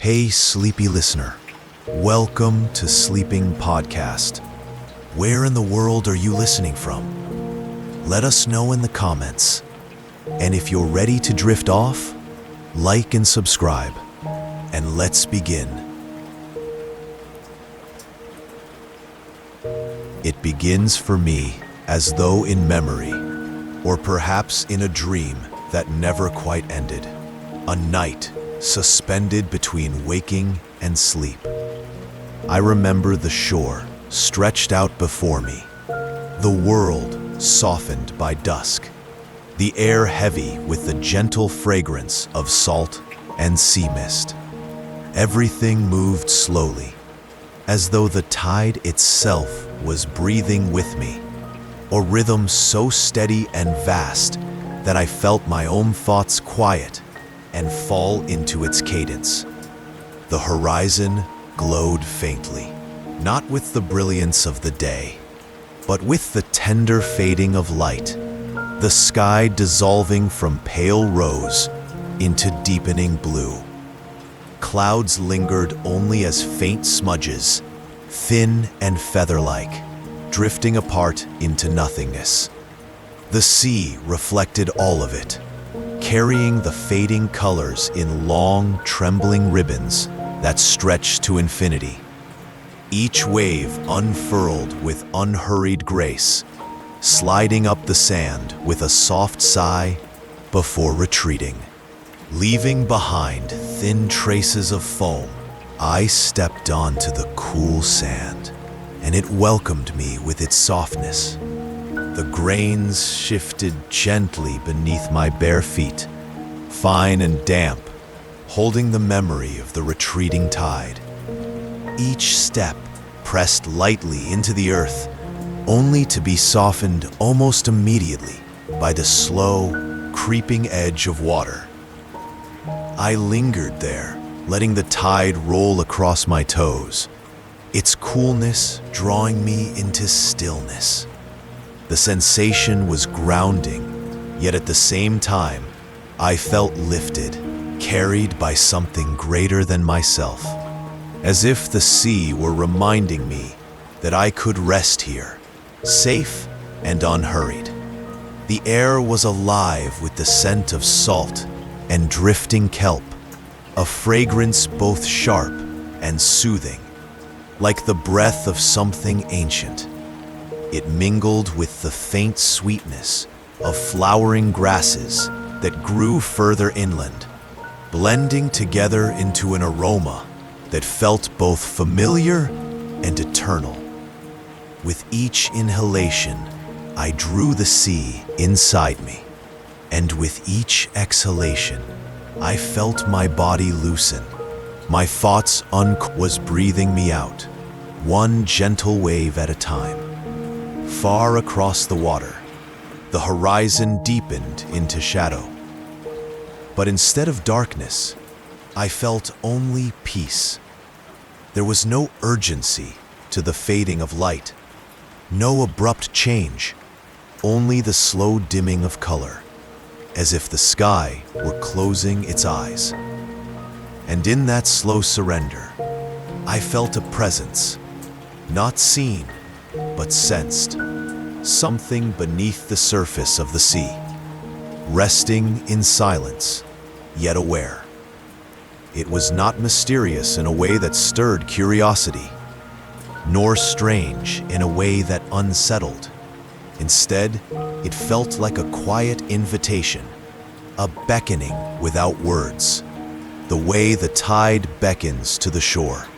Hey, sleepy listener. Welcome to Sleeping Podcast. Where in the world are you listening from? Let us know in the comments. And if you're ready to drift off, like and subscribe. And let's begin. It begins for me as though in memory, or perhaps in a dream that never quite ended. A night suspended between waking and sleep. I remember the shore stretched out before me, the world softened by dusk, the air heavy with the gentle fragrance of salt and sea mist. Everything moved slowly, as though the tide itself was breathing with me, a rhythm so steady and vast that I felt my own thoughts quiet and fall into its cadence. The horizon glowed faintly, not with the brilliance of the day, but with the tender fading of light, the sky dissolving from pale rose into deepening blue. Clouds lingered only as faint smudges, thin and feather-like, drifting apart into nothingness. The sea reflected all of it, carrying the fading colors in long, trembling ribbons that stretched to infinity. Each wave unfurled with unhurried grace, sliding up the sand with a soft sigh before retreating. Leaving behind thin traces of foam, I stepped onto the cool sand, and it welcomed me with its softness. The grains shifted gently beneath my bare feet, fine and damp, holding the memory of the retreating tide. Each step pressed lightly into the earth, only to be softened almost immediately by the slow, creeping edge of water. I lingered there, letting the tide roll across my toes, its coolness drawing me into stillness. The sensation was grounding, yet at the same time, I felt lifted, carried by something greater than myself, as if the sea were reminding me that I could rest here, safe and unhurried. The air was alive with the scent of salt and drifting kelp, a fragrance both sharp and soothing, like the breath of something ancient. It mingled with the faint sweetness of flowering grasses that grew further inland, blending together into an aroma that felt both familiar and eternal. With each inhalation, I drew the sea inside me, and with each exhalation, I felt my body loosen. My thoughts was breathing me out, one gentle wave at a time. Far across the water, the horizon deepened into shadow. But instead of darkness, I felt only peace. There was no urgency to the fading of light, no abrupt change, only the slow dimming of color, as if the sky were closing its eyes. And in that slow surrender, I felt a presence, not seen, but sensed, something beneath the surface of the sea, resting in silence, yet aware. It was not mysterious in a way that stirred curiosity, nor strange in a way that unsettled. Instead, it felt like a quiet invitation, a beckoning without words, the way the tide beckons to the shore,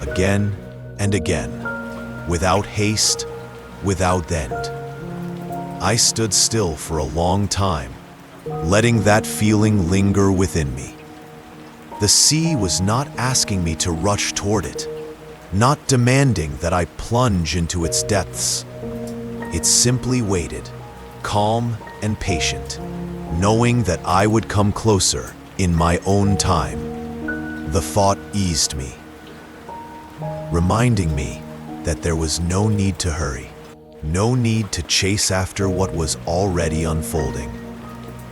again and again, without haste, without end. I stood still for a long time, letting that feeling linger within me. The sea was not asking me to rush toward it, not demanding that I plunge into its depths. It simply waited, calm and patient, knowing that I would come closer in my own time. The thought eased me, reminding me that there was no need to hurry, no need to chase after what was already unfolding.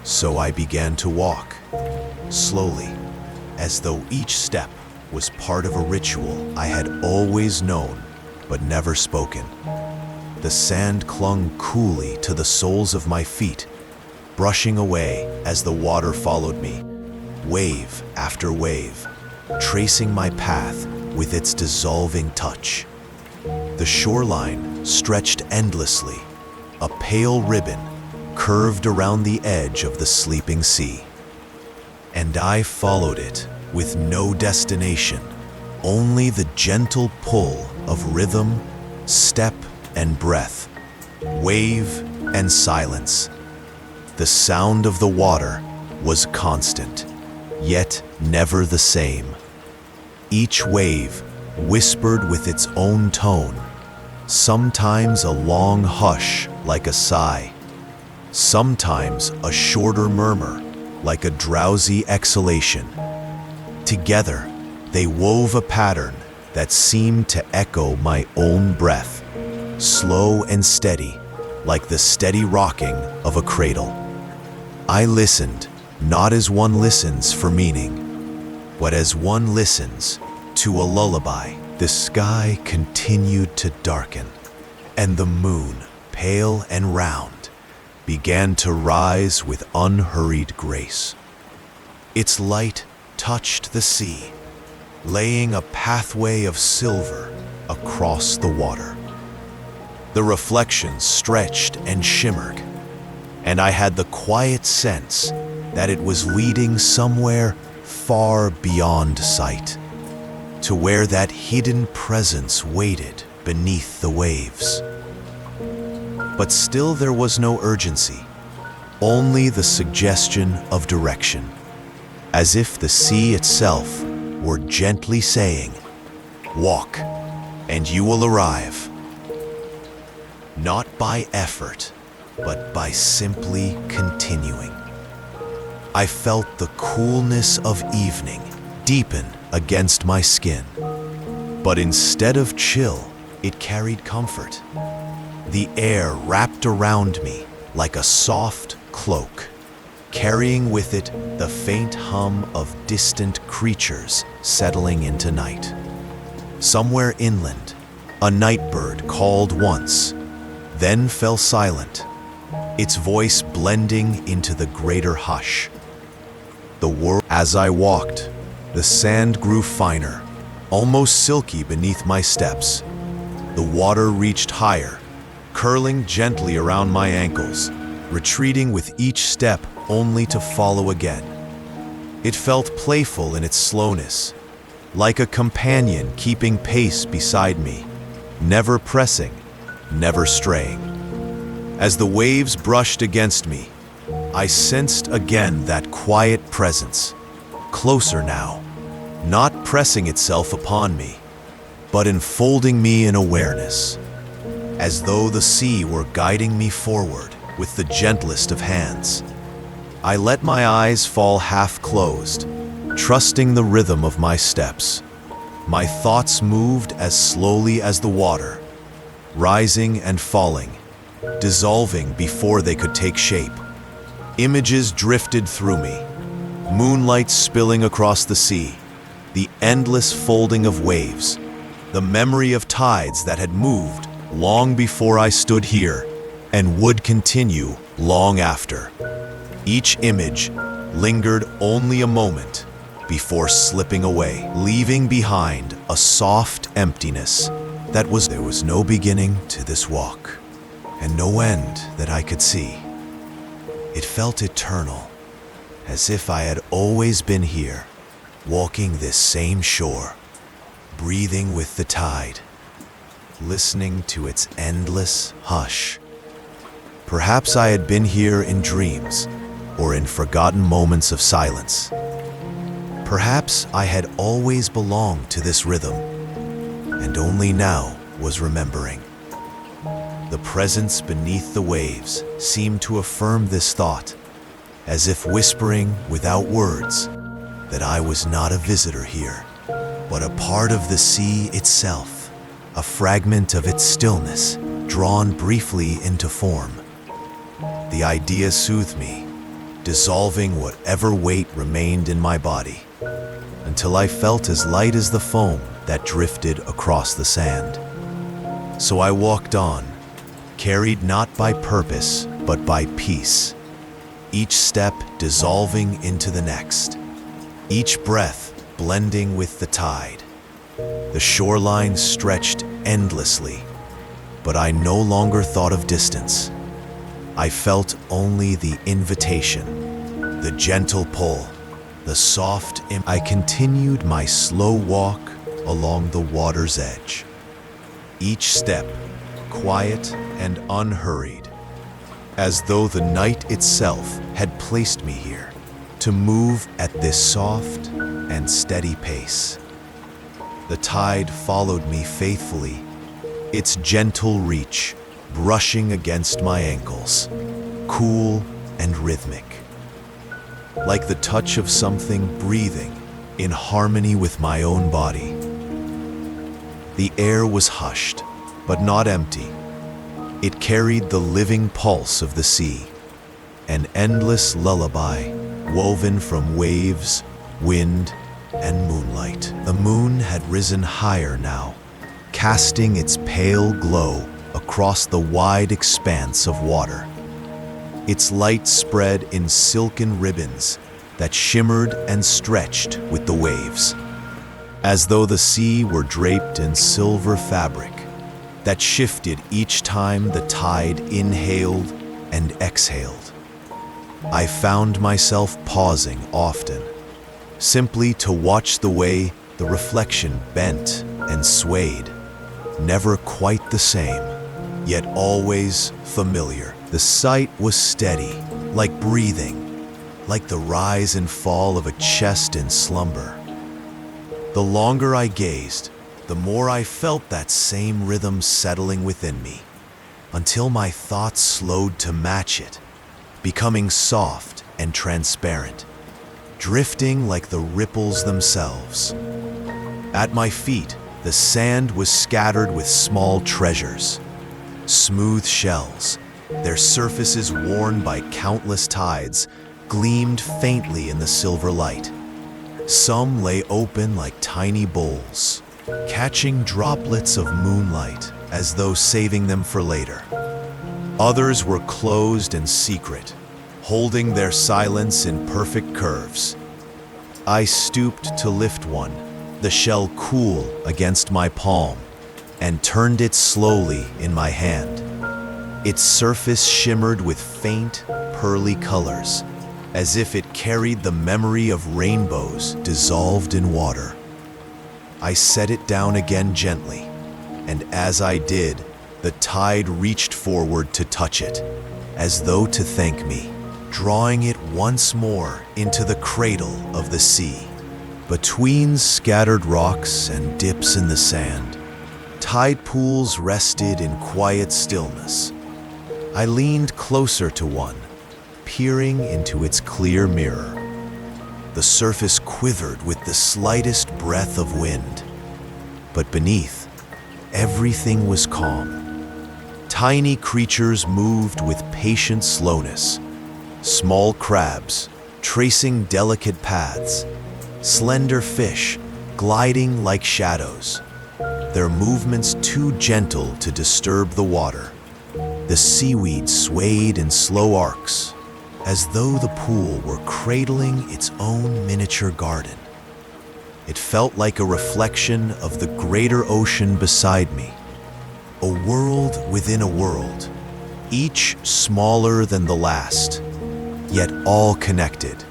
So I began to walk, slowly, as though each step was part of a ritual I had always known but never spoken. The sand clung coolly to the soles of my feet, brushing away as the water followed me, wave after wave, tracing my path with its dissolving touch. The shoreline stretched endlessly, a pale ribbon curved around the edge of the sleeping sea. And I followed it with no destination, only the gentle pull of rhythm, step and breath, wave and silence. The sound of the water was constant, yet never the same. Each wave whispered with its own tone, sometimes a long hush like a sigh, sometimes a shorter murmur like a drowsy exhalation. Together, they wove a pattern that seemed to echo my own breath, slow and steady, like the steady rocking of a cradle. I listened, not as one listens for meaning, but as one listens to a lullaby. The sky continued to darken, and the moon, pale and round, began to rise with unhurried grace. Its light touched the sea, laying a pathway of silver across the water. The reflections stretched and shimmered, and I had the quiet sense that it was leading somewhere far beyond sight, to where that hidden presence waited beneath the waves. But still there was no urgency, only the suggestion of direction, as if the sea itself were gently saying, "Walk, and you will arrive." Not by effort, but by simply continuing. I felt the coolness of evening deepen against my skin, but instead of chill, it carried comfort. The air wrapped around me like a soft cloak, carrying with it the faint hum of distant creatures settling into night. Somewhere inland, a nightbird called once, then fell silent, its voice blending into the greater hush. As I walked, the sand grew finer, almost silky beneath my steps. The water reached higher, curling gently around my ankles, retreating with each step only to follow again. It felt playful in its slowness, like a companion keeping pace beside me, never pressing, never straying. As the waves brushed against me, I sensed again that quiet presence, closer now, not pressing itself upon me, but enfolding me in awareness, as though the sea were guiding me forward with the gentlest of hands. I let my eyes fall half closed, trusting the rhythm of my steps. My thoughts moved as slowly as the water, rising and falling, dissolving before they could take shape. Images drifted through me, moonlight spilling across the sea, the endless folding of waves, the memory of tides that had moved long before I stood here and would continue long after. Each image lingered only a moment before slipping away, leaving behind a soft emptiness there was no beginning to this walk, and no end that I could see. It felt eternal, as if I had always been here, walking this same shore, breathing with the tide, listening to its endless hush. Perhaps I had been here in dreams, or in forgotten moments of silence. Perhaps I had always belonged to this rhythm, and only now was remembering. The presence beneath the waves seemed to affirm this thought, as if whispering without words that I was not a visitor here, but a part of the sea itself, a fragment of its stillness, drawn briefly into form. The idea soothed me, dissolving whatever weight remained in my body. until I felt as light as the foam that drifted across the sand. So I walked on, carried not by purpose, but by peace, each step dissolving into the next, each breath blending with the tide. The shoreline stretched endlessly, but I no longer thought of distance. I felt only the invitation, the gentle pull, the soft I continued my slow walk along the water's edge. Each step quiet and unhurried, as though the night itself had placed me here to move at this soft and steady pace. The tide followed me faithfully, its gentle reach brushing against my ankles, cool and rhythmic, like the touch of something breathing in harmony with my own body. The air was hushed, but not empty. It carried the living pulse of the sea, an endless lullaby woven from waves, wind, and moonlight. The moon had risen higher now, casting its pale glow across the wide expanse of water. Its light spread in silken ribbons that shimmered and stretched with the waves, as though the sea were draped in silver fabric that shifted each time the tide inhaled and exhaled. I found myself pausing often, simply to watch the way the reflection bent and swayed, never quite the same, yet always familiar. The sight was steady, like breathing, like the rise and fall of a chest in slumber. The longer I gazed, the more I felt that same rhythm settling within me, until my thoughts slowed to match it, becoming soft and transparent, drifting like the ripples themselves. At my feet, the sand was scattered with small treasures, smooth shells, their surfaces worn by countless tides, gleamed faintly in the silver light. Some lay open like tiny bowls, catching droplets of moonlight as though saving them for later. Others were closed and secret, holding their silence in perfect curves. I stooped to lift one, the shell cool against my palm, and turned it slowly in my hand. Its surface shimmered with faint, pearly colors, as if it carried the memory of rainbows dissolved in water. I set it down again gently, and as I did, the tide reached forward to touch it, as though to thank me, drawing it once more into the cradle of the sea. Between scattered rocks and dips in the sand, tide pools rested in quiet stillness. I leaned closer to one, peering into its clear mirror. The surface quivered with the slightest breath of wind, but beneath, everything was calm. Tiny creatures moved with patient slowness, small crabs tracing delicate paths, slender fish gliding like shadows, their movements too gentle to disturb the water. The seaweed swayed in slow arcs, as though the pool were cradling its own miniature garden. It felt like a reflection of the greater ocean beside me, a world within a world, each smaller than the last, yet all connected,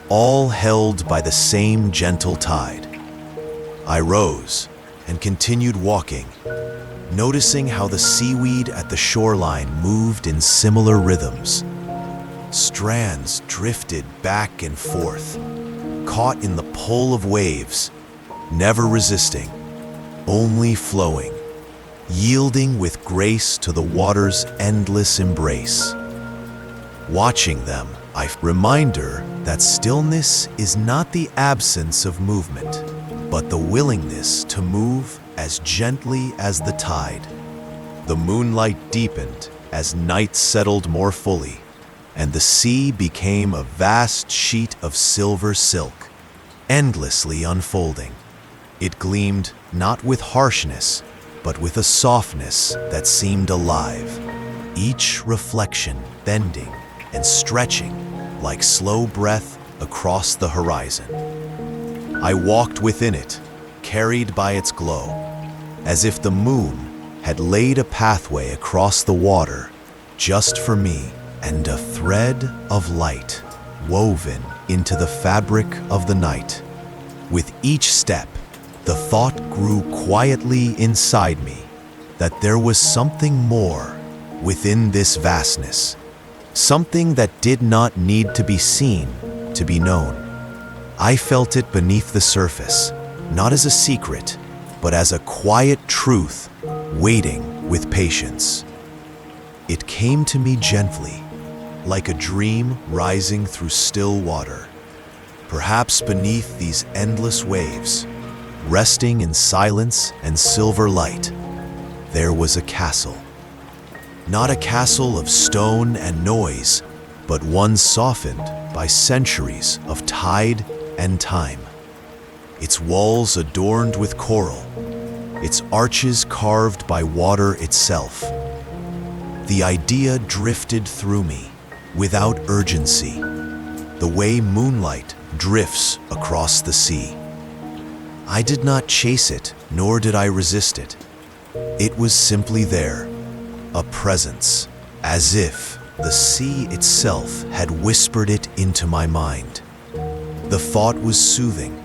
all held by the same gentle tide. I rose and continued walking, noticing how the seaweed at the shoreline moved in similar rhythms. Strands drifted back and forth, caught in the pull of waves, never resisting, only flowing, yielding with grace to the water's endless embrace. Watching them, reminder that stillness is not the absence of movement, but the willingness to move as gently as the tide. The moonlight deepened as night settled more fully, and the sea became a vast sheet of silver silk, endlessly unfolding. It gleamed not with harshness, but with a softness that seemed alive, each reflection bending and stretching like slow breath across the horizon. I walked within it, carried by its glow, as if the moon had laid a pathway across the water just for me, and a thread of light woven into the fabric of the night. With each step, the thought grew quietly inside me that there was something more within this vastness, something that did not need to be seen to be known. I felt it beneath the surface, not as a secret, but as a quiet truth waiting with patience. It came to me gently, like a dream rising through still water. Perhaps beneath these endless waves, resting in silence and silver light, there was a castle. Not a castle of stone and noise, but one softened by centuries of tide and time. Its walls adorned with coral, its arches carved by water itself. The idea drifted through me without urgency, the way moonlight drifts across the sea. I did not chase it, nor did I resist it. It was simply there, a presence, as if the sea itself had whispered it into my mind. The thought was soothing,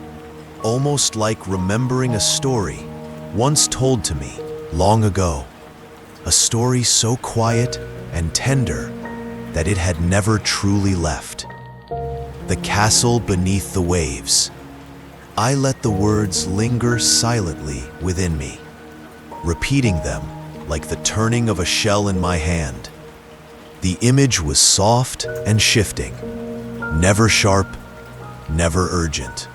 almost like remembering a story once told to me long ago. A story so quiet and tender that it had never truly left. The castle beneath the waves. I let the words linger silently within me, repeating them like the turning of a shell in my hand. The image was soft and shifting, never sharp, never urgent.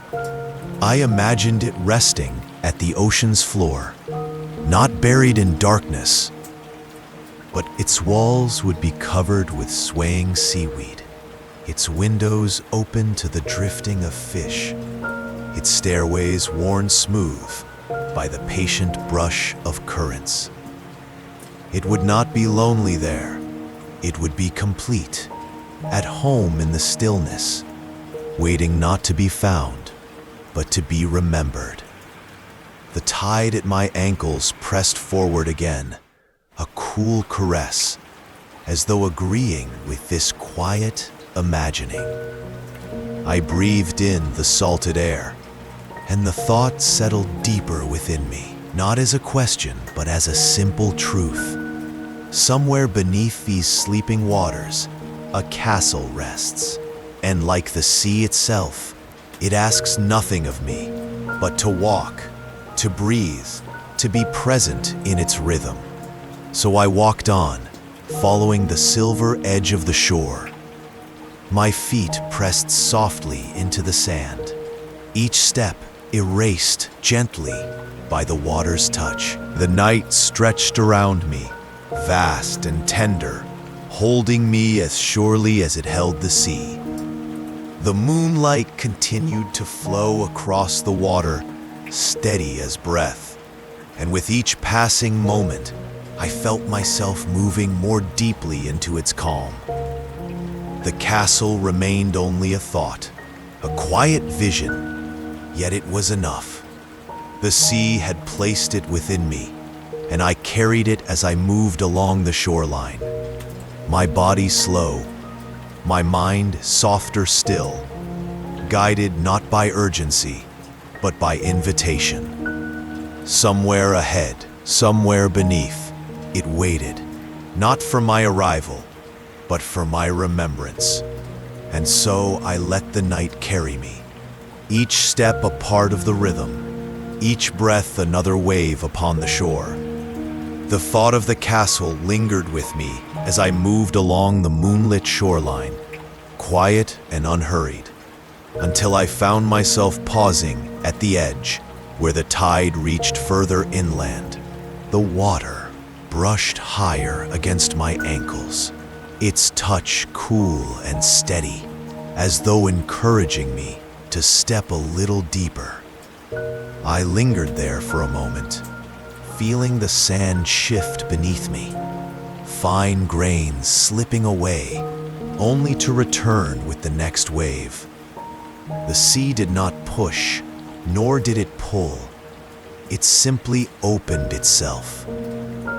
I imagined it resting at the ocean's floor, not buried in darkness, but its walls would be covered with swaying seaweed, its windows open to the drifting of fish, its stairways worn smooth by the patient brush of currents. It would not be lonely there. It would be complete, at home in the stillness, waiting not to be found, but to be remembered. The tide at my ankles pressed forward again, a cool caress, as though agreeing with this quiet imagining. I breathed in the salted air, and the thought settled deeper within me, not as a question, but as a simple truth. Somewhere beneath these sleeping waters, a castle rests, and like the sea itself, it asks nothing of me but to walk, to breathe, to be present in its rhythm. So I walked on, following the silver edge of the shore. My feet pressed softly into the sand, each step erased gently by the water's touch. The night stretched around me, vast and tender, holding me as surely as it held the sea. The moonlight continued to flow across the water, steady as breath, and with each passing moment, I felt myself moving more deeply into its calm. The castle remained only a thought, a quiet vision, yet it was enough. The sea had placed it within me, and I carried it as I moved along the shoreline. My body slow, my mind softer still, guided not by urgency, but by invitation. Somewhere ahead, somewhere beneath, it waited, not for my arrival, but for my remembrance. And so I let the night carry me, each step a part of the rhythm, each breath another wave upon the shore. The thought of the castle lingered with me as I moved along the moonlit shoreline, quiet and unhurried, until I found myself pausing at the edge where the tide reached further inland. The water brushed higher against my ankles, its touch cool and steady, as though encouraging me to step a little deeper. I lingered there for a moment, feeling the sand shift beneath me, fine grains slipping away, only to return with the next wave. The sea did not push, nor did it pull. It simply opened itself,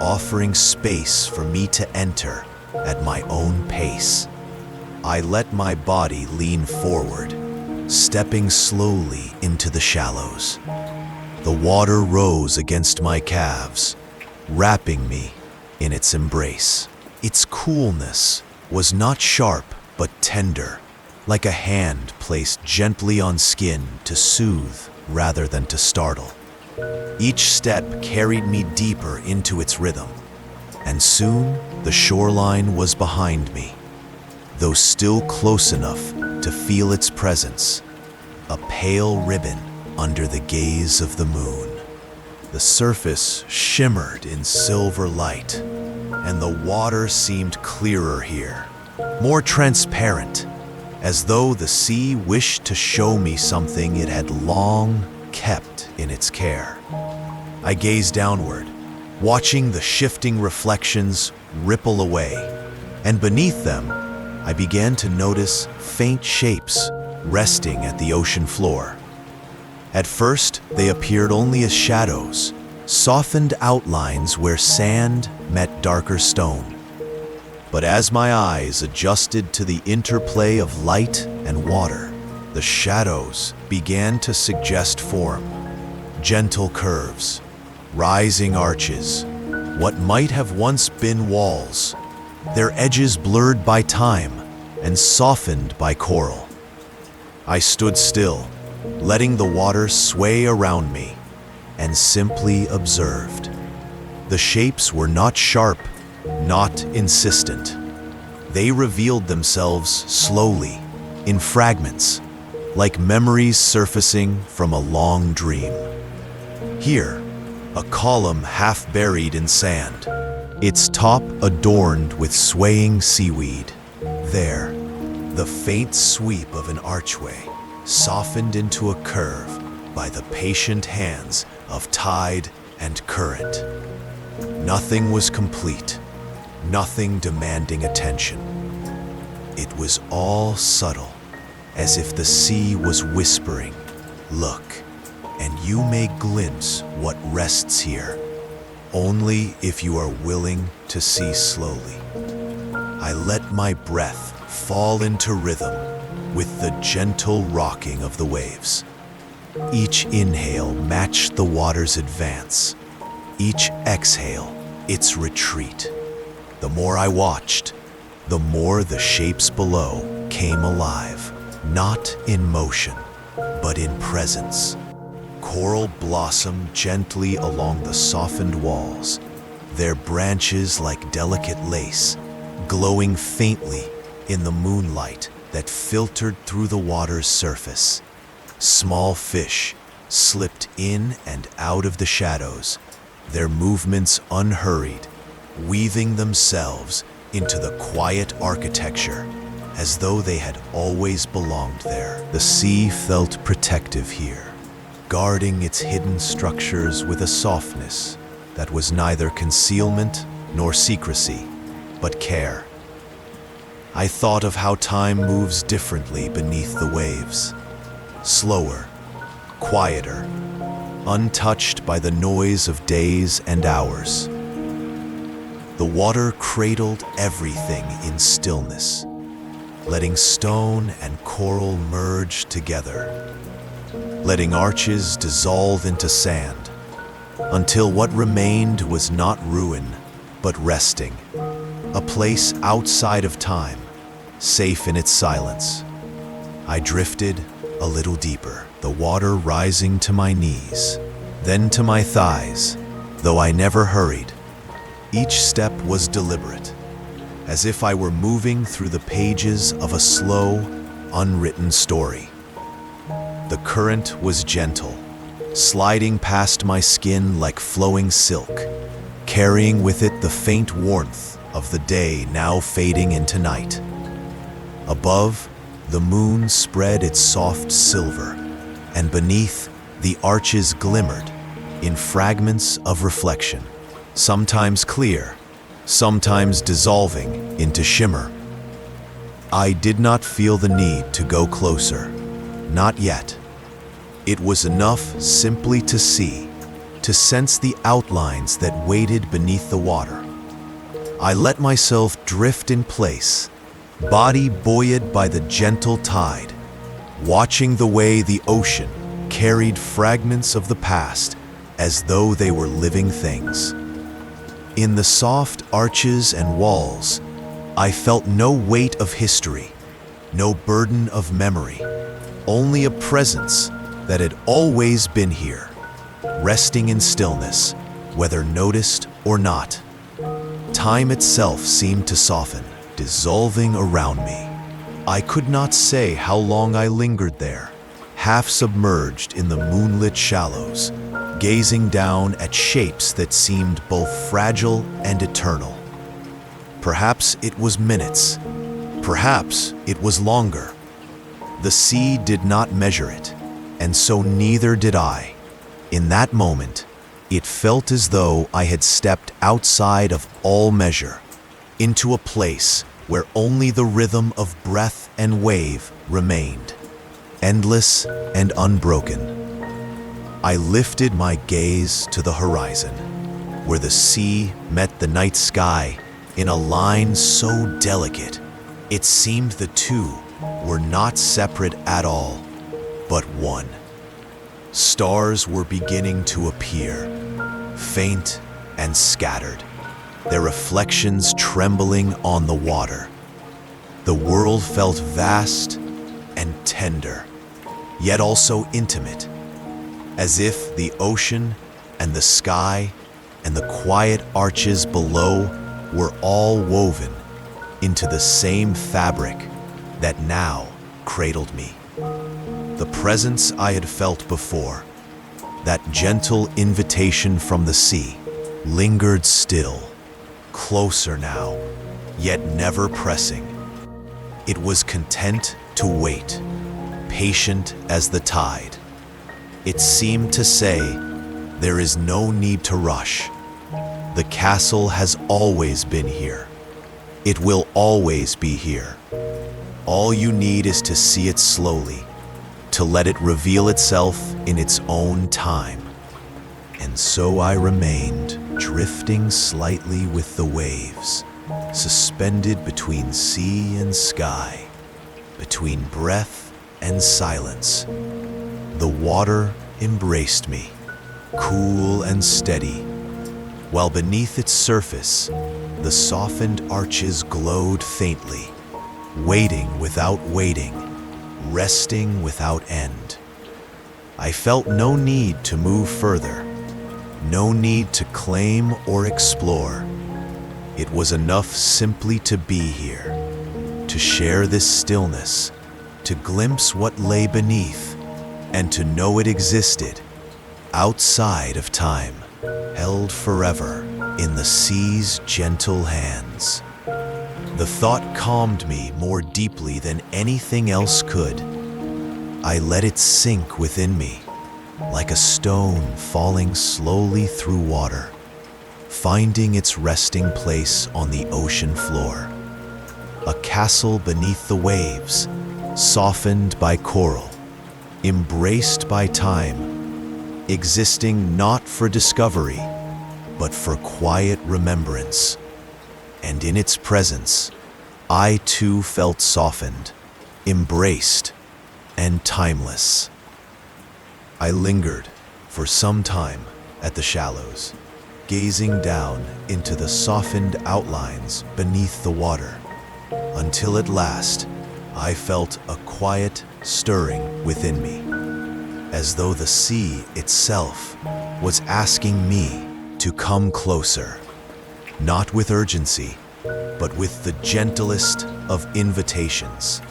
offering space for me to enter at my own pace. I let my body lean forward, stepping slowly into the shallows. The water rose against my calves, wrapping me in its embrace. Its coolness was not sharp but tender, like a hand placed gently on skin to soothe rather than to startle. Each step carried me deeper into its rhythm, and soon the shoreline was behind me, though still close enough to feel its presence, a pale ribbon under the gaze of the moon. The surface shimmered in silver light, and the water seemed clearer here, more transparent, as though the sea wished to show me something it had long kept in its care. I gazed downward, watching the shifting reflections ripple away, and beneath them, I began to notice faint shapes resting at the ocean floor. At first, they appeared only as shadows, softened outlines where sand met darker stone. But as my eyes adjusted to the interplay of light and water, the shadows began to suggest form, gentle curves, rising arches, what might have once been walls, their edges blurred by time and softened by coral. I stood still, letting the water sway around me, and simply observed. The shapes were not sharp, not insistent. They revealed themselves slowly, in fragments, like memories surfacing from a long dream. Here, a column half buried in sand, its top adorned with swaying seaweed. There, the faint sweep of an archway, softened into a curve by the patient hands of tide and current. Nothing was complete, nothing demanding attention. It was all subtle, as if the sea was whispering, "Look, and you may glimpse what rests here, only if you are willing to see slowly." I let my breath fall into rhythm with the gentle rocking of the waves. Each inhale matched the water's advance, each exhale its retreat. The more I watched, the more the shapes below came alive, not in motion, but in presence. Coral blossomed gently along the softened walls, their branches like delicate lace, glowing faintly in the moonlight that filtered through the water's surface. Small fish slipped in and out of the shadows, their movements unhurried, weaving themselves into the quiet architecture as though they had always belonged there. The sea felt protective here, guarding its hidden structures with a softness that was neither concealment nor secrecy, but care. I thought of how time moves differently beneath the waves, slower, quieter, untouched by the noise of days and hours. The water cradled everything in stillness, letting stone and coral merge together, letting arches dissolve into sand, until what remained was not ruin, but resting, a place outside of time, safe in its silence. I drifted a little deeper, the water rising to my knees, then to my thighs, though I never hurried. Each step was deliberate, as if I were moving through the pages of a slow, unwritten story. The current was gentle, sliding past my skin like flowing silk, carrying with it the faint warmth of the day now fading into night. Above, The moon spread its soft silver, and beneath, the arches glimmered in fragments of reflection, sometimes clear, sometimes dissolving into shimmer. I did not feel the need to go closer, not yet. It was enough simply to see, to sense the outlines that waited beneath the water. I let myself drift in place, body buoyed by the gentle tide, watching the way the ocean carried fragments of the past as though they were living things. In the soft arches and walls, I felt no weight of history, no burden of memory, only a presence that had always been here, resting in stillness, whether noticed or not. Time itself seemed to soften, dissolving around me. I could not say how long I lingered there, half submerged in the moonlit shallows, gazing down at shapes that seemed both fragile and eternal. Perhaps it was minutes, perhaps it was longer. The sea did not measure it, and so neither did I. In that moment, it felt as though I had stepped outside of all measure, into a place where only the rhythm of breath and wave remained, endless and unbroken. I lifted my gaze to the horizon, where the sea met the night sky in a line so delicate, it seemed the two were not separate at all, but one. Stars were beginning to appear, faint and scattered, their reflections trembling on the water. The world felt vast and tender, yet also intimate, as if the ocean and the sky and the quiet arches below were all woven into the same fabric that now cradled me. The presence I had felt before, that gentle invitation from the sea, lingered still, closer now, yet never pressing. It was content to wait, patient as the tide. It seemed to say, there is no need to rush. The castle has always been here. It will always be here. All you need is to see it slowly, to let it reveal itself in its own time. And so I remained, drifting slightly with the waves, suspended between sea and sky, between breath and silence. The water embraced me, cool and steady, while beneath its surface, the softened arches glowed faintly, waiting without waiting, resting without end. I felt no need to move further, no need to claim or explore. It was enough simply to be here, to share this stillness, to glimpse what lay beneath, and to know it existed, outside of time, held forever in the sea's gentle hands. The thought calmed me more deeply than anything else could. I let it sink within me, like a stone falling slowly through water, finding its resting place on the ocean floor. A castle beneath the waves, softened by coral, embraced by time, existing not for discovery, but for quiet remembrance. And in its presence, I too felt softened, embraced, and timeless. I lingered for some time at the shallows, gazing down into the softened outlines beneath the water, until at last I felt a quiet stirring within me, as though the sea itself was asking me to come closer, not with urgency, but with the gentlest of invitations.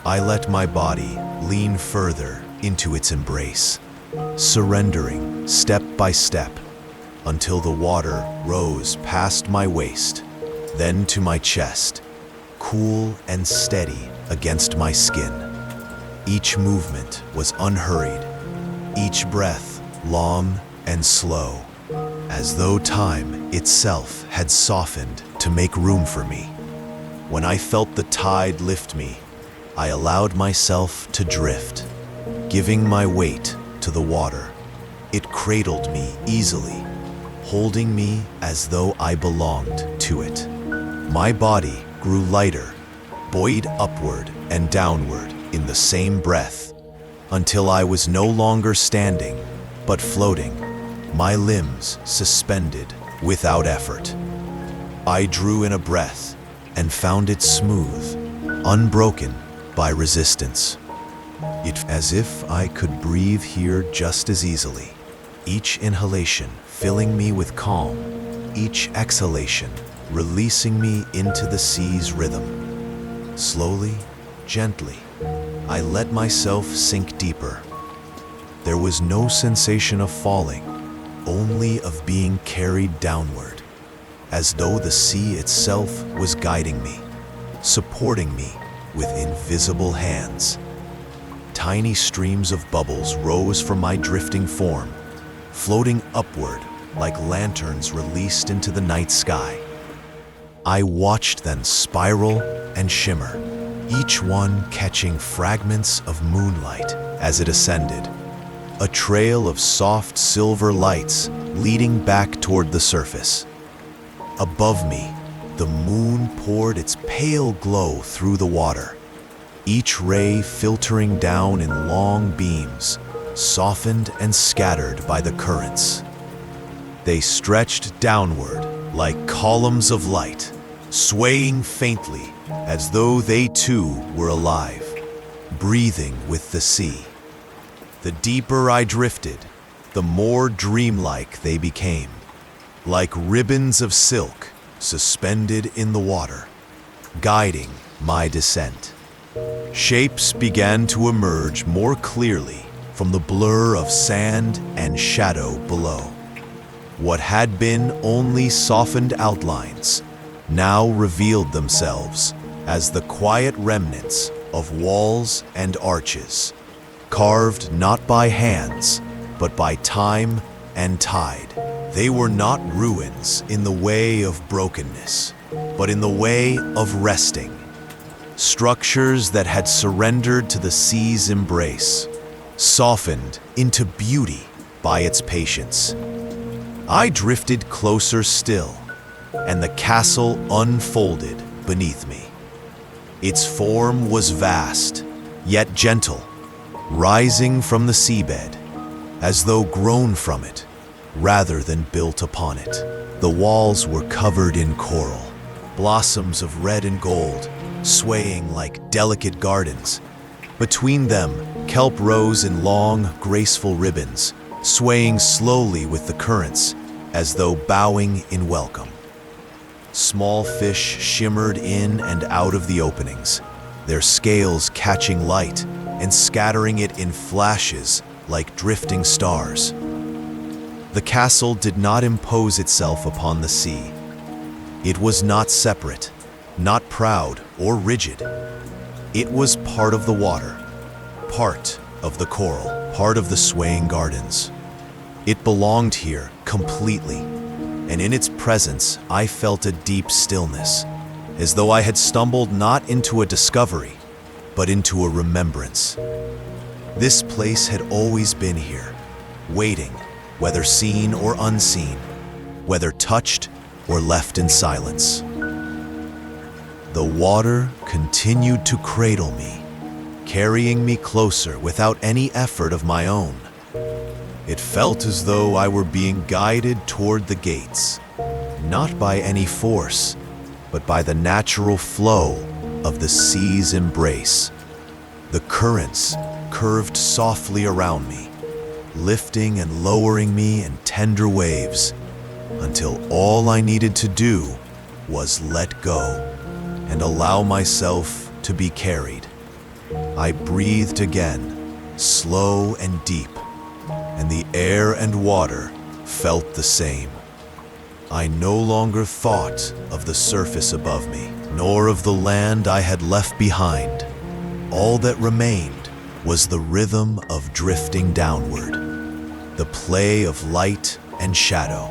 I let my body lean further into its embrace, surrendering step by step until the water rose past my waist, then to my chest, cool and steady against my skin. Each movement was unhurried, each breath long and slow, as though time itself had softened to make room for me. When I felt the tide lift me, I allowed myself to drift, giving my weight to the water. It cradled me easily, holding me as though I belonged to it. My body grew lighter, buoyed upward and downward in the same breath, until I was no longer standing, but floating, my limbs suspended without effort. I drew in a breath and found it smooth, unbroken by resistance. It as if I could breathe here just as easily, each inhalation filling me with calm, each exhalation releasing me into the sea's rhythm. Slowly, gently, I let myself sink deeper. There was no sensation of falling, only of being carried downward, as though the sea itself was guiding me, supporting me with invisible hands. Tiny streams of bubbles rose from my drifting form, floating upward like lanterns released into the night sky. I watched them spiral and shimmer, each one catching fragments of moonlight as it ascended, a trail of soft silver lights leading back toward the surface. Above me, the moon poured its pale glow through the water, each ray filtering down in long beams, softened and scattered by the currents. They stretched downward like columns of light, swaying faintly as though they too were alive, breathing with the sea. The deeper I drifted, the more dreamlike they became, like ribbons of silk suspended in the water, guiding my descent. Shapes began to emerge more clearly from the blur of sand and shadow below. What had been only softened outlines now revealed themselves as the quiet remnants of walls and arches, carved not by hands, but by time and tide. They were not ruins in the way of brokenness, but in the way of resting. Structures that had surrendered to the sea's embrace, softened into beauty by its patience. I drifted closer still, and the castle unfolded beneath me. Its form was vast, yet gentle, rising from the seabed, as though grown from it, rather than built upon it. The walls were covered in coral, blossoms of red and gold, swaying like delicate gardens. Between them, kelp rose in long, graceful ribbons, swaying slowly with the currents, as though bowing in welcome. Small fish shimmered in and out of the openings, their scales catching light and scattering it in flashes like drifting stars. The castle did not impose itself upon the sea. It was not separate, not proud or rigid. It was part of the water, part of the coral, part of the swaying gardens. It belonged here completely, and in its presence I felt a deep stillness, as though I had stumbled not into a discovery, but into a remembrance. This place had always been here, waiting, whether seen or unseen, whether touched or left in silence. The water continued to cradle me, carrying me closer without any effort of my own. It felt as though I were being guided toward the gates, not by any force, but by the natural flow of the sea's embrace. The currents curved softly around me, lifting and lowering me in tender waves, until all I needed to do was let go and allow myself to be carried. I breathed again, slow and deep, and the air and water felt the same. I no longer thought of the surface above me, nor of the land I had left behind. All that remained was the rhythm of drifting downward, the play of light and shadow,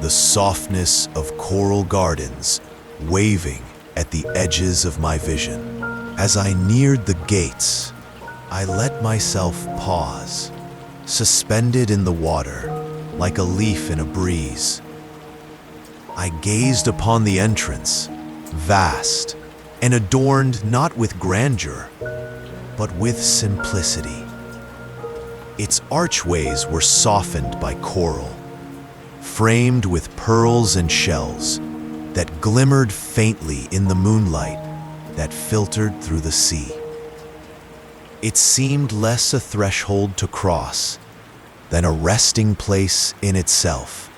the softness of coral gardens waving at the edges of my vision. As I neared the gates, I let myself pause, suspended in the water like a leaf in a breeze. I gazed upon the entrance, vast and adorned not with grandeur, but with simplicity. Its archways were softened by coral, framed with pearls and shells that glimmered faintly in the moonlight that filtered through the sea. It seemed less a threshold to cross than a resting place in itself,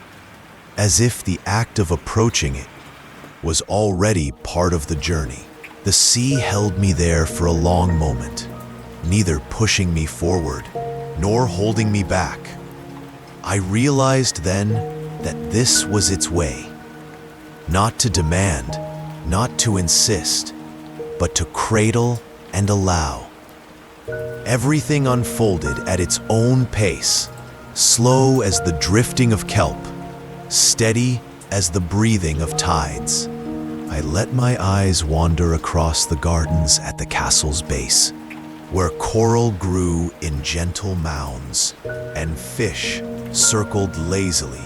as if the act of approaching it was already part of the journey. The sea held me there for a long moment, neither pushing me forward nor holding me back. I realized then that this was its way, not to demand, not to insist, but to cradle and allow. Everything unfolded at its own pace, slow as the drifting of kelp, steady as the breathing of tides. I let my eyes wander across the gardens at the castle's base, where coral grew in gentle mounds and fish circled lazily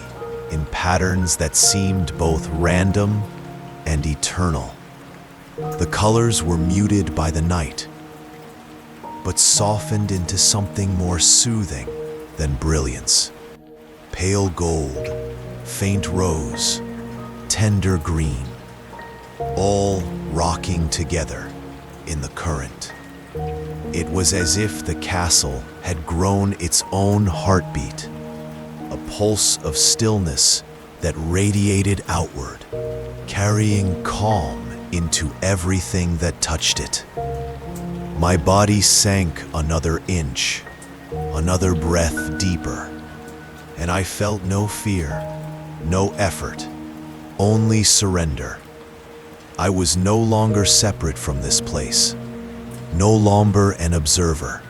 in patterns that seemed both random and eternal. The colors were muted by the night, but softened into something more soothing than brilliance. Pale gold, faint rose, tender green, all rocking together in the current. It was as if the castle had grown its own heartbeat, a pulse of stillness that radiated outward, carrying calm into everything that touched it. My body sank another inch, another breath deeper, and I felt no fear, no effort, only surrender. I was no longer separate from this place, no longer an observer.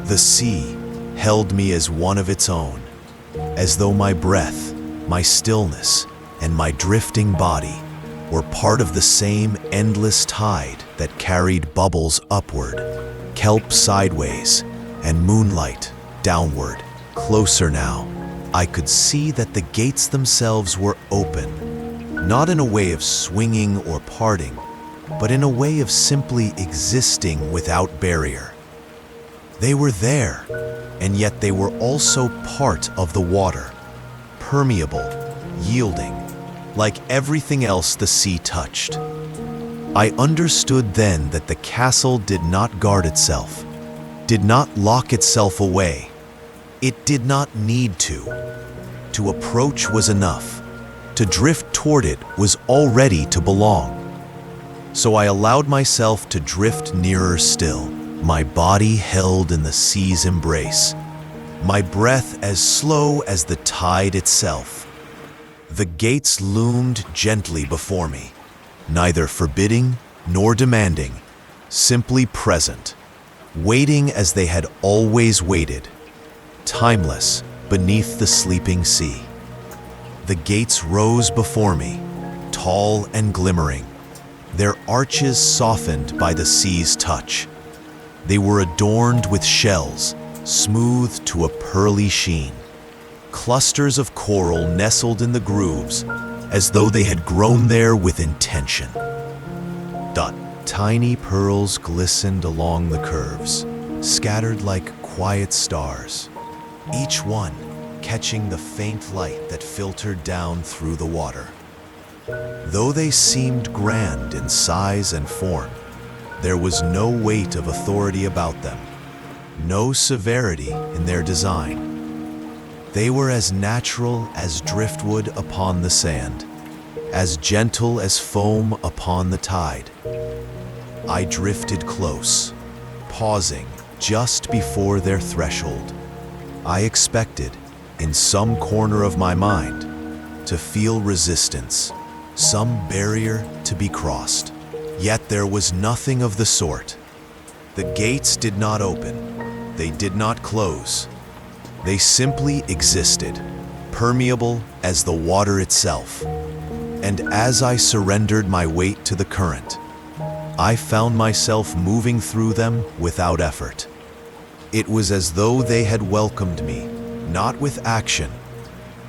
The sea held me as one of its own, as though my breath, my stillness, and my drifting body were part of the same endless tide that carried bubbles upward, kelp sideways, and moonlight downward. Closer now, I could see that the gates themselves were open, not in a way of swinging or parting, but in a way of simply existing without barrier. They were there, and yet they were also part of the water, permeable, yielding, like everything else the sea touched. I understood then that the castle did not guard itself, did not lock itself away. It did not need to. To approach was enough. To drift toward it was already to belong. So I allowed myself to drift nearer still, my body held in the sea's embrace, my breath as slow as the tide itself. The gates loomed gently before me, neither forbidding nor demanding, simply present, waiting as they had always waited, timeless beneath the sleeping sea. The gates rose before me, tall and glimmering, their arches softened by the sea's touch. They were adorned with shells, smoothed to a pearly sheen. Clusters of coral nestled in the grooves, as though they had grown there with intention. Tiny pearls glistened along the curves, scattered like quiet stars, each one catching the faint light that filtered down through the water. Though they seemed grand in size and form, there was no weight of authority about them, no severity in their design. They were as natural as driftwood upon the sand, as gentle as foam upon the tide. I drifted close, pausing just before their threshold. I expected, in some corner of my mind, to feel resistance, some barrier to be crossed. Yet there was nothing of the sort. The gates did not open. They did not close. They simply existed, permeable as the water itself. And as I surrendered my weight to the current, I found myself moving through them without effort. It was as though they had welcomed me, not with action,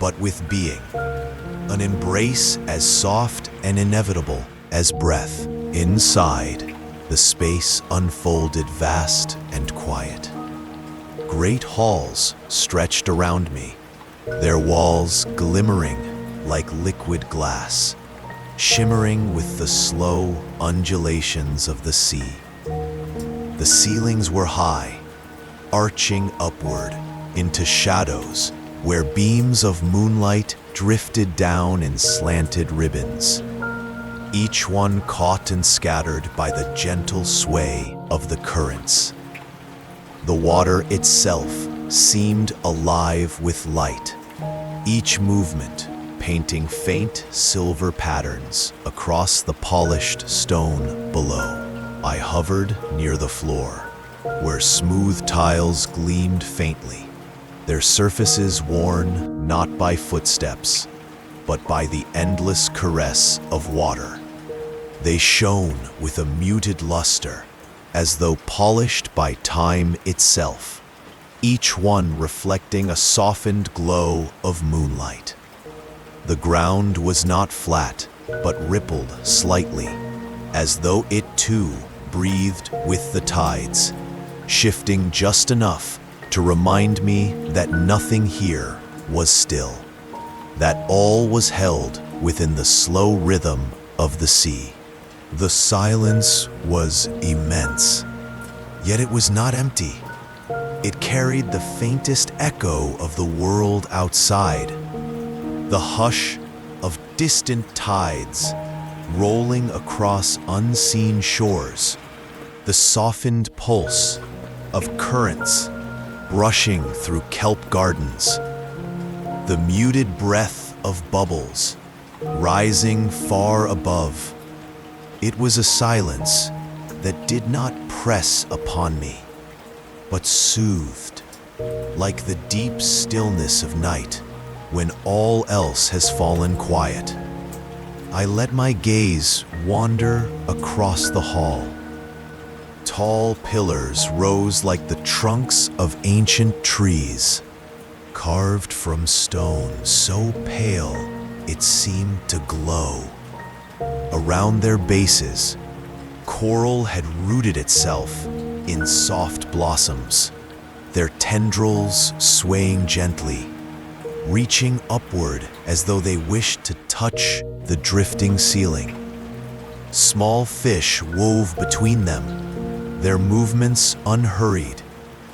but with being. An embrace as soft and inevitable as breath. Inside, the space unfolded vast and quiet. Great halls stretched around me, their walls glimmering like liquid glass, shimmering with the slow undulations of the sea. The ceilings were high, arching upward into shadows where beams of moonlight drifted down in slanted ribbons, each one caught and scattered by the gentle sway of the currents. The water itself seemed alive with light, each movement painting faint silver patterns across the polished stone below. I hovered near the floor, where smooth tiles gleamed faintly, their surfaces worn not by footsteps, but by the endless caress of water. They shone with a muted luster, as though polished by time itself, each one reflecting a softened glow of moonlight. The ground was not flat, but rippled slightly, as though it too breathed with the tides, shifting just enough to remind me that nothing here was still, that all was held within the slow rhythm of the sea. The silence was immense, yet it was not empty. It carried the faintest echo of the world outside, the hush of distant tides rolling across unseen shores, the softened pulse of currents brushing through kelp gardens, the muted breath of bubbles rising far above. It was a silence that did not press upon me, but soothed, like the deep stillness of night when all else has fallen quiet. I let my gaze wander across the hall. Tall pillars rose like the trunks of ancient trees, carved from stone so pale it seemed to glow. Around their bases, coral had rooted itself in soft blossoms, their tendrils swaying gently, reaching upward as though they wished to touch the drifting ceiling. Small fish wove between them, their movements unhurried,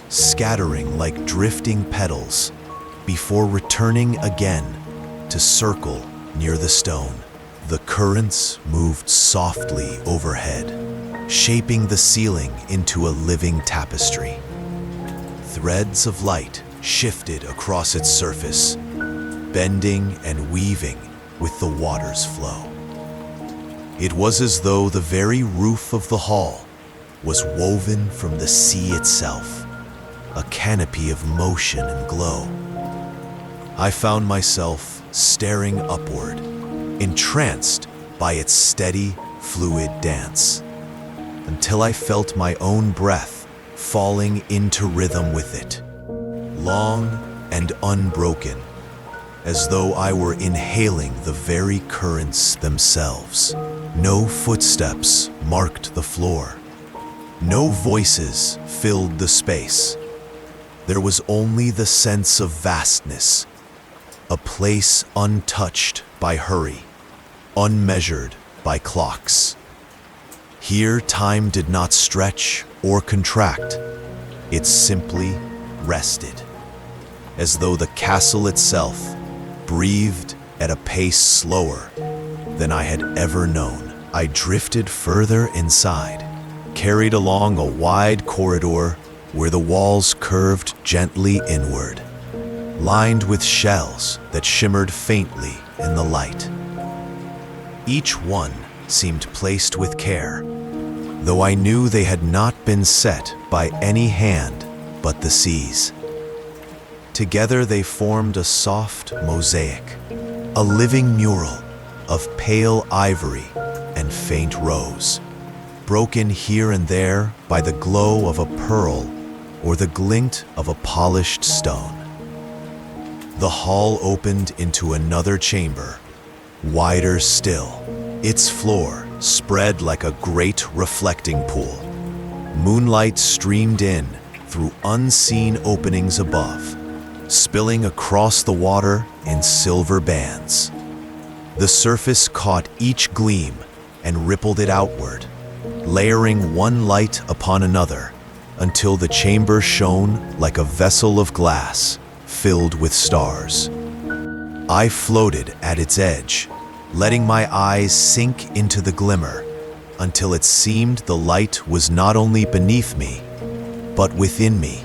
scattering like drifting petals before returning again to circle near the stone. The currents moved softly overhead, shaping the ceiling into a living tapestry. Threads of light shifted across its surface, bending and weaving with the water's flow. It was as though the very roof of the hall was woven from the sea itself, a canopy of motion and glow. I found myself staring upward, entranced by its steady, fluid dance, until I felt my own breath falling into rhythm with it, long and unbroken, as though I were inhaling the very currents themselves. No footsteps marked the floor. No voices filled the space. There was only the sense of vastness, a place untouched by hurry, unmeasured by clocks. Here time did not stretch or contract. It simply rested, as though the castle itself breathed at a pace slower than I had ever known. I drifted further inside, carried along a wide corridor where the walls curved gently inward, lined with shells that shimmered faintly in the light. Each one seemed placed with care, though I knew they had not been set by any hand but the sea's. Together they formed a soft mosaic, a living mural of pale ivory and faint rose, broken here and there by the glow of a pearl or the glint of a polished stone. The hall opened into another chamber, wider still, its floor spread like a great reflecting pool. Moonlight streamed in through unseen openings above, spilling across the water in silver bands. The surface caught each gleam and rippled it outward, layering one light upon another until the chamber shone like a vessel of glass filled with stars. I floated at its edge, letting my eyes sink into the glimmer until it seemed the light was not only beneath me, but within me,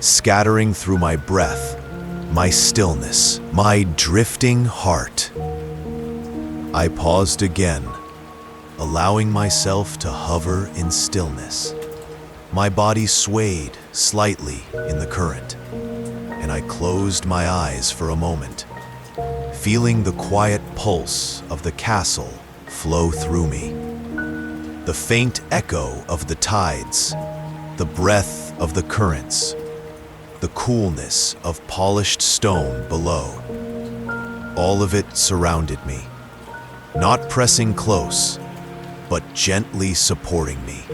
scattering through my breath, my stillness, my drifting heart. I paused again, allowing myself to hover in stillness. My body swayed slightly in the current, and I closed my eyes for a moment, feeling the quiet pulse of the castle flow through me. The faint echo of the tides, the breath of the currents, the coolness of polished stone below. All of it surrounded me, not pressing close, but gently supporting me,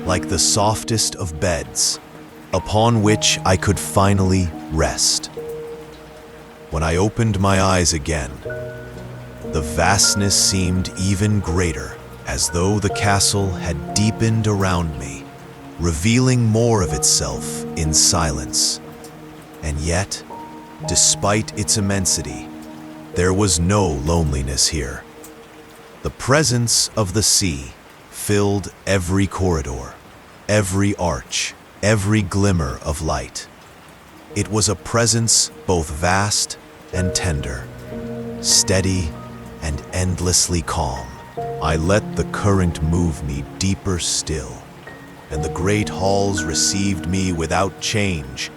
like the softest of beds, upon which I could finally rest. When I opened my eyes again, the vastness seemed even greater, as though the castle had deepened around me, revealing more of itself in silence. And yet, despite its immensity, there was no loneliness here. The presence of the sea filled every corridor, every arch, every glimmer of light. It was a presence both vast and tender, steady and endlessly calm. I let the current move me deeper still, and the great halls received me without change,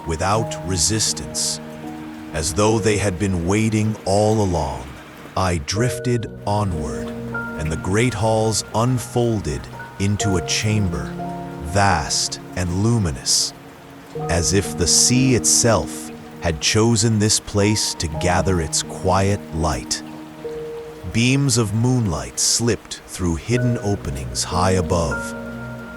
without resistance, as though they had been waiting all along. I drifted onward, and the great halls unfolded into a chamber, vast and luminous, as if the sea itself had chosen this place to gather its quiet light. Beams of moonlight slipped through hidden openings high above,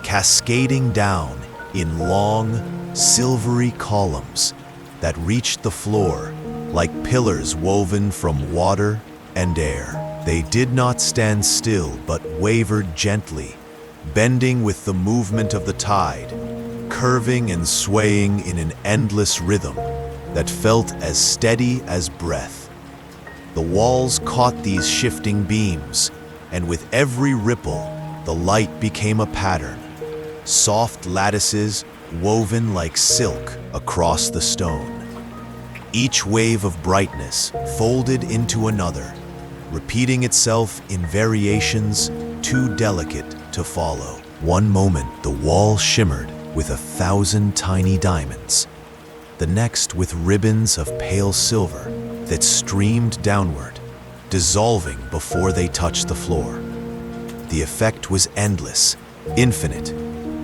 cascading down in long, silvery columns that reached the floor like pillars woven from water and air. They did not stand still, but wavered gently, bending with the movement of the tide, curving and swaying in an endless rhythm that felt as steady as breath. The walls caught these shifting beams, and with every ripple, the light became a pattern, soft lattices woven like silk across the stone. Each wave of brightness folded into another, repeating itself in variations too delicate to follow. One moment the wall shimmered with 1,000 tiny diamonds, the next with ribbons of pale silver that streamed downward, dissolving before they touched the floor. The effect was endless, infinite,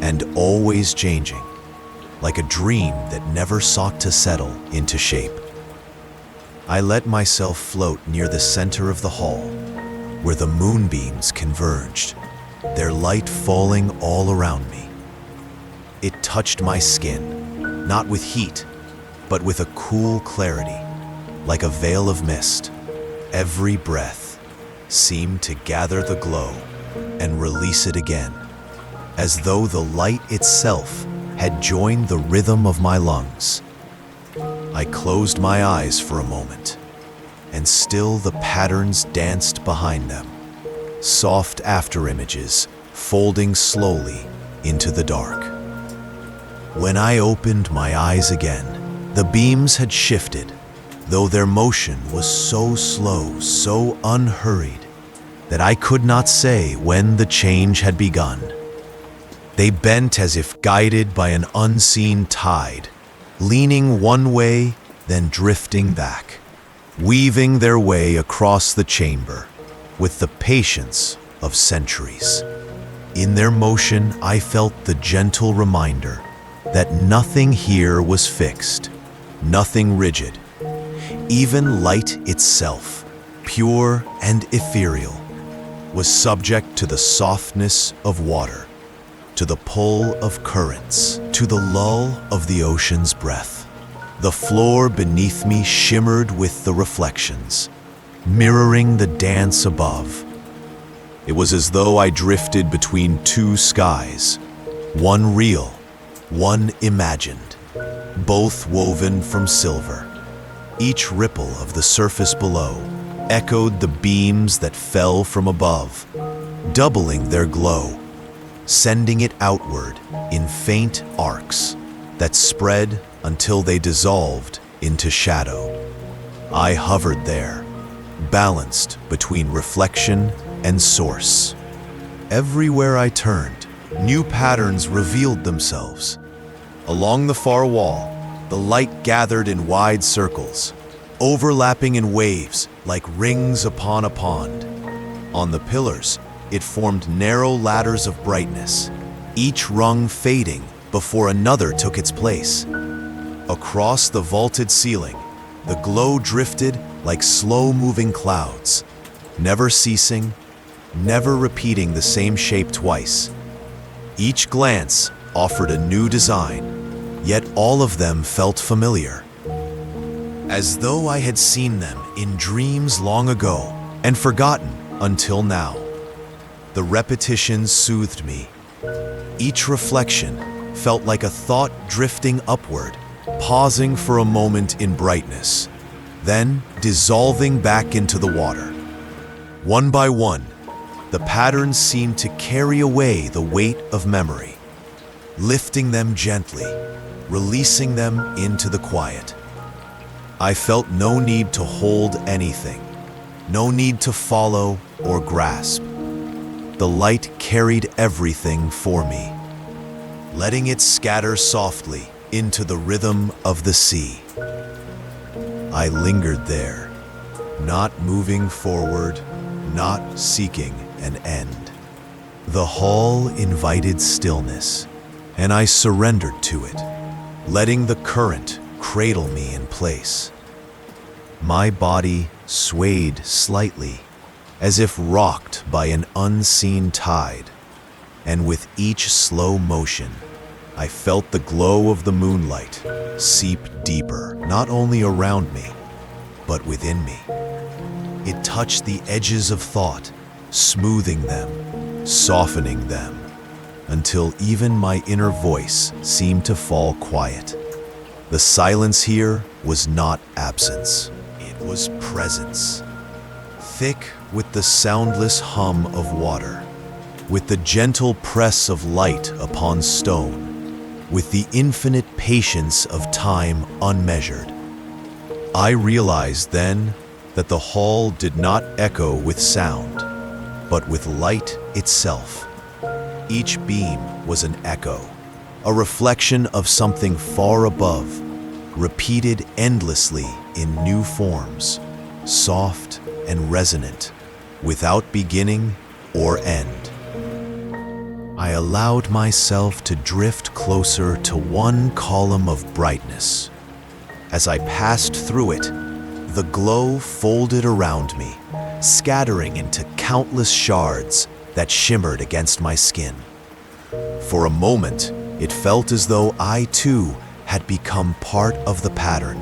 and always changing, like a dream that never sought to settle into shape. I let myself float near the center of the hall, where the moonbeams converged, their light falling all around me. It touched my skin, not with heat, but with a cool clarity, like a veil of mist. Every breath seemed to gather the glow and release it again, as though the light itself had joined the rhythm of my lungs. I closed my eyes for a moment, and still the patterns danced behind them, soft afterimages folding slowly into the dark. When I opened my eyes again, the beams had shifted, though their motion was so slow, so unhurried, that I could not say when the change had begun. They bent as if guided by an unseen tide, leaning one way, then drifting back, weaving their way across the chamber with the patience of centuries. In their motion, I felt the gentle reminder that nothing here was fixed, nothing rigid. Even light itself, pure and ethereal, was subject to the softness of water, to the pull of currents, to the lull of the ocean's breath. The floor beneath me shimmered with the reflections, mirroring the dance above. It was as though I drifted between two skies, one real, one imagined, both woven from silver. Each ripple of the surface below echoed the beams that fell from above, doubling their glow, sending it outward in faint arcs that spread until they dissolved into shadow. I hovered there, balanced between reflection and source. Everywhere I turned, new patterns revealed themselves. Along the far wall, the light gathered in wide circles, overlapping in waves like rings upon a pond. On the pillars, it formed narrow ladders of brightness, each rung fading before another took its place. Across the vaulted ceiling, the glow drifted like slow-moving clouds, never ceasing, never repeating the same shape twice. Each glance offered a new design, yet all of them felt familiar, as though I had seen them in dreams long ago and forgotten until now. The repetition soothed me. Each reflection felt like a thought drifting upward, pausing for a moment in brightness, then dissolving back into the water. One by one, the patterns seemed to carry away the weight of memory, lifting them gently, releasing them into the quiet. I felt no need to hold anything, no need to follow or grasp. The light carried everything for me, letting it scatter softly into the rhythm of the sea. I lingered there, not moving forward, not seeking an end. The hall invited stillness, and I surrendered to it, letting the current cradle me in place. My body swayed slightly, as if rocked by an unseen tide, and with each slow motion, I felt the glow of the moonlight seep deeper, not only around me, but within me. It touched the edges of thought, smoothing them, softening them, until even my inner voice seemed to fall quiet. The silence here was not absence, it was presence. Thick with the soundless hum of water, with the gentle press of light upon stone, with the infinite patience of time unmeasured. I realized then that the hall did not echo with sound, but with light itself. Each beam was an echo, a reflection of something far above, repeated endlessly in new forms, soft and resonant, without beginning or end. I allowed myself to drift closer to one column of brightness. As I passed through it, the glow folded around me, scattering into countless shards that shimmered against my skin. For a moment, it felt as though I too had become part of the pattern,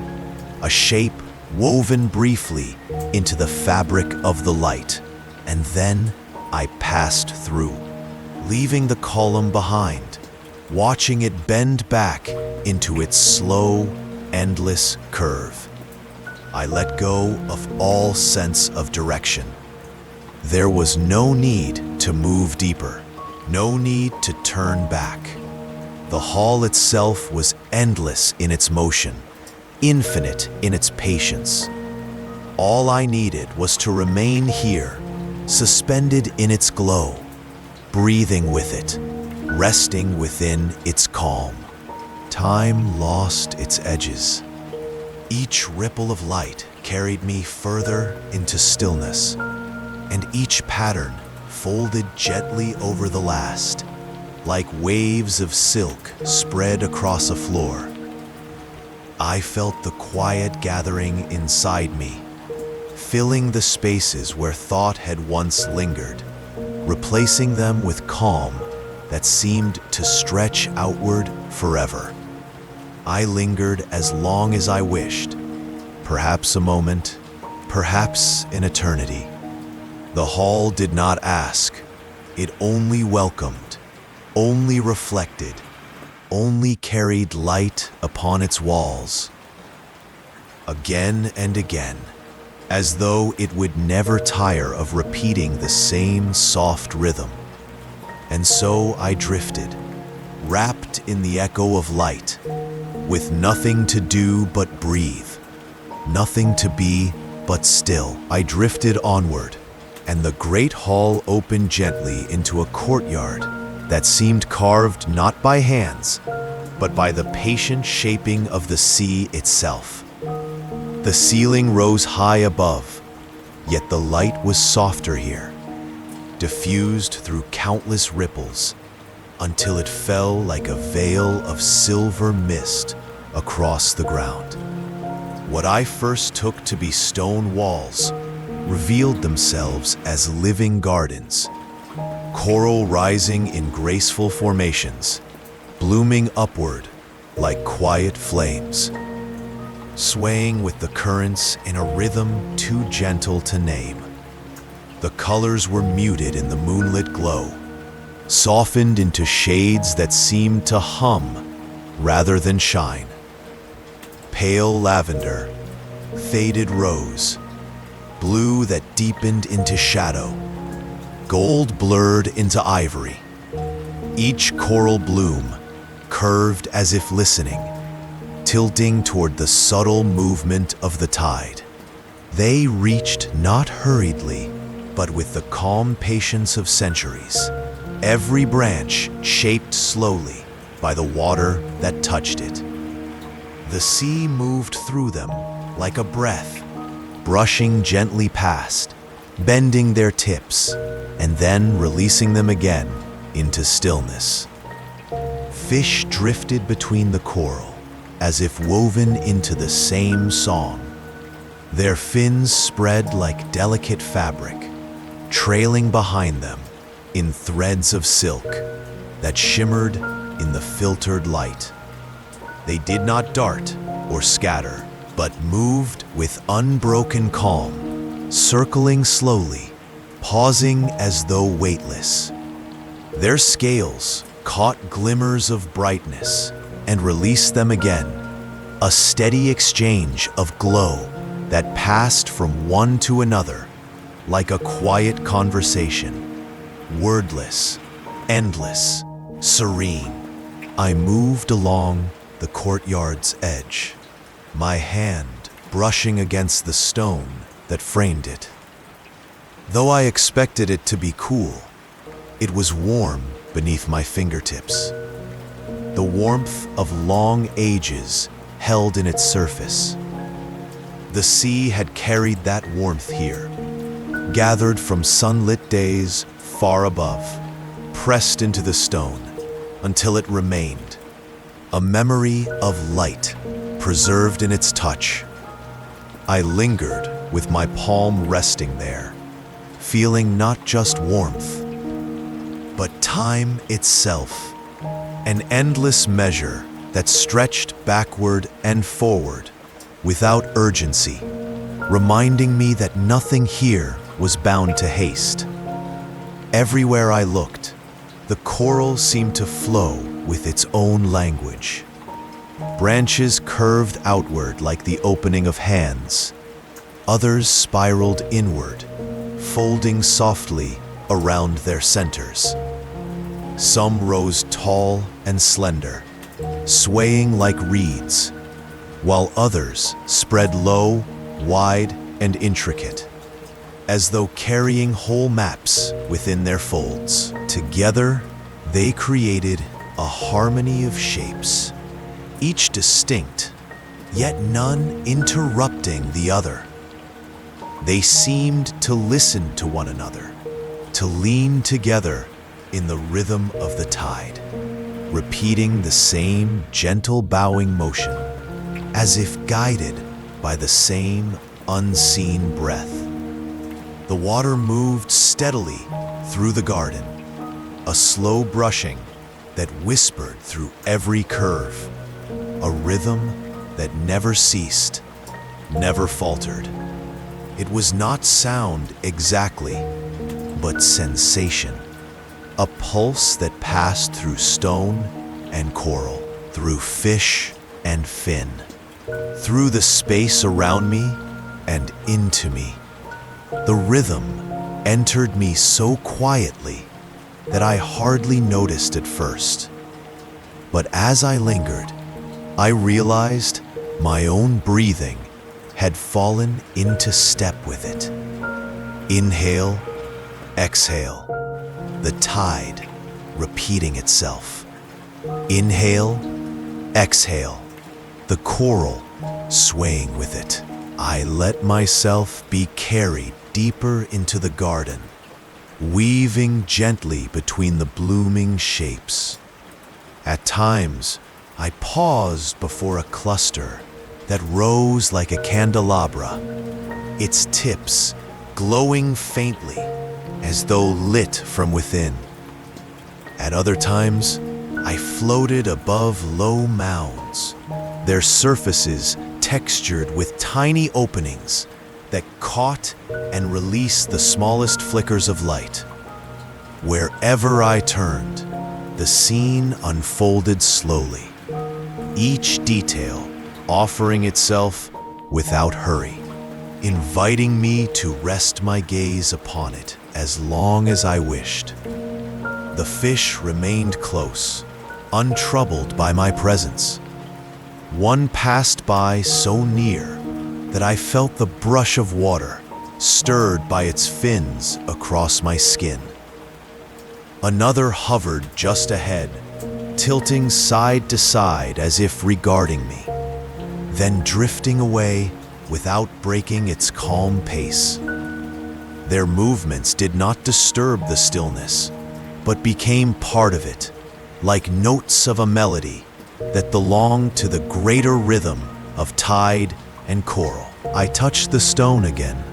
a shape woven briefly into the fabric of the light, and then I passed through, leaving the column behind, watching it bend back into its slow, endless curve. I let go of all sense of direction. There was no need to move deeper, no need to turn back. The hall itself was endless in its motion, infinite in its patience. All I needed was to remain here, suspended in its glow, breathing with it, resting within its calm. Time lost its edges. Each ripple of light carried me further into stillness, and each pattern folded gently over the last, like waves of silk spread across a floor. I felt the quiet gathering inside me, filling the spaces where thought had once lingered, replacing them with calm that seemed to stretch outward forever. I lingered as long as I wished, perhaps a moment, perhaps an eternity. The hall did not ask, it only welcomed, only reflected, only carried light upon its walls. Again and again, as though it would never tire of repeating the same soft rhythm. And so I drifted, wrapped in the echo of light, with nothing to do but breathe, nothing to be but still. I drifted onward, and the great hall opened gently into a courtyard that seemed carved not by hands, but by the patient shaping of the sea itself. The ceiling rose high above, yet the light was softer here, diffused through countless ripples, until it fell like a veil of silver mist across the ground. What I first took to be stone walls revealed themselves as living gardens, coral rising in graceful formations, blooming upward like quiet flames, swaying with the currents in a rhythm too gentle to name. The colors were muted in the moonlit glow, softened into shades that seemed to hum rather than shine. Pale lavender, faded rose, blue that deepened into shadow, gold blurred into ivory. Each coral bloom curved as if listening, tilting toward the subtle movement of the tide. They reached not hurriedly, but with the calm patience of centuries, every branch shaped slowly by the water that touched it. The sea moved through them like a breath, brushing gently past, bending their tips, and then releasing them again into stillness. Fish drifted between the coral, as if woven into the same song. Their fins spread like delicate fabric, trailing behind them in threads of silk that shimmered in the filtered light. They did not dart or scatter, but moved with unbroken calm, circling slowly, pausing as though weightless. Their scales caught glimmers of brightness and released them again, a steady exchange of glow that passed from one to another like a quiet conversation, wordless, endless, serene. I moved along the courtyard's edge, my hand brushing against the stone that framed it. Though I expected it to be cool, it was warm beneath my fingertips. The warmth of long ages held in its surface. The sea had carried that warmth here, gathered from sunlit days far above, pressed into the stone until it remained, a memory of light preserved in its touch. I lingered with my palm resting there, feeling not just warmth, but time itself, an endless measure that stretched backward and forward without urgency, reminding me that nothing here was bound to haste. Everywhere I looked, the coral seemed to flow with its own language. Branches curved outward like the opening of hands. Others spiraled inward, folding softly around their centers. Some rose tall and slender, swaying like reeds, while others spread low, wide, and intricate. as though carrying whole maps within their folds. Together, they created a harmony of shapes, each distinct, yet none interrupting the other. They seemed to listen to one another, to lean together in the rhythm of the tide, repeating the same gentle bowing motion, as if guided by the same unseen breath. The water moved steadily through the garden, a slow brushing that whispered through every curve, a rhythm that never ceased, never faltered. It was not sound exactly, but sensation, a pulse that passed through stone and coral, through fish and fin, through the space around me and into me. The rhythm entered me so quietly that I hardly noticed at first. But as I lingered, I realized my own breathing had fallen into step with it. Inhale, exhale, the tide repeating itself. Inhale, exhale, the coral swaying with it. I let myself be carried deeper into the garden, weaving gently between the blooming shapes. At times, I paused before a cluster that rose like a candelabra, its tips glowing faintly as though lit from within. At other times, I floated above low mounds, their surfaces textured with tiny openings that caught and released the smallest flickers of light. Wherever I turned, the scene unfolded slowly, each detail offering itself without hurry, inviting me to rest my gaze upon it as long as I wished. The fish remained close, untroubled by my presence. One passed by so near that I felt the brush of water stirred by its fins across my skin. Another hovered just ahead, tilting side to side as if regarding me, then drifting away without breaking its calm pace. Their movements did not disturb the stillness, but became part of it, like notes of a melody that belonged to the greater rhythm of tide and coral. I touched the stone again,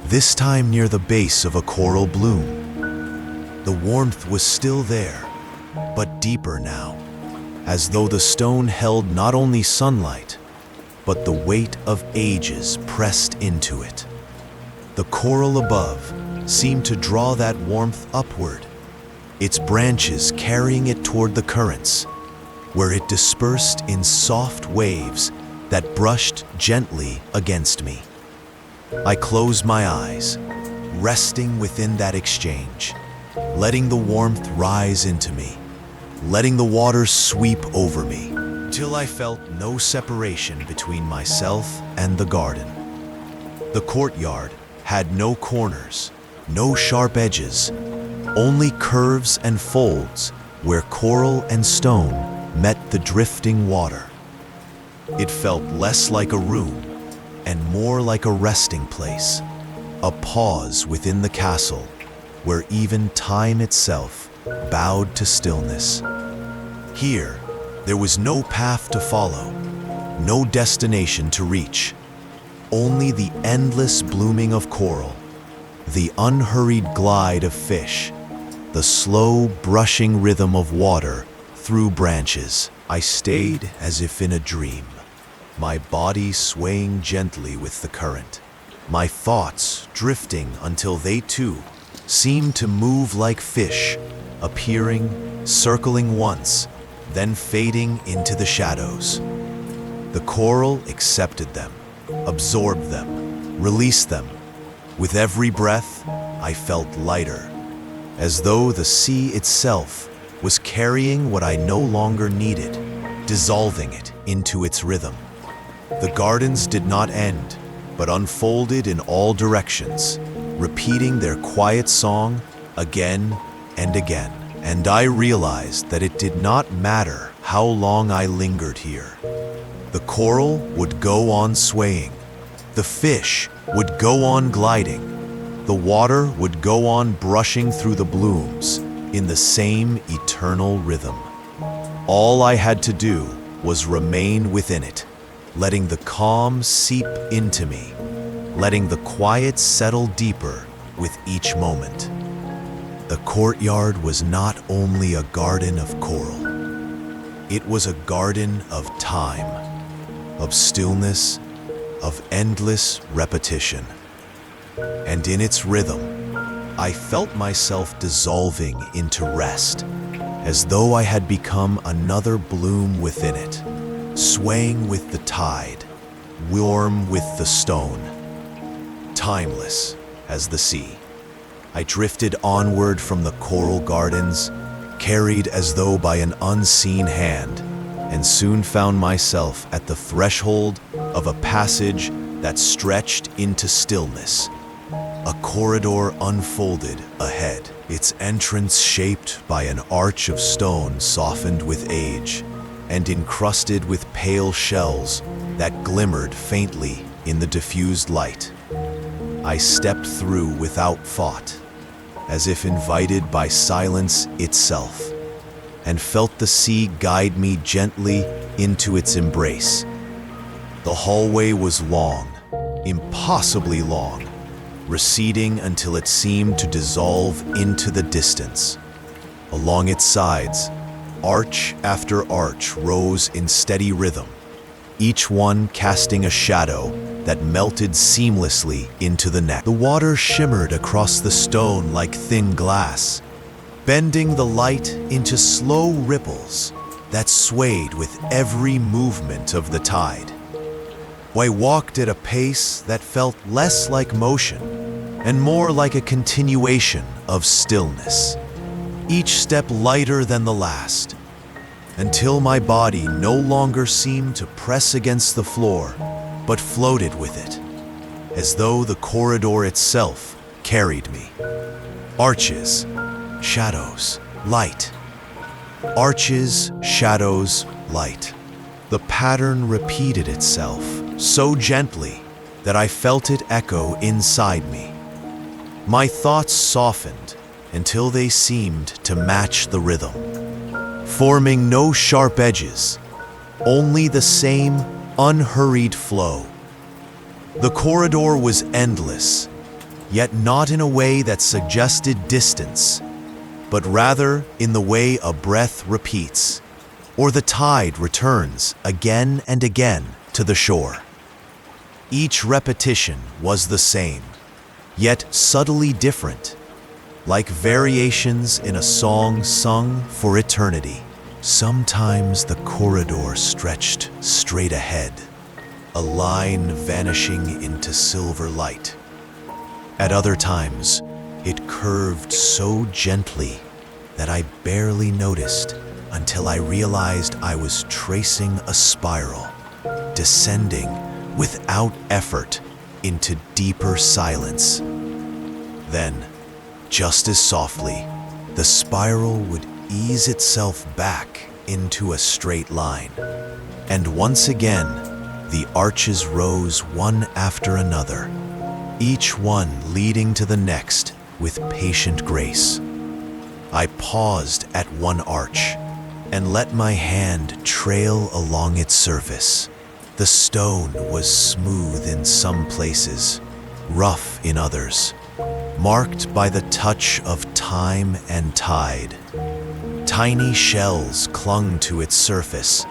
this time near the base of a coral bloom. The warmth was still there, but deeper now, as though the stone held not only sunlight, but the weight of ages pressed into it. The coral above seemed to draw that warmth upward, its branches carrying it toward the currents, where it dispersed in soft waves that brushed gently against me. I closed my eyes, resting within that exchange, letting the warmth rise into me, letting the waters sweep over me, till I felt no separation between myself and the garden. The courtyard had no corners, no sharp edges, only curves and folds where coral and stone met the drifting water. It felt less like a room and more like a resting place, a pause within the castle where even time itself bowed to stillness. Here, there was no path to follow, no destination to reach, only the endless blooming of coral, the unhurried glide of fish, the slow brushing rhythm of water through branches. I stayed as if in a dream, my body swaying gently with the current, my thoughts drifting until they too seemed to move like fish, appearing, circling once, then fading into the shadows. The coral accepted them, absorbed them, released them. With every breath, I felt lighter, as though the sea itself was carrying what I no longer needed, dissolving it into its rhythm. The gardens did not end, but unfolded in all directions, repeating their quiet song again and again. And I realized that it did not matter how long I lingered here. The coral would go on swaying. The fish would go on gliding. The water would go on brushing through the blooms in the same eternal rhythm. All I had to do was remain within it, letting the calm seep into me, letting the quiet settle deeper with each moment. The courtyard was not only a garden of coral. It was a garden of time, of stillness, of endless repetition. And in its rhythm, I felt myself dissolving into rest, as though I had become another bloom within it, swaying with the tide, warm with the stone, timeless as the sea. I drifted onward from the coral gardens, carried as though by an unseen hand, and soon found myself at the threshold of a passage that stretched into stillness. A corridor unfolded ahead, its entrance shaped by an arch of stone softened with age and encrusted with pale shells that glimmered faintly in the diffused light. I stepped through without thought, as if invited by silence itself, and felt the sea guide me gently into its embrace. The hallway was long, impossibly long, receding until it seemed to dissolve into the distance. Along its sides, arch after arch rose in steady rhythm, each one casting a shadow that melted seamlessly into the next. The water shimmered across the stone like thin glass, bending the light into slow ripples that swayed with every movement of the tide. I walked at a pace that felt less like motion and more like a continuation of stillness, each step lighter than the last, until my body no longer seemed to press against the floor, but floated with it, as though the corridor itself carried me. Arches, shadows, light. Arches, shadows, light. The pattern repeated itself so gently that I felt it echo inside me. My thoughts softened until they seemed to match the rhythm, forming no sharp edges, only the same unhurried flow. The corridor was endless, yet not in a way that suggested distance, but rather in the way a breath repeats, or the tide returns again and again to the shore. Each repetition was the same, yet subtly different, like variations in a song sung for eternity. Sometimes the corridor stretched straight ahead, a line vanishing into silver light. At other times, it curved so gently that I barely noticed until I realized I was tracing a spiral, descending without effort into deeper silence. Then, just as softly, the spiral would ease itself back into a straight line. And once again, the arches rose one after another, each one leading to the next with patient grace. I paused at one arch and let my hand trail along its surface. The stone was smooth in some places, rough in others, marked by the touch of time and tide. Tiny shells clung to its surface,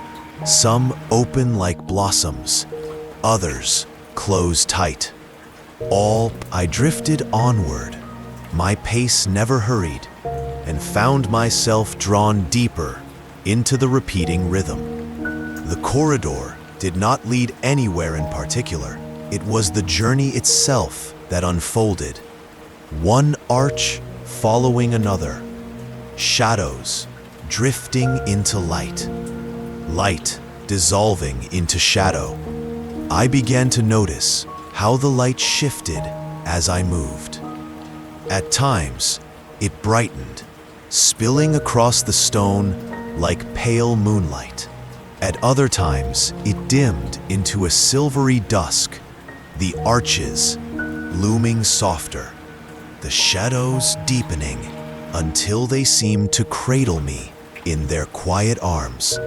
some open like blossoms, others closed tight. All I drifted onward, my pace never hurried, and found myself drawn deeper into the repeating rhythm. The corridor did not lead anywhere in particular. It was the journey itself that unfolded, one arch following another, shadows drifting into light, light dissolving into shadow. I began to notice how the light shifted as I moved, At times, it brightened, spilling across the stone like pale moonlight. At other times, it dimmed into a silvery dusk, the arches looming softer, the shadows deepening until they seemed to cradle me in their quiet arms.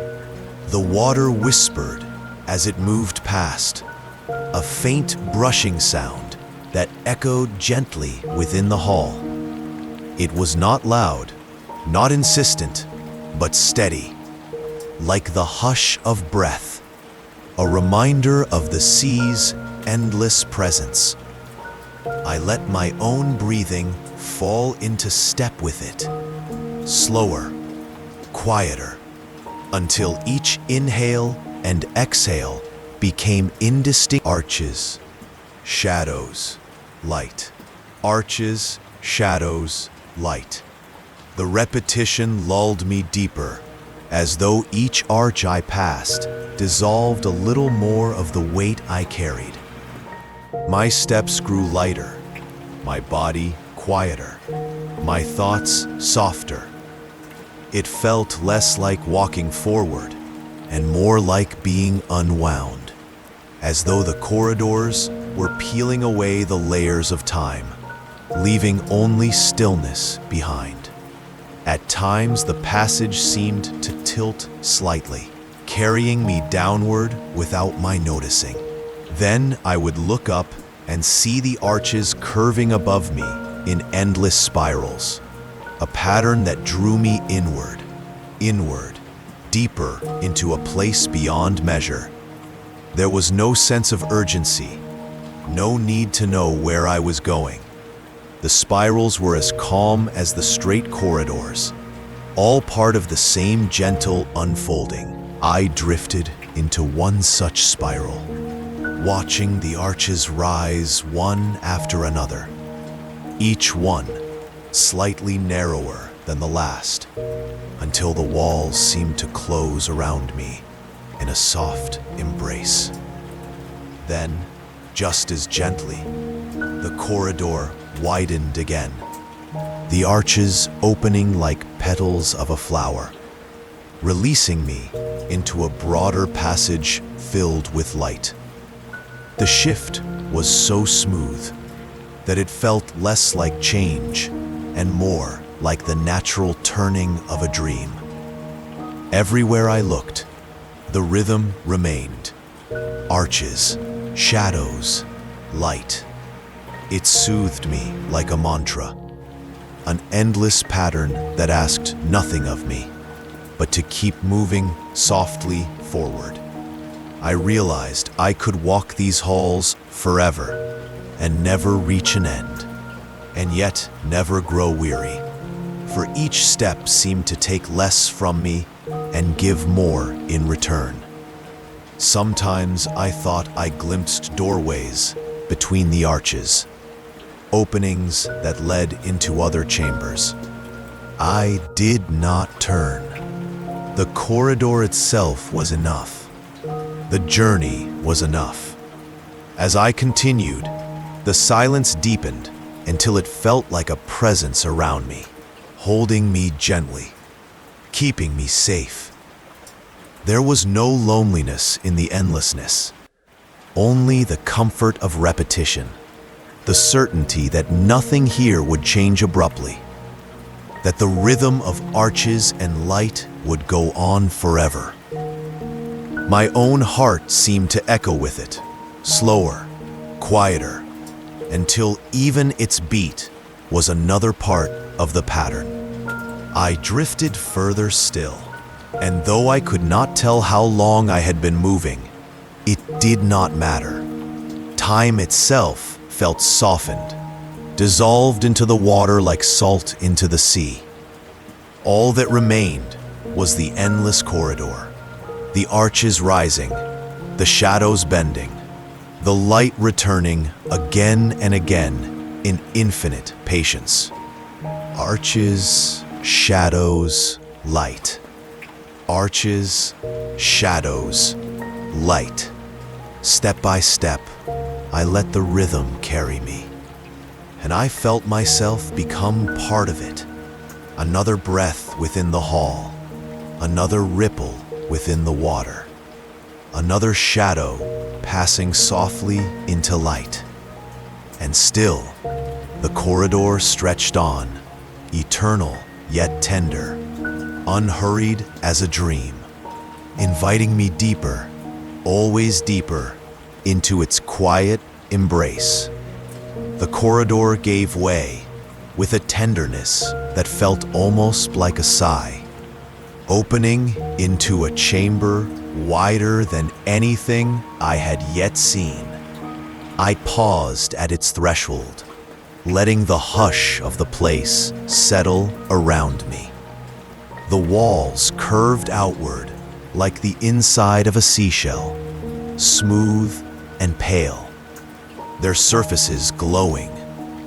The water whispered as it moved past, a faint brushing sound that echoed gently within the hall. It was not loud, not insistent, but steady, like the hush of breath, a reminder of the sea's endless presence. I let my own breathing fall into step with it, slower, quieter, until each inhale and exhale became indistinct. Arches, shadows, light. Arches, shadows, light. The repetition lulled me deeper, as though each arch I passed dissolved a little more of the weight I carried. My steps grew lighter, my body quieter, my thoughts softer. It felt less like walking forward and more like being unwound, as though the corridors were peeling away the layers of time, leaving only stillness behind. At times, the passage seemed to tilt slightly, carrying me downward without my noticing. Then I would look up and see the arches curving above me in endless spirals, a pattern that drew me inward, deeper into a place beyond measure. There was no sense of urgency, no need to know where I was going. The spirals were as calm as the straight corridors, all part of the same gentle unfolding. I drifted into one such spiral, watching the arches rise one after another, each one slightly narrower than the last, until the walls seemed to close around me in a soft embrace. Then, just as gently, the corridor widened again, the arches opening like petals of a flower, releasing me into a broader passage filled with light. The shift was so smooth that it felt less like change and more like the natural turning of a dream. Everywhere I looked, the rhythm remained. Arches, shadows, light. It soothed me like a mantra, an endless pattern that asked nothing of me, but to keep moving softly forward. I realized I could walk these halls forever and never reach an end, and yet never grow weary, for each step seemed to take less from me and give more in return. Sometimes I thought I glimpsed doorways between the arches, openings that led into other chambers. I did not turn. The corridor itself was enough. The journey was enough. As I continued, the silence deepened until it felt like a presence around me, holding me gently, keeping me safe. There was no loneliness in the endlessness, only the comfort of repetition, the certainty that nothing here would change abruptly, that the rhythm of arches and light would go on forever. My own heart seemed to echo with it, slower, quieter, until even its beat was another part of the pattern. I drifted further still, and though I could not tell how long I had been moving, it did not matter. Time itself felt softened, dissolved into the water like salt into the sea. All that remained was the endless corridor, the arches rising, the shadows bending, the light returning again and again in infinite patience. Arches, shadows, light. Arches, shadows, light. Step by step, I let the rhythm carry me. and I felt myself become part of it. Another breath within the hall, another ripple within the water, another shadow passing softly into light. And still, the corridor stretched on, eternal yet tender, unhurried as a dream, inviting me deeper, always deeper, into its quiet embrace. The corridor gave way with a tenderness that felt almost like a sigh, opening into a chamber wider than anything I had yet seen. I paused at its threshold, letting the hush of the place settle around me. The walls curved outward like the inside of a seashell, smooth and pale, their surfaces glowing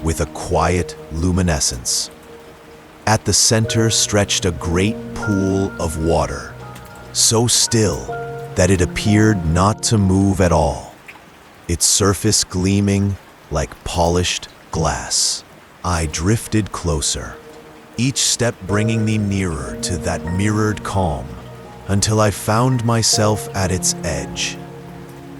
with a quiet luminescence. At the center stretched a great pool of water, so still that it appeared not to move at all, its surface gleaming like polished glass. I drifted closer, each step bringing me nearer to that mirrored calm, until I found myself at its edge.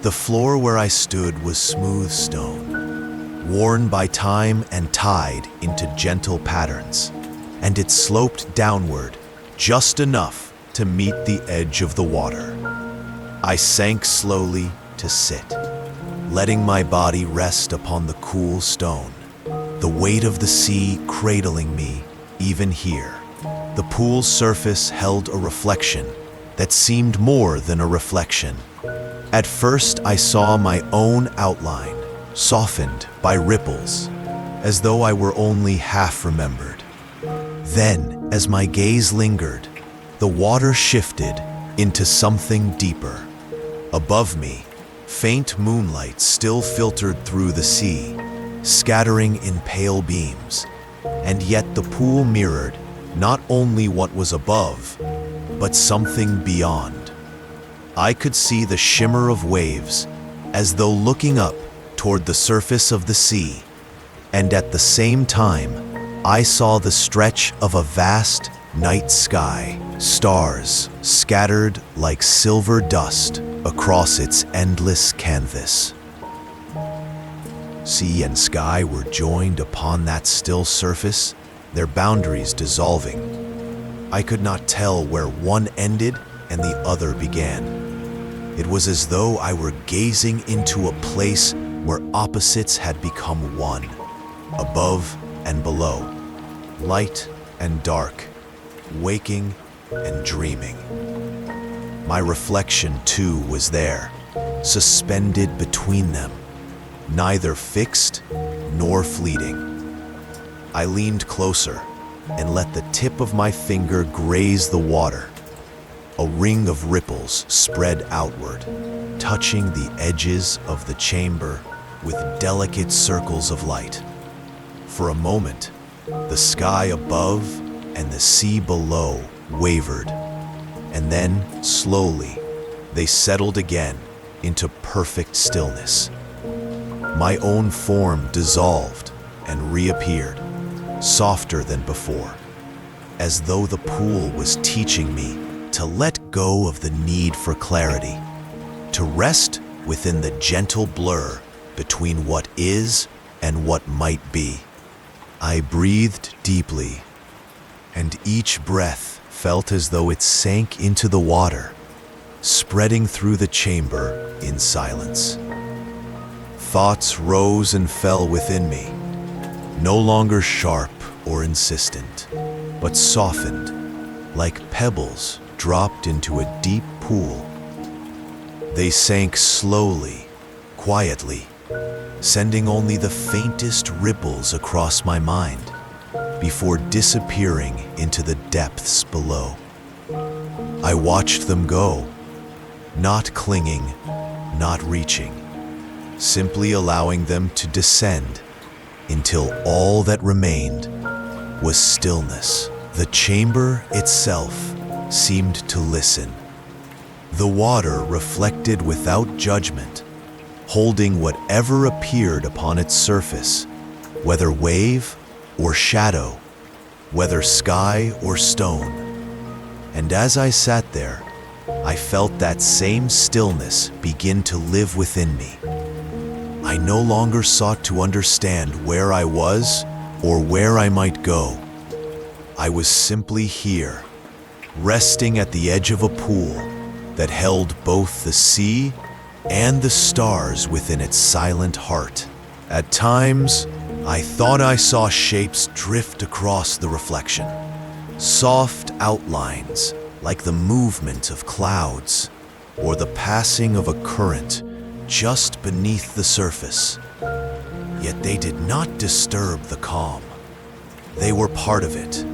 The floor where I stood was smooth stone, worn by time and tide into gentle patterns, and it sloped downward just enough to meet the edge of the water. I sank slowly to sit, letting my body rest upon the cool stone, the weight of the sea cradling me even here. The pool's surface held a reflection that seemed more than a reflection. At first, I saw my own outline, softened by ripples, as though I were only half remembered. Then, as my gaze lingered, the water shifted into something deeper. Above me, faint moonlight still filtered through the sea, scattering in pale beams, and yet the pool mirrored not only what was above, but something beyond. I could see the shimmer of waves as though looking up toward the surface of the sea, and at the same time, I saw the stretch of a vast night sky, stars scattered like silver dust across its endless canvas. Sea and sky were joined upon that still surface, their boundaries dissolving. I could not tell where one ended and the other began. It was as though I were gazing into a place where opposites had become one, above and below, light and dark, waking and dreaming. My reflection, too, was there, suspended between them, neither fixed nor fleeting. I leaned closer and let the tip of my finger graze the water. A ring of ripples spread outward, touching the edges of the chamber with delicate circles of light. For a moment, the sky above and the sea below wavered, and then, slowly, they settled again into perfect stillness. My own form dissolved and reappeared, softer than before, as though the pool was teaching me to let go of the need for clarity, to rest within the gentle blur between what is and what might be. I breathed deeply, and each breath felt as though it sank into the water, spreading through the chamber in silence. Thoughts rose and fell within me, no longer sharp or insistent, but softened, like pebbles dropped into a deep pool. They sank slowly, quietly, sending only the faintest ripples across my mind, before disappearing into the depths below. I watched them go, not clinging, not reaching, simply allowing them to descend until all that remained was stillness. The chamber itself seemed to listen. The water reflected without judgment, holding whatever appeared upon its surface, whether wave or shadow, whether sky or stone. And as I sat there, I felt that same stillness begin to live within me. I no longer sought to understand where I was or where I might go. I was simply here, resting at the edge of a pool that held both the sea and the stars within its silent heart. At times, I thought I saw shapes drift across the reflection, soft outlines like the movement of clouds or the passing of a current just beneath the surface. Yet they did not disturb the calm. They were part of it,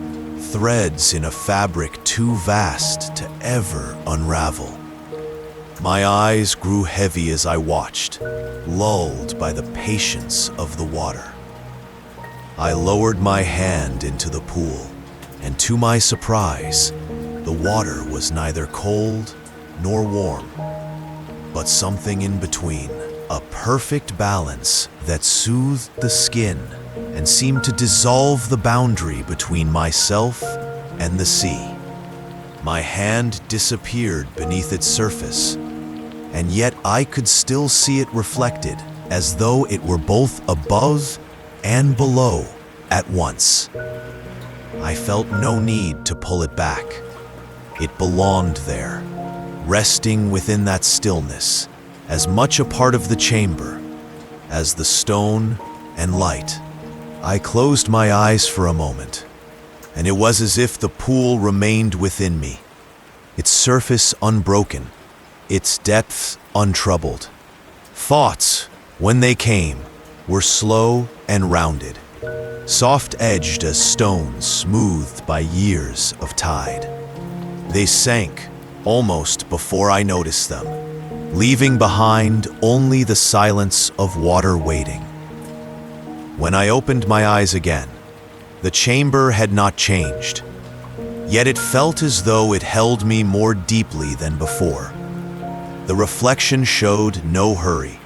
threads in a fabric too vast to ever unravel. My eyes grew heavy as I watched, lulled by the patience of the water. I lowered my hand into the pool, and to my surprise, the water was neither cold nor warm, but something in between, a perfect balance that soothed the skin and seemed to dissolve the boundary between myself and the sea. My hand disappeared beneath its surface, and yet I could still see it reflected, as though it were both above and below at once. I felt no need to pull it back. It belonged there, resting within that stillness, as much a part of the chamber as the stone and light. I closed my eyes for a moment, and it was as if the pool remained within me, its surface unbroken, its depths untroubled. Thoughts, when they came, were slow and rounded, soft-edged as stones smoothed by years of tide. They sank almost before I noticed them, leaving behind only the silence of water waiting. When I opened my eyes again, the chamber had not changed, yet it felt as though it held me more deeply than before. The reflection showed no hurry,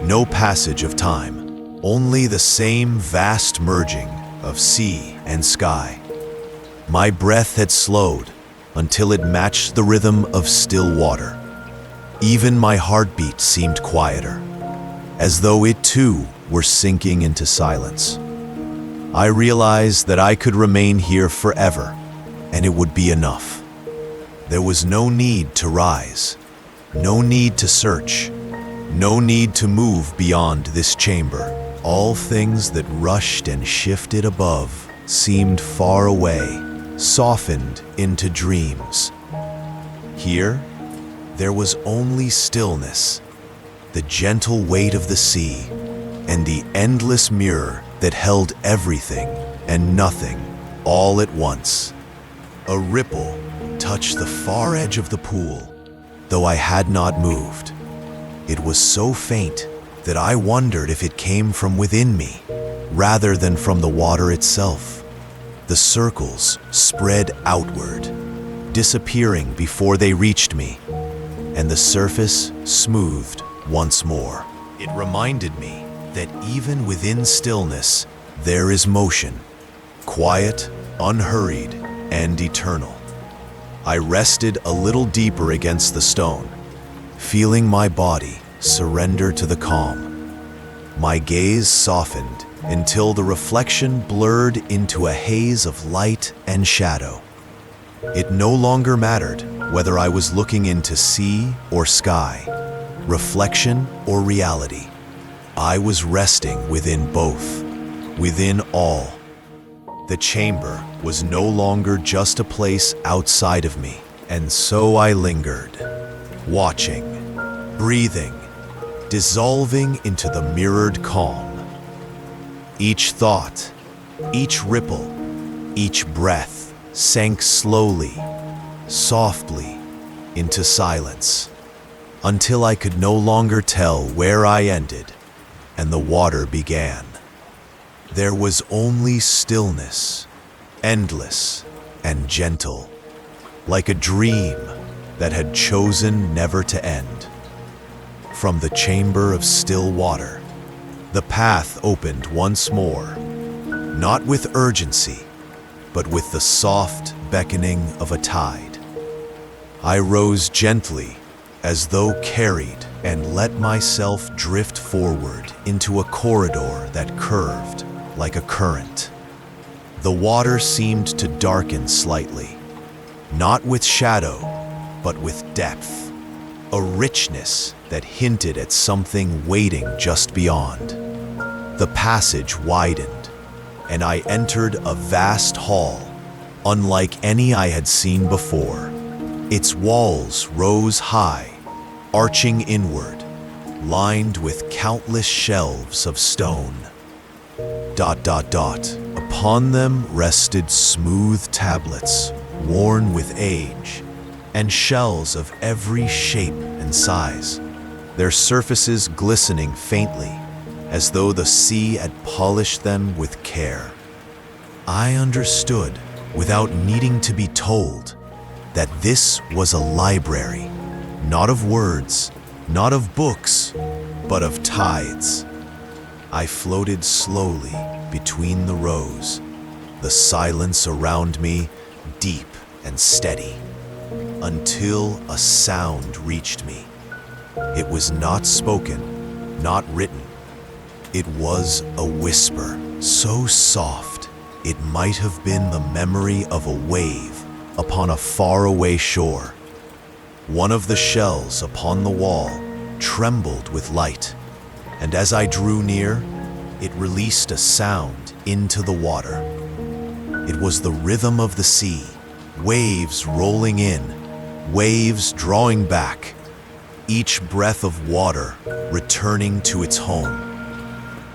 no passage of time, only the same vast merging of sea and sky. My breath had slowed until it matched the rhythm of still water. Even my heartbeat seemed quieter, as though it too were sinking into silence. I realized that I could remain here forever, and it would be enough. There was no need to rise, no need to search, no need to move beyond this chamber. All things that rushed and shifted above seemed far away, softened into dreams. Here, there was only stillness, the gentle weight of the sea, and the endless mirror that held everything and nothing all at once. A ripple touched the far edge of the pool, though I had not moved. It was so faint that I wondered if it came from within me, rather than from the water itself. The circles spread outward, disappearing before they reached me, and the surface smoothed once more. It reminded me that even within stillness, there is motion, quiet, unhurried, and eternal. I rested a little deeper against the stone, feeling my body surrender to the calm. My gaze softened until the reflection blurred into a haze of light and shadow. It no longer mattered whether I was looking into sea or sky, reflection or reality. I was resting within both, within all. The chamber was no longer just a place outside of me, and so I lingered, watching, breathing, dissolving into the mirrored calm. Each thought, each ripple, each breath sank slowly, softly, into silence, until I could no longer tell where I ended and the water began. There was only stillness, endless and gentle, like a dream that had chosen never to end. From the chamber of still water, The path opened once more, not with urgency, but with the soft beckoning of a tide. I rose gently, as though carried, and let myself drift forward into a corridor that curved like a current. The water seemed to darken slightly, not with shadow, but with depth, a richness that hinted at something waiting just beyond. The passage widened, and I entered a vast hall, unlike any I had seen before. Its walls rose high, arching inward, lined with countless shelves of stone. Upon them rested smooth tablets, worn with age, and shells of every shape and size, their surfaces glistening faintly, as though the sea had polished them with care. I understood, without needing to be told, that this was a library, not of words, not of books, but of tides. I floated slowly between the rows, the silence around me deep and steady, until a sound reached me. It was not spoken, not written. It was a whisper, so soft it might have been the memory of a wave upon a faraway shore. One of the shells upon the wall trembled with light, and as I drew near, it released a sound into the water. It was the rhythm of the sea, waves rolling in, waves drawing back, each breath of water returning to its home.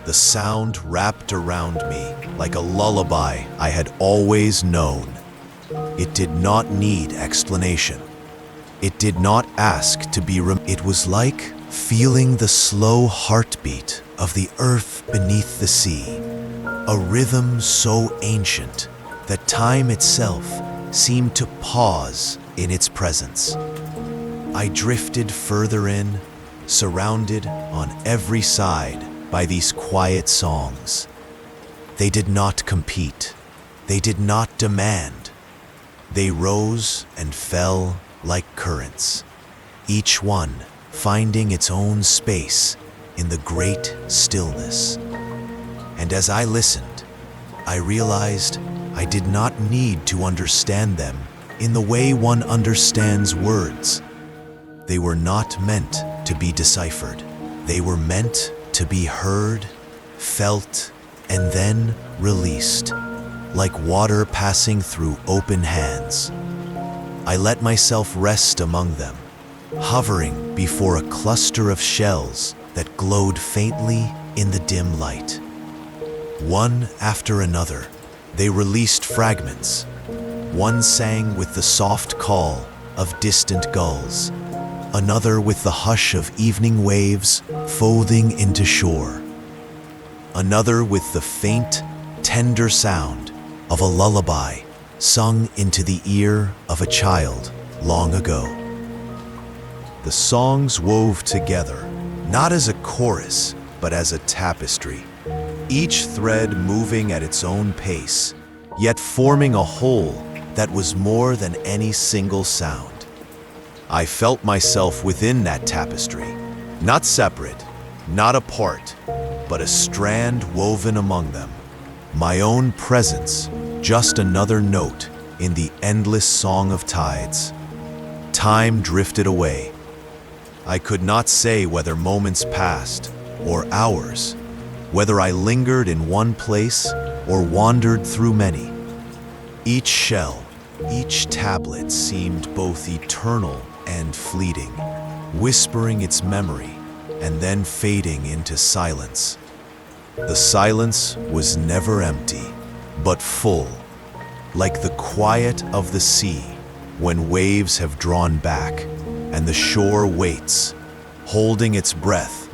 The sound wrapped around me like a lullaby I had always known. It did not need explanation. It did not ask to be It was like feeling the slow heartbeat of the earth beneath the sea, a rhythm so ancient that time itself seemed to pause in its presence. I drifted further in, surrounded on every side by these quiet songs. They did not compete. They did not demand. They rose and fell like currents, each one finding its own space in the great stillness. And as I listened, I realized I did not need to understand them in the way one understands words. They were not meant to be deciphered. They were meant to be heard, felt, and then released, like water passing through open hands. I let myself rest among them, hovering before a cluster of shells that glowed faintly in the dim light. One after another, they released fragments. One sang with the soft call of distant gulls, another with the hush of evening waves folding into shore, another with the faint, tender sound of a lullaby sung into the ear of a child long ago. The songs wove together, not as a chorus, but as a tapestry, each thread moving at its own pace, yet forming a whole that was more than any single sound. I felt myself within that tapestry, not separate, not apart, but a strand woven among them. My own presence, just another note in the endless song of tides. Time drifted away. I could not say whether moments passed or hours, whether I lingered in one place or wandered through many. Each shell, each tablet seemed both eternal and fleeting, whispering its memory and then fading into silence. The silence was never empty, but full, like the quiet of the sea when waves have drawn back and the shore waits, holding its breath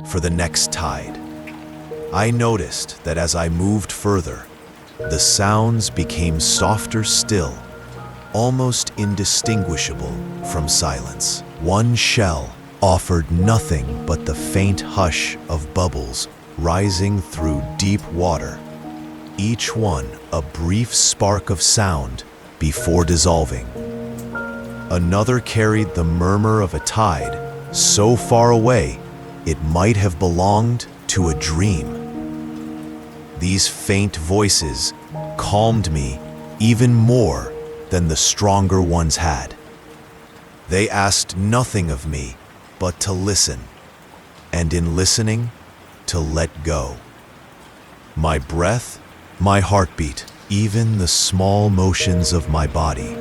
for the next tide. I noticed that as I moved further, the sounds became softer still, almost indistinguishable from silence. One shell offered nothing but the faint hush of bubbles rising through deep water, each one a brief spark of sound before dissolving. Another carried the murmur of a tide so far away it might have belonged to a dream. These faint voices calmed me even more than the stronger ones had. They asked nothing of me but to listen, and in listening, to let go. My breath, my heartbeat, even the small motions of my body,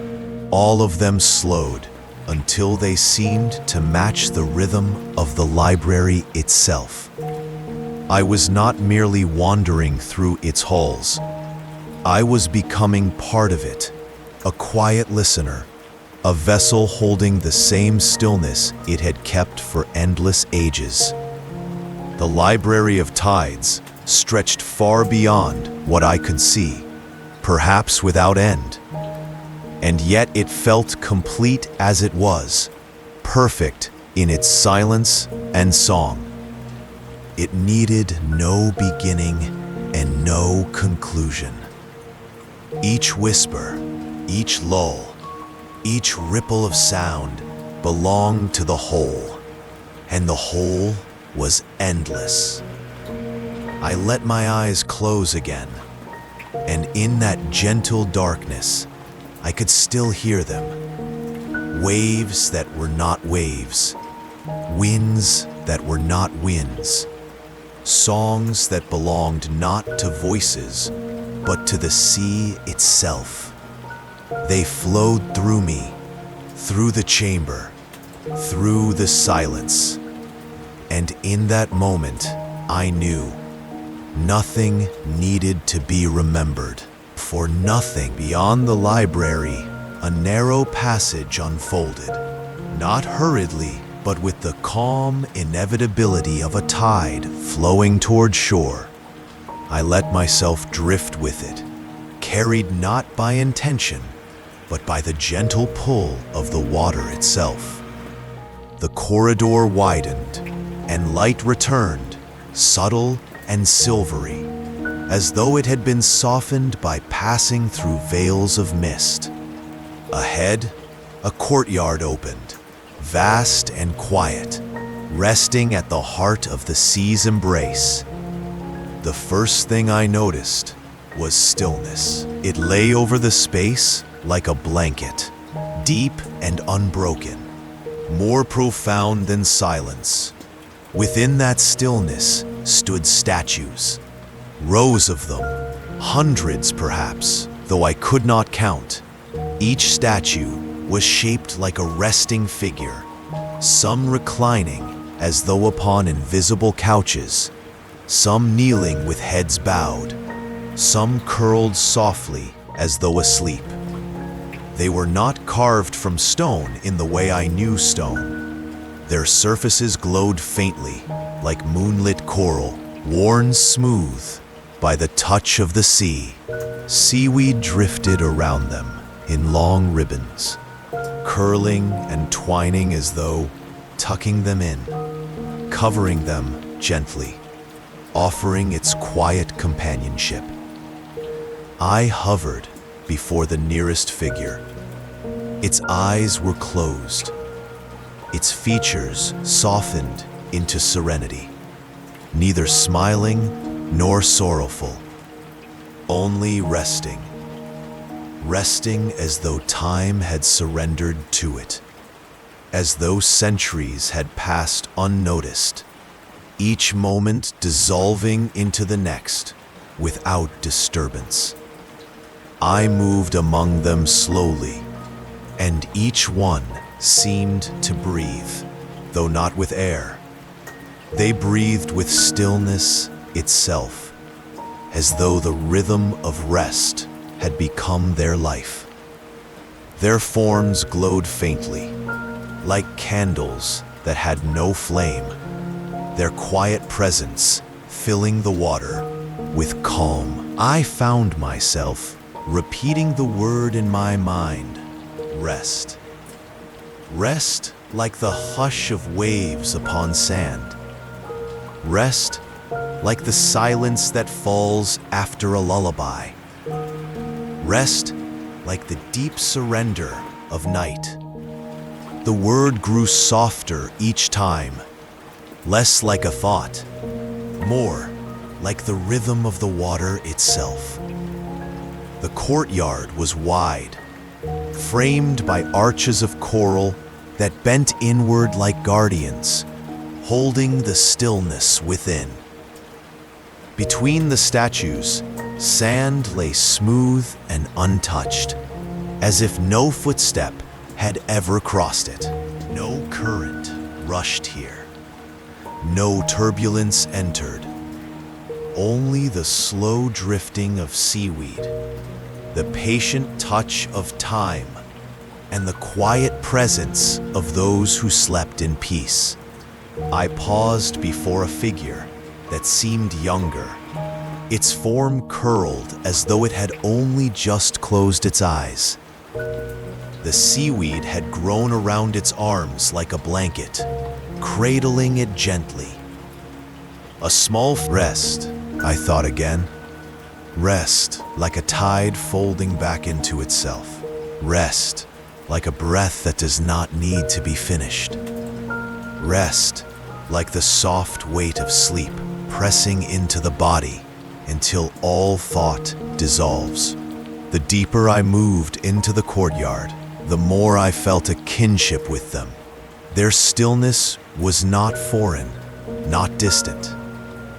all of them slowed until they seemed to match the rhythm of the library itself. I was not merely wandering through its halls. I was becoming part of it, a quiet listener, a vessel holding the same stillness it had kept for endless ages. The library of tides stretched far beyond what I could see, perhaps without end. And yet it felt complete as it was, perfect in its silence and song. It needed no beginning and no conclusion. Each whisper, each lull, each ripple of sound belonged to the whole, and the whole was endless. I let my eyes close again, and in that gentle darkness, I could still hear them. Waves that were not waves, winds that were not winds, songs that belonged not to voices, but to the sea itself. They flowed through me, through the chamber, through the silence. And in that moment, I knew nothing needed to be remembered. For nothing beyond the library, a narrow passage unfolded, not hurriedly, but with the calm inevitability of a tide flowing toward shore. I let myself drift with it, carried not by intention, but by the gentle pull of the water itself. The corridor widened, and light returned, subtle and silvery, as though it had been softened by passing through veils of mist. Ahead, a courtyard opened, vast and quiet, resting at the heart of the sea's embrace. The first thing I noticed was stillness. It lay over the space like a blanket, deep and unbroken, more profound than silence. Within that stillness stood statues, rows of them, hundreds perhaps, though I could not count. Each statue was shaped like a resting figure, some reclining as though upon invisible couches, some kneeling with heads bowed, some curled softly as though asleep. They were not carved from stone in the way I knew stone. Their surfaces glowed faintly, like moonlit coral, worn smooth by the touch of the sea. Seaweed drifted around them in long ribbons, curling and twining as though tucking them in, covering them gently, offering its quiet companionship. I hovered before the nearest figure. Its eyes were closed, its features softened into serenity, neither smiling nor sorrowful, only resting as though time had surrendered to it, as though centuries had passed unnoticed, each moment dissolving into the next without disturbance. I moved among them slowly, and each one seemed to breathe, though not with air. They breathed with stillness itself, as though the rhythm of rest had become their life. Their forms glowed faintly, like candles that had no flame, their quiet presence filling the water with calm. I found myself repeating the word in my mind, rest. Rest like the hush of waves upon sand. Rest like the silence that falls after a lullaby. Rest, like the deep surrender of night. The word grew softer each time, less like a thought, more like the rhythm of the water itself. The courtyard was wide, framed by arches of coral that bent inward like guardians, holding the stillness within. Between the statues, sand lay smooth and untouched, as if no footstep had ever crossed it. No current rushed here. No turbulence entered. Only the slow drifting of seaweed, the patient touch of time, and the quiet presence of those who slept in peace. I paused before a figure that seemed younger, its form curled as though it had only just closed its eyes. The seaweed had grown around its arms like a blanket, cradling it gently. A small rest, I thought again. Rest like a tide folding back into itself. Rest like a breath that does not need to be finished. Rest like the soft weight of sleep pressing into the body until all thought dissolves. The deeper I moved into the courtyard, the more I felt a kinship with them. Their stillness was not foreign, not distant.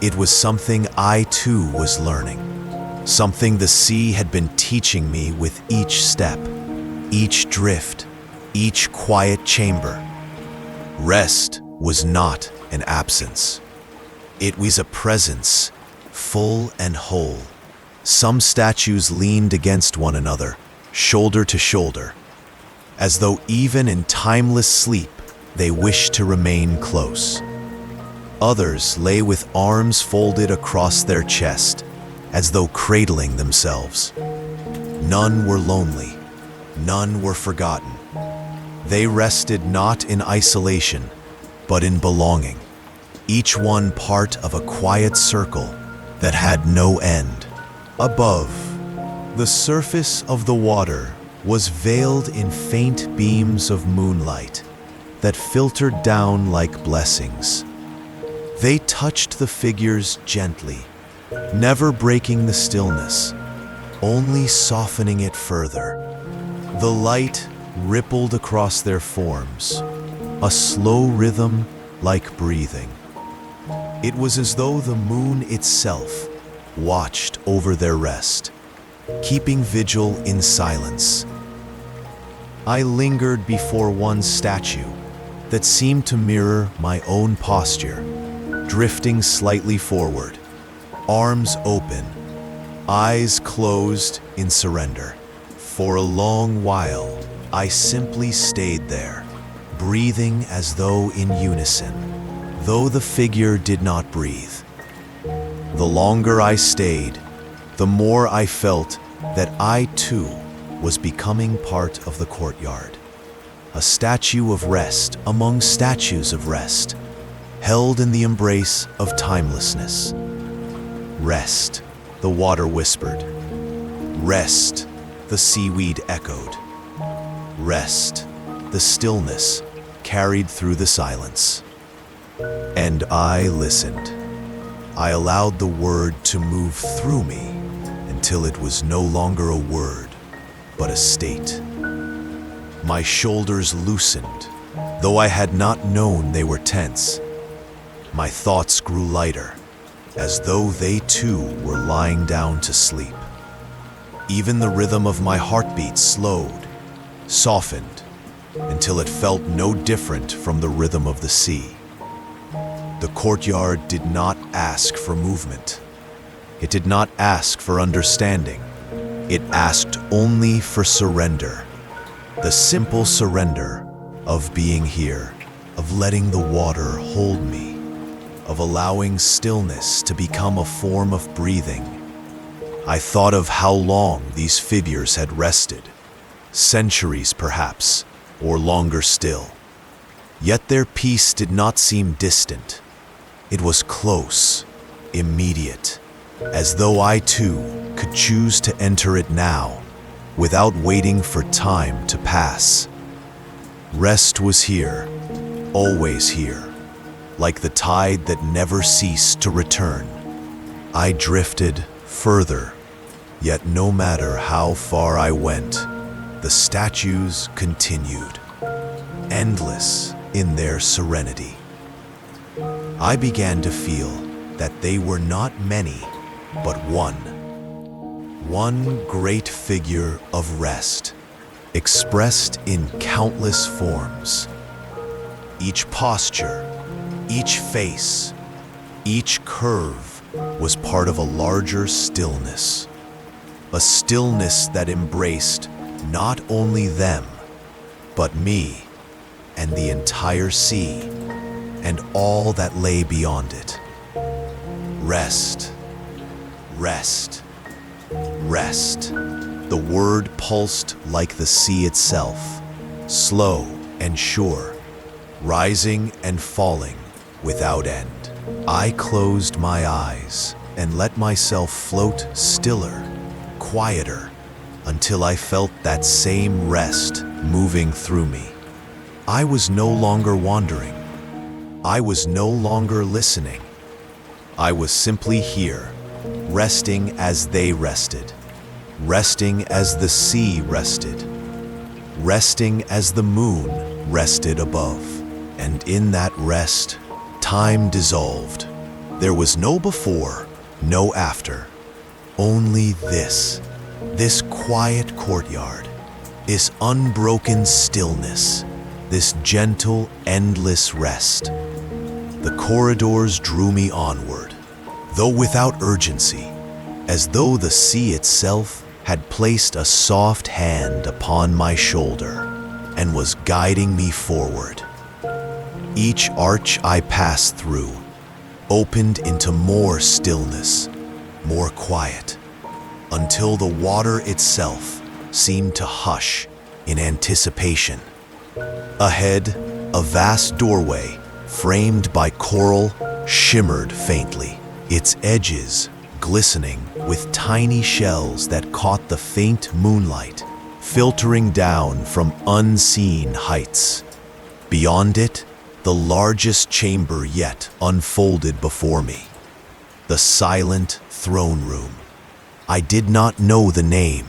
It was something I too was learning, something the sea had been teaching me with each step, each drift, each quiet chamber. Rest was not an absence. It was a presence, full and whole. Some statues leaned against one another, shoulder to shoulder, as though even in timeless sleep they wished to remain close. Others lay with arms folded across their chest, as though cradling themselves. None were lonely, none were forgotten. They rested not in isolation, but in belonging, each one part of a quiet circle that had no end. Above, the surface of the water was veiled in faint beams of moonlight that filtered down like blessings. They touched the figures gently, never breaking the stillness, only softening it further. The light rippled across their forms, a slow rhythm like breathing. It was as though the moon itself watched over their rest, keeping vigil in silence. I lingered before one statue that seemed to mirror my own posture, drifting slightly forward, arms open, eyes closed in surrender. For a long while, I simply stayed there, breathing as though in unison, though the figure did not breathe. The longer I stayed, the more I felt that I too was becoming part of the courtyard, a statue of rest among statues of rest, held in the embrace of timelessness. Rest, the water whispered. Rest, the seaweed echoed. Rest, the stillness carried through the silence. And I listened. I allowed the word to move through me until it was no longer a word, but a state. My shoulders loosened, though I had not known they were tense. My thoughts grew lighter, as though they too were lying down to sleep. Even the rhythm of my heartbeat slowed, softened, until it felt no different from the rhythm of the sea. The courtyard did not ask for movement. It did not ask for understanding. It asked only for surrender. The simple surrender of being here, of letting the water hold me, of allowing stillness to become a form of breathing. I thought of how long these figures had rested, centuries perhaps, or longer still. Yet their peace did not seem distant. It was close, immediate, as though I too could choose to enter it now, without waiting for time to pass. Rest was here, always here, like the tide that never ceased to return. I drifted further, yet no matter how far I went, the statues continued, endless in their serenity. I began to feel that they were not many, but one great figure of rest, expressed in countless forms. Each posture, each face, each curve was part of a larger stillness, a stillness that embraced not only them, but me and the entire sea and all that lay beyond it. Rest, rest, rest. The word pulsed like the sea itself, slow and sure, rising and falling without end. I closed my eyes and let myself float stiller, quieter, until I felt that same rest moving through me. I was no longer wandering. I was no longer listening. I was simply here, resting as they rested, resting as the sea rested, resting as the moon rested above. And in that rest, time dissolved. There was no before, no after. Only this quiet courtyard, this unbroken stillness, this gentle, endless rest. The corridors drew me onward, though without urgency, as though the sea itself had placed a soft hand upon my shoulder and was guiding me forward. Each arch I passed through opened into more stillness, more quiet, until the water itself seemed to hush in anticipation. Ahead, a vast doorway framed by coral shimmered faintly, its edges glistening with tiny shells that caught the faint moonlight filtering down from unseen heights. Beyond it, the largest chamber yet unfolded before me, the silent throne room. I did not know the name,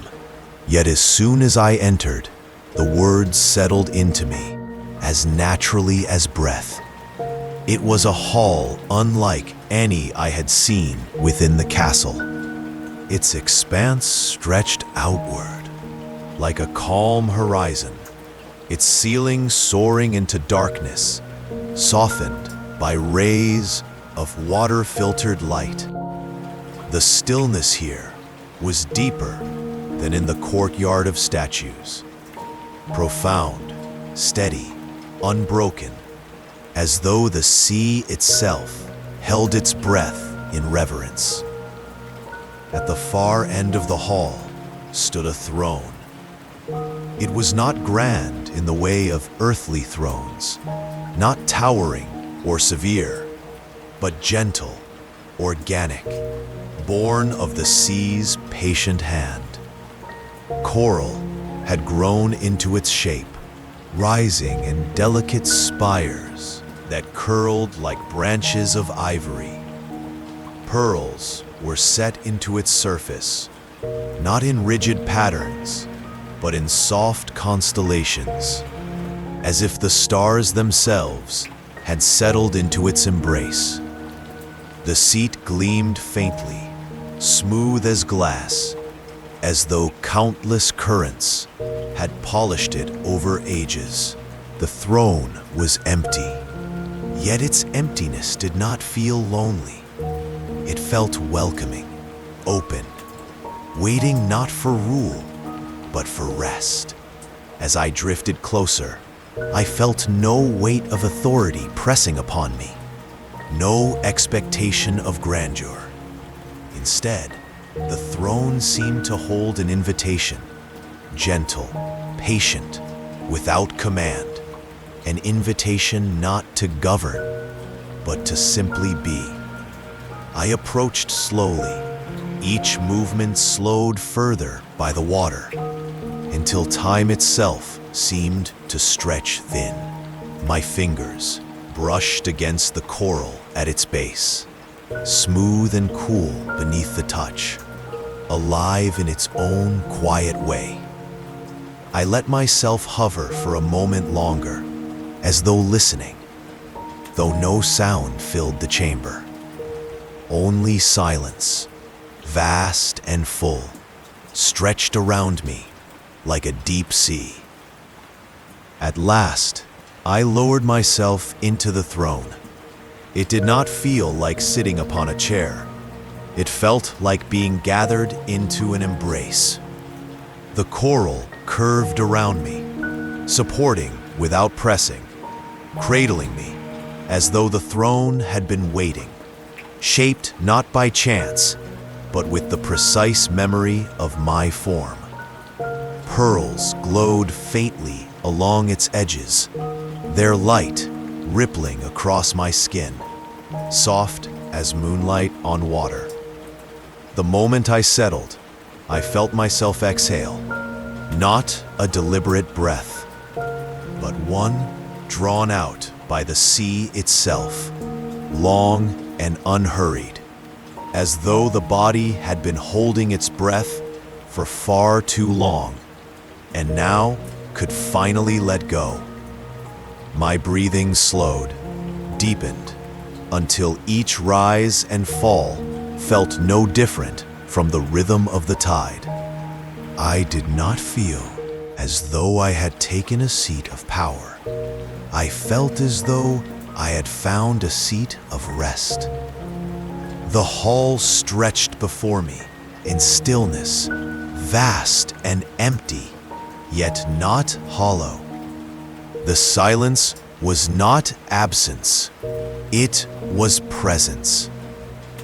yet as soon as I entered, the words settled into me as naturally as breath. It was a hall unlike any I had seen within the castle. Its expanse stretched outward, like a calm horizon, its ceiling soaring into darkness, softened by rays of water-filtered light. The stillness here was deeper than in the courtyard of statues, profound, steady, unbroken, as though the sea itself held its breath in reverence. At the far end of the hall stood a throne. It was not grand in the way of earthly thrones, not towering or severe, but gentle, organic, born of the sea's patient hand. Coral had grown into its shape, rising in delicate spires that curled like branches of ivory. Pearls were set into its surface, not in rigid patterns, but in soft constellations, as if the stars themselves had settled into its embrace. The seat gleamed faintly, smooth as glass, as though countless currents had polished it over ages. The throne was empty, yet its emptiness did not feel lonely. It felt welcoming, open, waiting not for rule, but for rest. As I drifted closer, I felt no weight of authority pressing upon me, no expectation of grandeur. Instead, the throne seemed to hold an invitation, gentle, patient, without command, an invitation not to govern, but to simply be. I approached slowly, each movement slowed further by the water, until time itself seemed to stretch thin. My fingers brushed against the coral at its base, smooth and cool beneath the touch, alive in its own quiet way. I let myself hover for a moment longer, as though listening, though no sound filled the chamber. Only silence, vast and full, stretched around me like a deep sea. At last, I lowered myself into the throne. It did not feel like sitting upon a chair. It felt like being gathered into an embrace. The coral curved around me, supporting without pressing, cradling me, as though the throne had been waiting, shaped not by chance, but with the precise memory of my form. Pearls glowed faintly along its edges, their light rippling across my skin, soft as moonlight on water. The moment I settled, I felt myself exhale, not a deliberate breath, but one drawn out by the sea itself, long and unhurried, as though the body had been holding its breath for far too long, and now could finally let go. My breathing slowed, deepened, until each rise and fall felt no different from the rhythm of the tide. I did not feel as though I had taken a seat of power. I felt as though I had found a seat of rest. The hall stretched before me in stillness, vast and empty, yet not hollow. The silence was not absence, it was presence.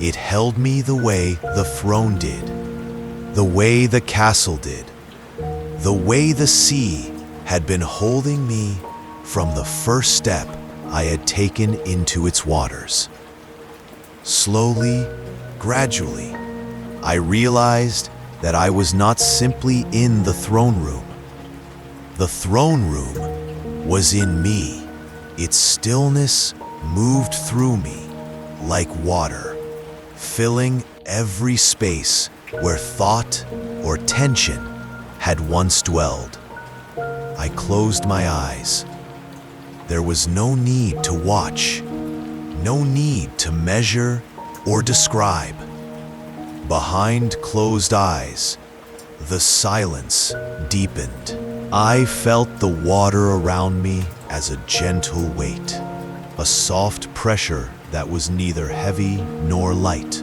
It held me the way the throne did, the way the castle did, the way the sea had been holding me from the first step I had taken into its waters. Slowly, gradually, I realized that I was not simply in the throne room. The throne room was in me. Its stillness moved through me like water, filling every space where thought or tension had once dwelled. I closed my eyes. There was no need to watch, no need to measure or describe. Behind closed eyes, the silence deepened. I felt the water around me as a gentle weight, a soft pressure that was neither heavy nor light,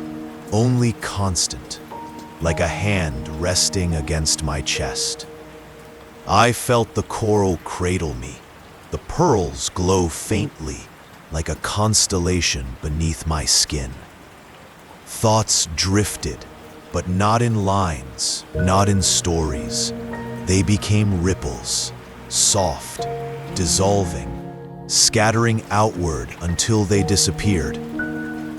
only constant, like a hand resting against my chest. I felt the coral cradle me, the pearls glow faintly like a constellation beneath my skin. Thoughts drifted, but not in lines, not in stories. They became ripples, soft, dissolving, scattering outward until they disappeared.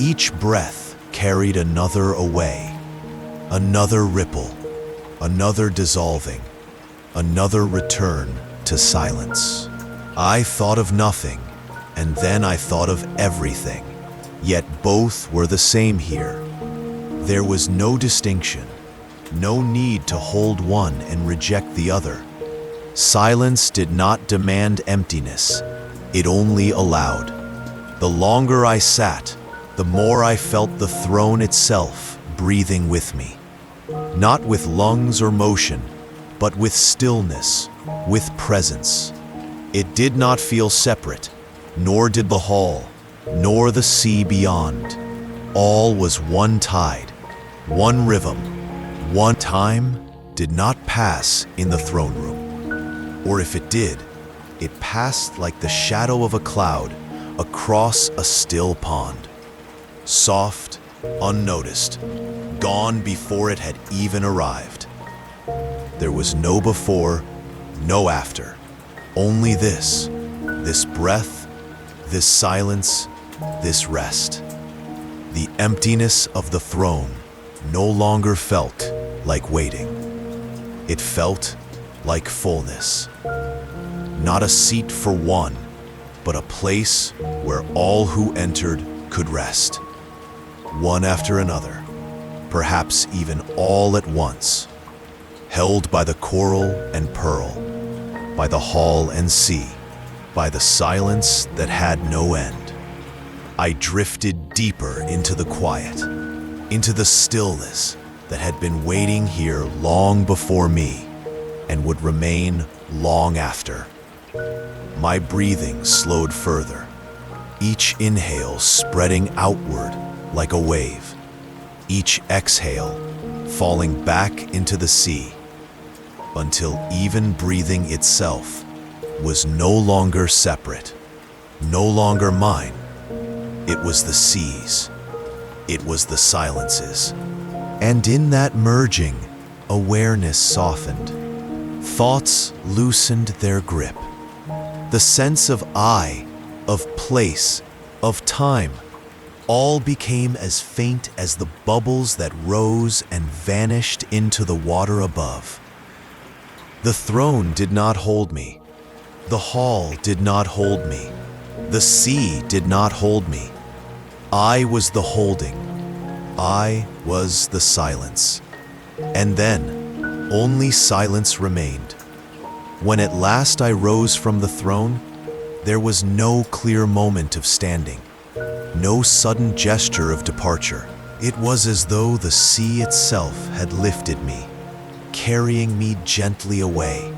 Each breath carried another away, another ripple, another dissolving, another return to silence. I thought of nothing, and then I thought of everything, yet both were the same here. There was no distinction, no need to hold one and reject the other. Silence did not demand emptiness, it only allowed. The longer I sat, the more I felt the throne itself breathing with me. Not with lungs or motion, but with stillness, with presence. It did not feel separate, nor did the hall, nor the sea beyond. All was one tide, one rhythm. One time did not pass in the throne room. Or if it did, it passed like the shadow of a cloud across a still pond. Soft, unnoticed, gone before it had even arrived. There was no before, no after. Only this breath, this silence, this rest. The emptiness of the throne no longer felt like waiting. It felt like fullness. Not a seat for one, but a place where all who entered could rest. One after another, perhaps even all at once, held by the coral and pearl, by the hall and sea, by the silence that had no end. I drifted deeper into the quiet, into the stillness that had been waiting here long before me and would remain long after. My breathing slowed further, each inhale spreading outward like a wave, each exhale falling back into the sea, until even breathing itself was no longer separate, no longer mine. It was the seas, it was the silences. And in that merging, awareness softened. Thoughts loosened their grip. The sense of I, of place, of time, all became as faint as the bubbles that rose and vanished into the water above. The throne did not hold me. The hall did not hold me. The sea did not hold me. I was the holding. I was the silence. And then, only silence remained. When at last I rose from the throne, there was no clear moment of standing, no sudden gesture of departure. It was as though the sea itself had lifted me, carrying me gently away,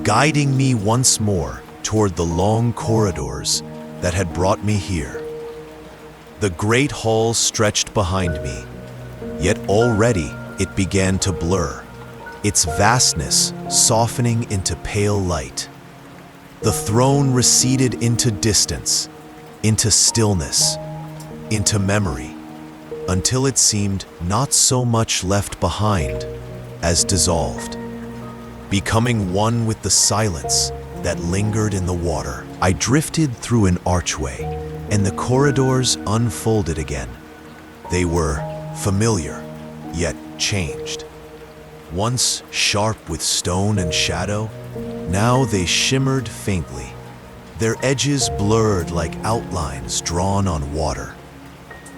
guiding me once more toward the long corridors that had brought me here. The great hall stretched behind me, yet already it began to blur, its vastness softening into pale light. The throne receded into distance, into stillness, into memory, until it seemed not so much left behind as dissolved, becoming one with the silence that lingered in the water. I drifted through an archway, and the corridors unfolded again. They were familiar, yet changed. Once sharp with stone and shadow, now they shimmered faintly, their edges blurred like outlines drawn on water.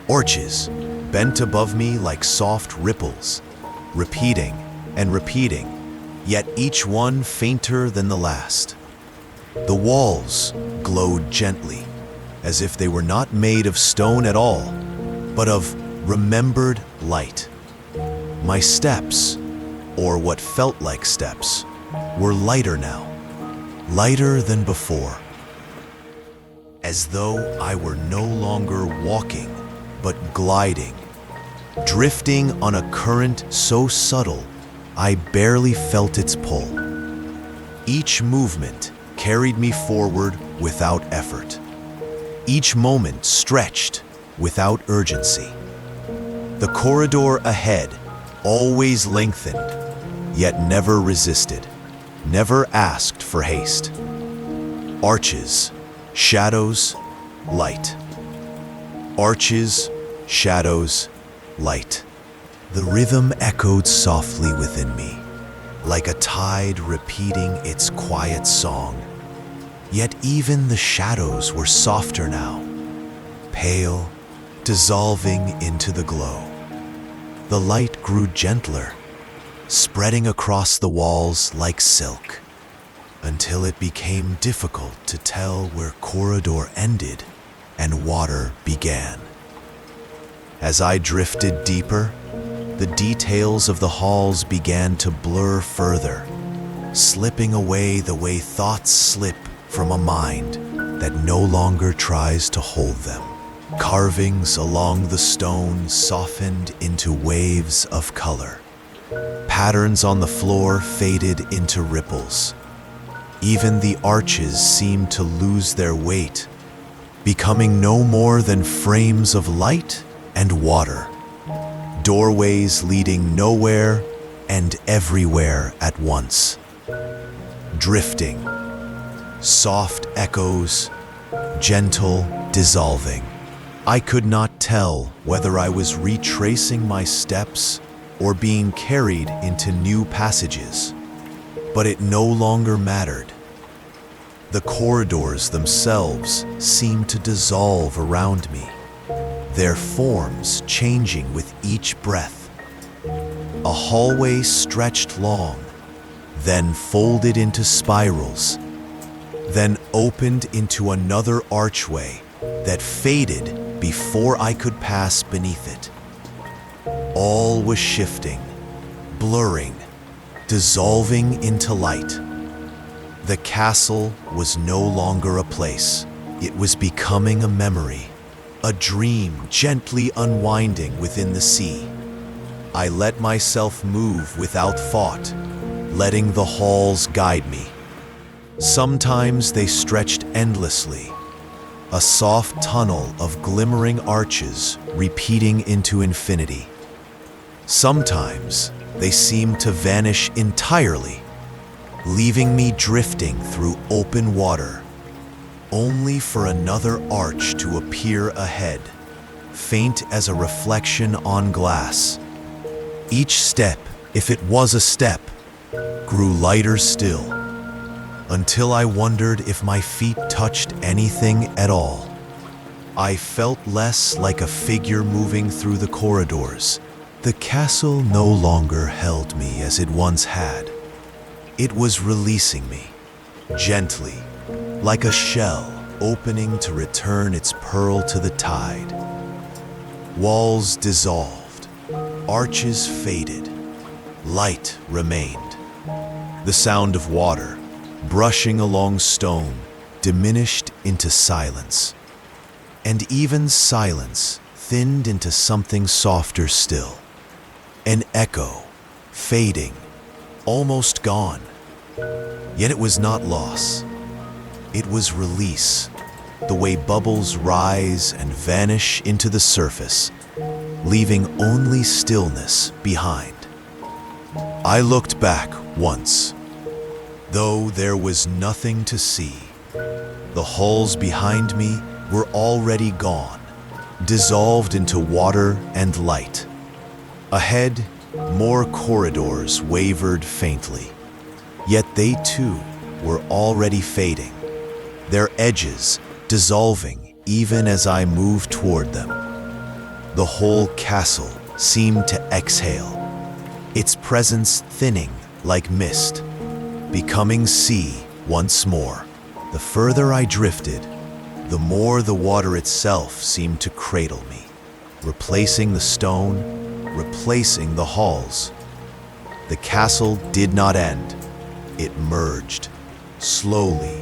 Arches bent above me like soft ripples, repeating and repeating, yet each one fainter than the last. The walls glowed gently, as if they were not made of stone at all, but of remembered light. My steps, or what felt like steps, were lighter now, lighter than before, as though I were no longer walking, but gliding, drifting on a current so subtle I barely felt its pull. Each movement carried me forward without effort. Each moment stretched without urgency. The corridor ahead always lengthened, yet never resisted, never asked for haste. Arches, shadows, light. Arches, shadows, light. The rhythm echoed softly within me, like a tide repeating its quiet song. Yet even the shadows were softer now, pale, dissolving into the glow. The light grew gentler, spreading across the walls like silk, until it became difficult to tell where corridor ended and water began. As I drifted deeper, the details of the halls began to blur further, slipping away the way thoughts slip from a mind that no longer tries to hold them. Carvings along the stone softened into waves of color. Patterns on the floor faded into ripples. Even the arches seemed to lose their weight, becoming no more than frames of light and water. Doorways leading nowhere and everywhere at once. Drifting, soft echoes, gentle dissolving. I could not tell whether I was retracing my steps or being carried into new passages, but it no longer mattered. The corridors themselves seemed to dissolve around me, their forms changing with each breath. A hallway stretched long, then folded into spirals, then opened into another archway that faded before I could pass beneath it. All was shifting, blurring, dissolving into light. The castle was no longer a place. It was becoming a memory, a dream gently unwinding within the sea. I let myself move without thought, letting the halls guide me. Sometimes they stretched endlessly, a soft tunnel of glimmering arches repeating into infinity. Sometimes they seemed to vanish entirely, leaving me drifting through open water, only for another arch to appear ahead, faint as a reflection on glass. Each step, if it was a step, grew lighter still, until I wondered if my feet touched anything at all. I felt less like a figure moving through the corridors. The castle no longer held me as it once had. It was releasing me, gently, like a shell opening to return its pearl to the tide. Walls dissolved, arches faded, light remained. The sound of water, brushing along stone, diminished into silence. And even silence thinned into something softer still. An echo, fading, almost gone. Yet it was not loss. It was release, the way bubbles rise and vanish into the surface, leaving only stillness behind. I looked back once, though there was nothing to see. The halls behind me were already gone, dissolved into water and light. Ahead, more corridors wavered faintly, yet they too were already fading, their edges dissolving even as I moved toward them. The whole castle seemed to exhale, its presence thinning like mist, becoming sea once more. The further I drifted, the more the water itself seemed to cradle me, replacing the stone, replacing the halls. The castle did not end. It merged, slowly,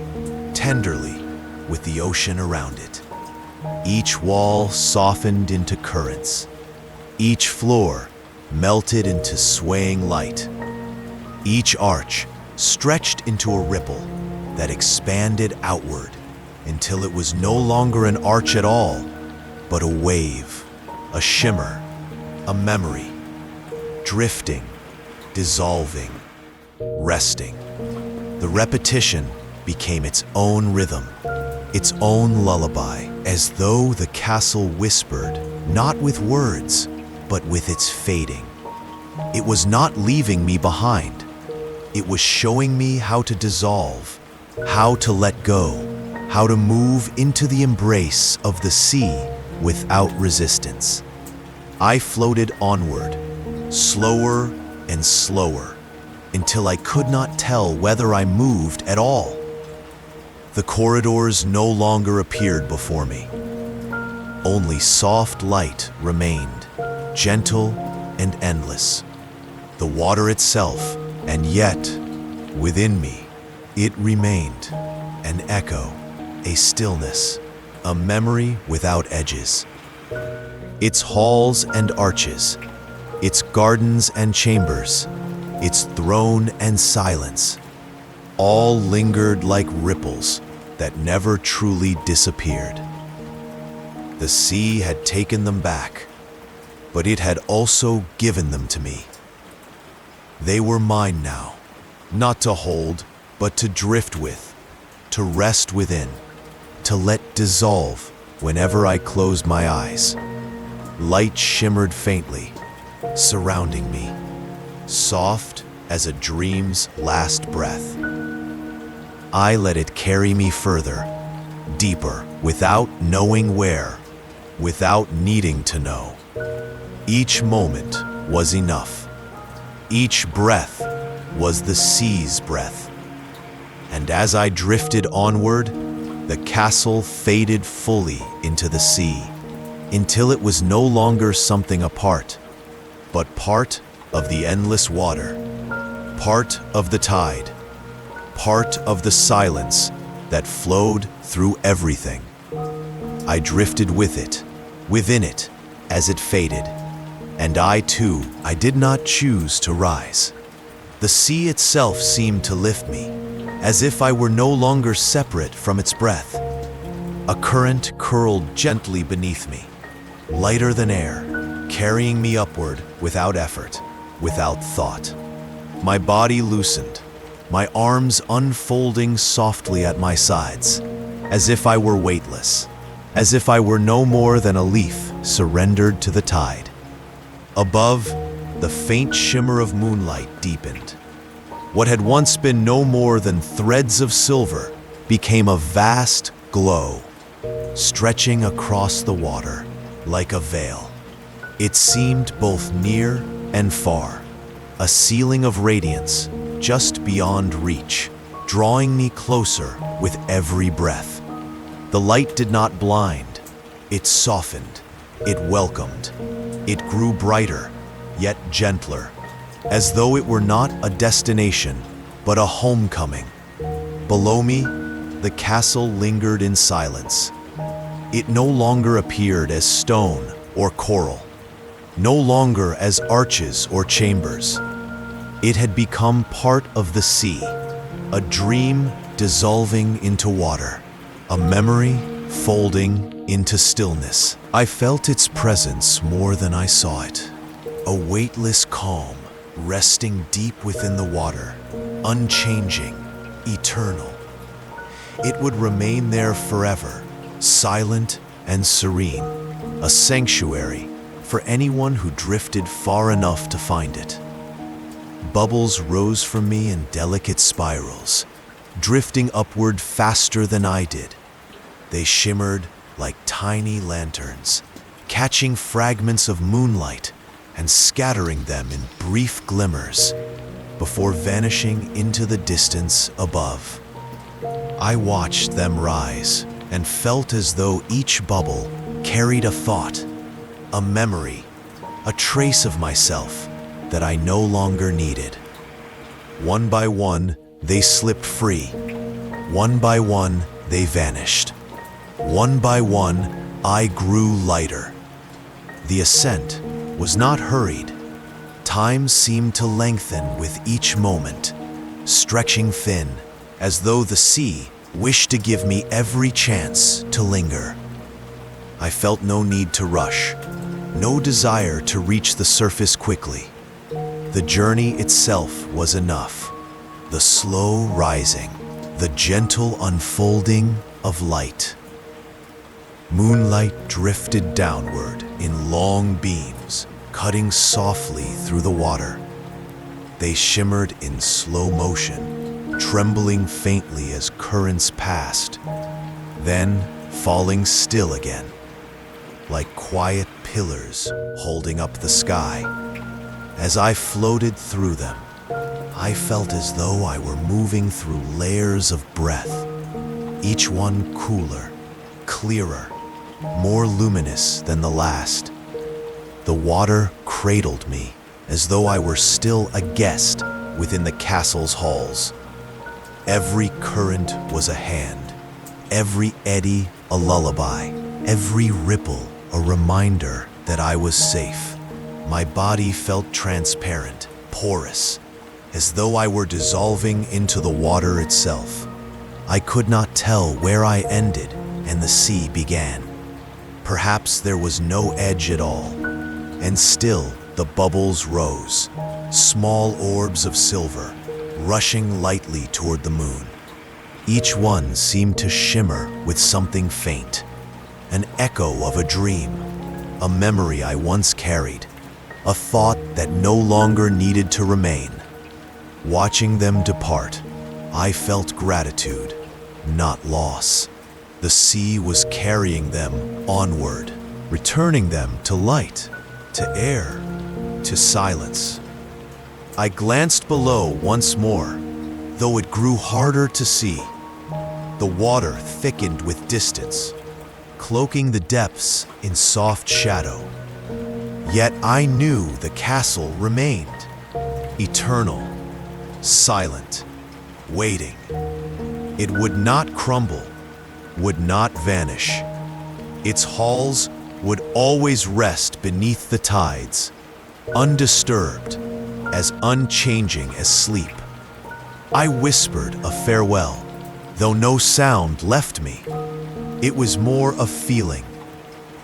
tenderly, with the ocean around it. Each wall softened into currents. Each floor melted into swaying light. Each arch stretched into a ripple that expanded outward until it was no longer an arch at all, but a wave, a shimmer, a memory, drifting, dissolving, resting. The repetition became its own rhythm, its own lullaby, as though the castle whispered, not with words, but with its fading. It was not leaving me behind. It was showing me how to dissolve, how to let go, how to move into the embrace of the sea without resistance. I floated onward, slower and slower, until I could not tell whether I moved at all. The corridors no longer appeared before me. Only soft light remained, gentle and endless. The water itself, and yet, within me, it remained, an echo, a stillness, a memory without edges. Its halls and arches, its gardens and chambers, its throne and silence, all lingered like ripples that never truly disappeared. The sea had taken them back, but it had also given them to me. They were mine now, not to hold, but to drift with, to rest within, to let dissolve whenever I closed my eyes. Light shimmered faintly, surrounding me, soft as a dream's last breath. I let it carry me further, deeper, without knowing where, without needing to know. Each moment was enough. Each breath was the sea's breath. And as I drifted onward, the castle faded fully into the sea, until it was no longer something apart, but part of the endless water, part of the tide, part of the silence that flowed through everything. I drifted with it, within it, as it faded. And I too, I did not choose to rise. The sea itself seemed to lift me, as if I were no longer separate from its breath. A current curled gently beneath me, lighter than air, carrying me upward without effort, without thought. My body loosened, my arms unfolding softly at my sides, as if I were weightless, as if I were no more than a leaf surrendered to the tide. Above, the faint shimmer of moonlight deepened. What had once been no more than threads of silver became a vast glow, stretching across the water like a veil. It seemed both near and far, a ceiling of radiance just beyond reach, drawing me closer with every breath. The light did not blind, it softened, it welcomed. It grew brighter, yet gentler, as though it were not a destination, but a homecoming. Below me, the castle lingered in silence. It no longer appeared as stone or coral, no longer as arches or chambers. It had become part of the sea, a dream dissolving into water, a memory folding into stillness. I felt its presence more than I saw it, a weightless calm resting deep within the water, unchanging, eternal. It would remain there forever, silent and serene, a sanctuary for anyone who drifted far enough to find it. Bubbles rose from me in delicate spirals, drifting upward faster than I did. They shimmered like tiny lanterns, catching fragments of moonlight and scattering them in brief glimmers before vanishing into the distance above. I watched them rise and felt as though each bubble carried a thought, a memory, a trace of myself that I no longer needed. One by one, they slipped free. One by one, they vanished. One by one, I grew lighter. The ascent was not hurried. Time seemed to lengthen with each moment, stretching thin, as though the sea wished to give me every chance to linger. I felt no need to rush, no desire to reach the surface quickly. The journey itself was enough. The slow rising, the gentle unfolding of light. Moonlight drifted downward in long beams, cutting softly through the water. They shimmered in slow motion, trembling faintly as currents passed, then falling still again, like quiet pillars holding up the sky. As I floated through them, I felt as though I were moving through layers of breath, each one cooler, clearer, more luminous than the last. The water cradled me as though I were still a guest within the castle's halls. Every current was a hand, every eddy a lullaby, every ripple a reminder that I was safe. My body felt transparent, porous, as though I were dissolving into the water itself. I could not tell where I ended and the sea began. Perhaps there was no edge at all, and still the bubbles rose, small orbs of silver, rushing lightly toward the moon. Each one seemed to shimmer with something faint, an echo of a dream, a memory I once carried, a thought that no longer needed to remain. Watching them depart, I felt gratitude, not loss. The sea was carrying them onward, returning them to light, to air, to silence. I glanced below once more, though it grew harder to see. The water thickened with distance, cloaking the depths in soft shadow. Yet I knew the castle remained, eternal, silent, waiting. It would not crumble, would not vanish. Its halls would always rest beneath the tides, undisturbed, as unchanging as sleep. I whispered a farewell, though no sound left me. It was more of feeling,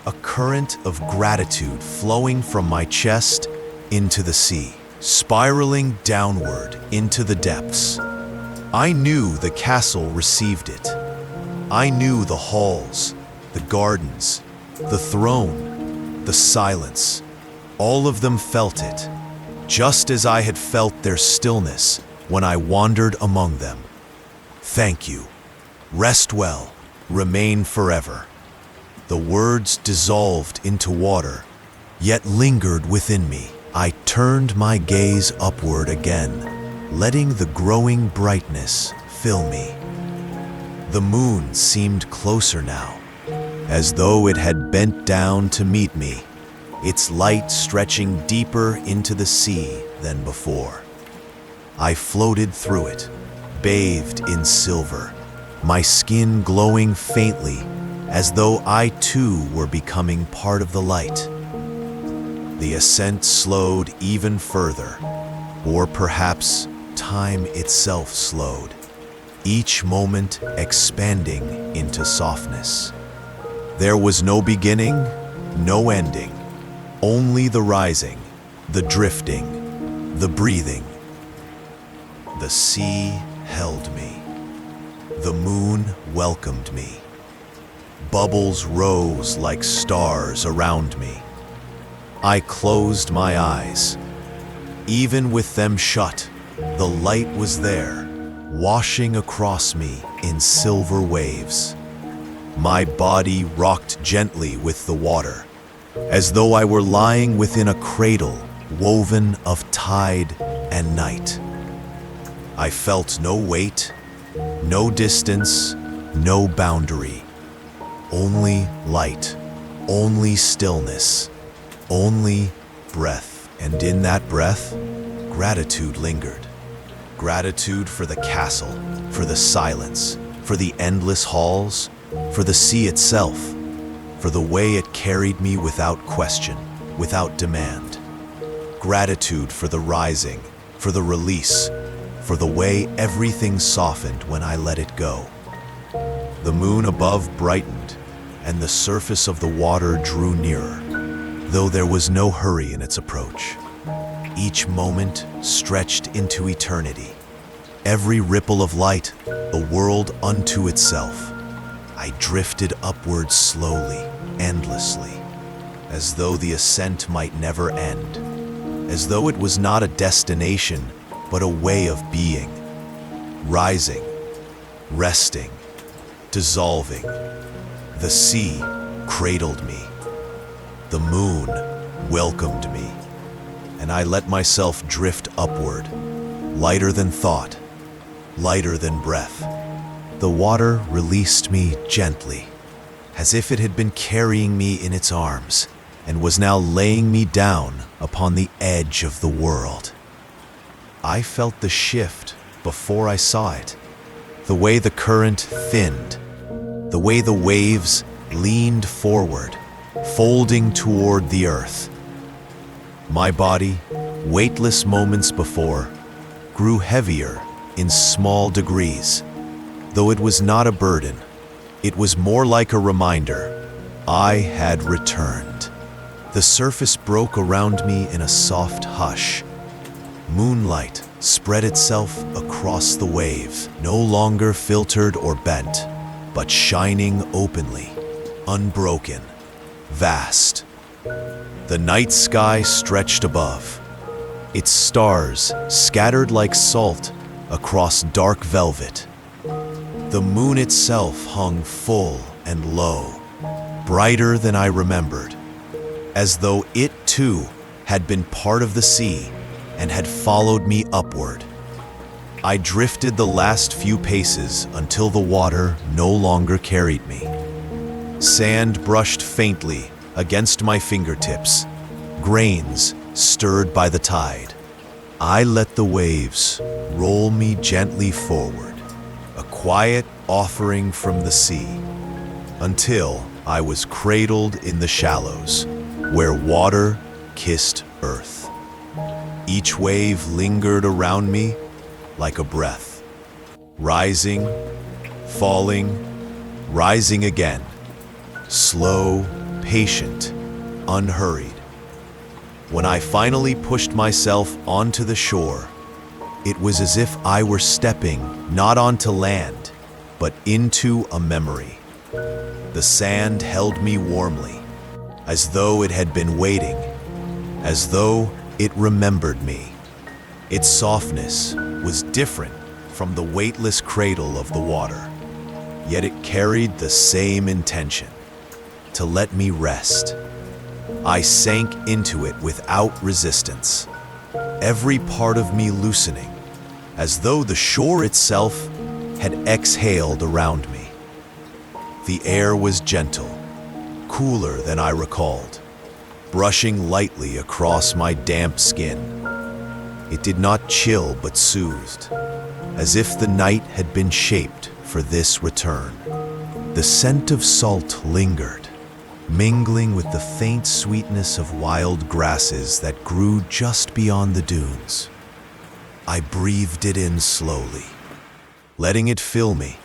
a current of gratitude flowing from my chest into the sea, spiraling downward into the depths. I knew the castle received it. I knew the halls, the gardens, the throne, the silence. All of them felt it, just as I had felt their stillness when I wandered among them. Thank you. Rest well. Remain forever. The words dissolved into water, yet lingered within me. I turned my gaze upward again, letting the growing brightness fill me. The moon seemed closer now, as though it had bent down to meet me, its light stretching deeper into the sea than before. I floated through it, bathed in silver, my skin glowing faintly, as though I too were becoming part of the light. The ascent slowed even further, or perhaps time itself slowed, each moment expanding into softness. There was no beginning, no ending, only the rising, the drifting, the breathing. The sea held me. The moon welcomed me. Bubbles rose like stars around me. I closed my eyes. Even with them shut, the light was there, washing across me in silver waves. My body rocked gently with the water, as though I were lying within a cradle woven of tide and night. I felt no weight, no distance, no boundary. Only light, only stillness, only breath. And in that breath, gratitude lingered. Gratitude for the castle, for the silence, for the endless halls, for the sea itself, for the way it carried me without question, without demand. Gratitude for the rising, for the release, for the way everything softened when I let it go. The moon above brightened, and the surface of the water drew nearer, though there was no hurry in its approach. Each moment stretched into eternity. Every ripple of light, a world unto itself. I drifted upward slowly, endlessly, as though the ascent might never end, as though it was not a destination, but a way of being, rising, resting, dissolving. The sea cradled me. The moon welcomed me, and I let myself drift upward, lighter than thought, lighter than breath. The water released me gently, as if it had been carrying me in its arms and was now laying me down upon the edge of the world. I felt the shift before I saw it, the way the current thinned, the way the waves leaned forward, folding toward the earth. My body, weightless moments before, grew heavier in small degrees. Though it was not a burden, it was more like a reminder. I had returned. The surface broke around me in a soft hush. Moonlight spread itself across the wave, no longer filtered or bent, but shining openly, unbroken, vast. The night sky stretched above, its stars scattered like salt across dark velvet. The moon itself hung full and low, brighter than I remembered, as though it too had been part of the sea and had followed me upward. I drifted the last few paces until the water no longer carried me. Sand brushed faintly against my fingertips, grains stirred by the tide. I let the waves roll me gently forward, a quiet offering from the sea, until I was cradled in the shallows, where water kissed earth. Each wave lingered around me like a breath, rising, falling, rising again, slow, patient, unhurried. When I finally pushed myself onto the shore, it was as if I were stepping not onto land, but into a memory. The sand held me warmly, as though it had been waiting, as though it remembered me. Its softness was different from the weightless cradle of the water, yet it carried the same intention, to let me rest. I sank into it without resistance, every part of me loosening, as though the shore itself had exhaled around me. The air was gentle, cooler than I recalled, brushing lightly across my damp skin. It did not chill but soothed, as if the night had been shaped for this return. The scent of salt lingered, mingling with the faint sweetness of wild grasses that grew just beyond the dunes. I breathed it in slowly, letting it fill me,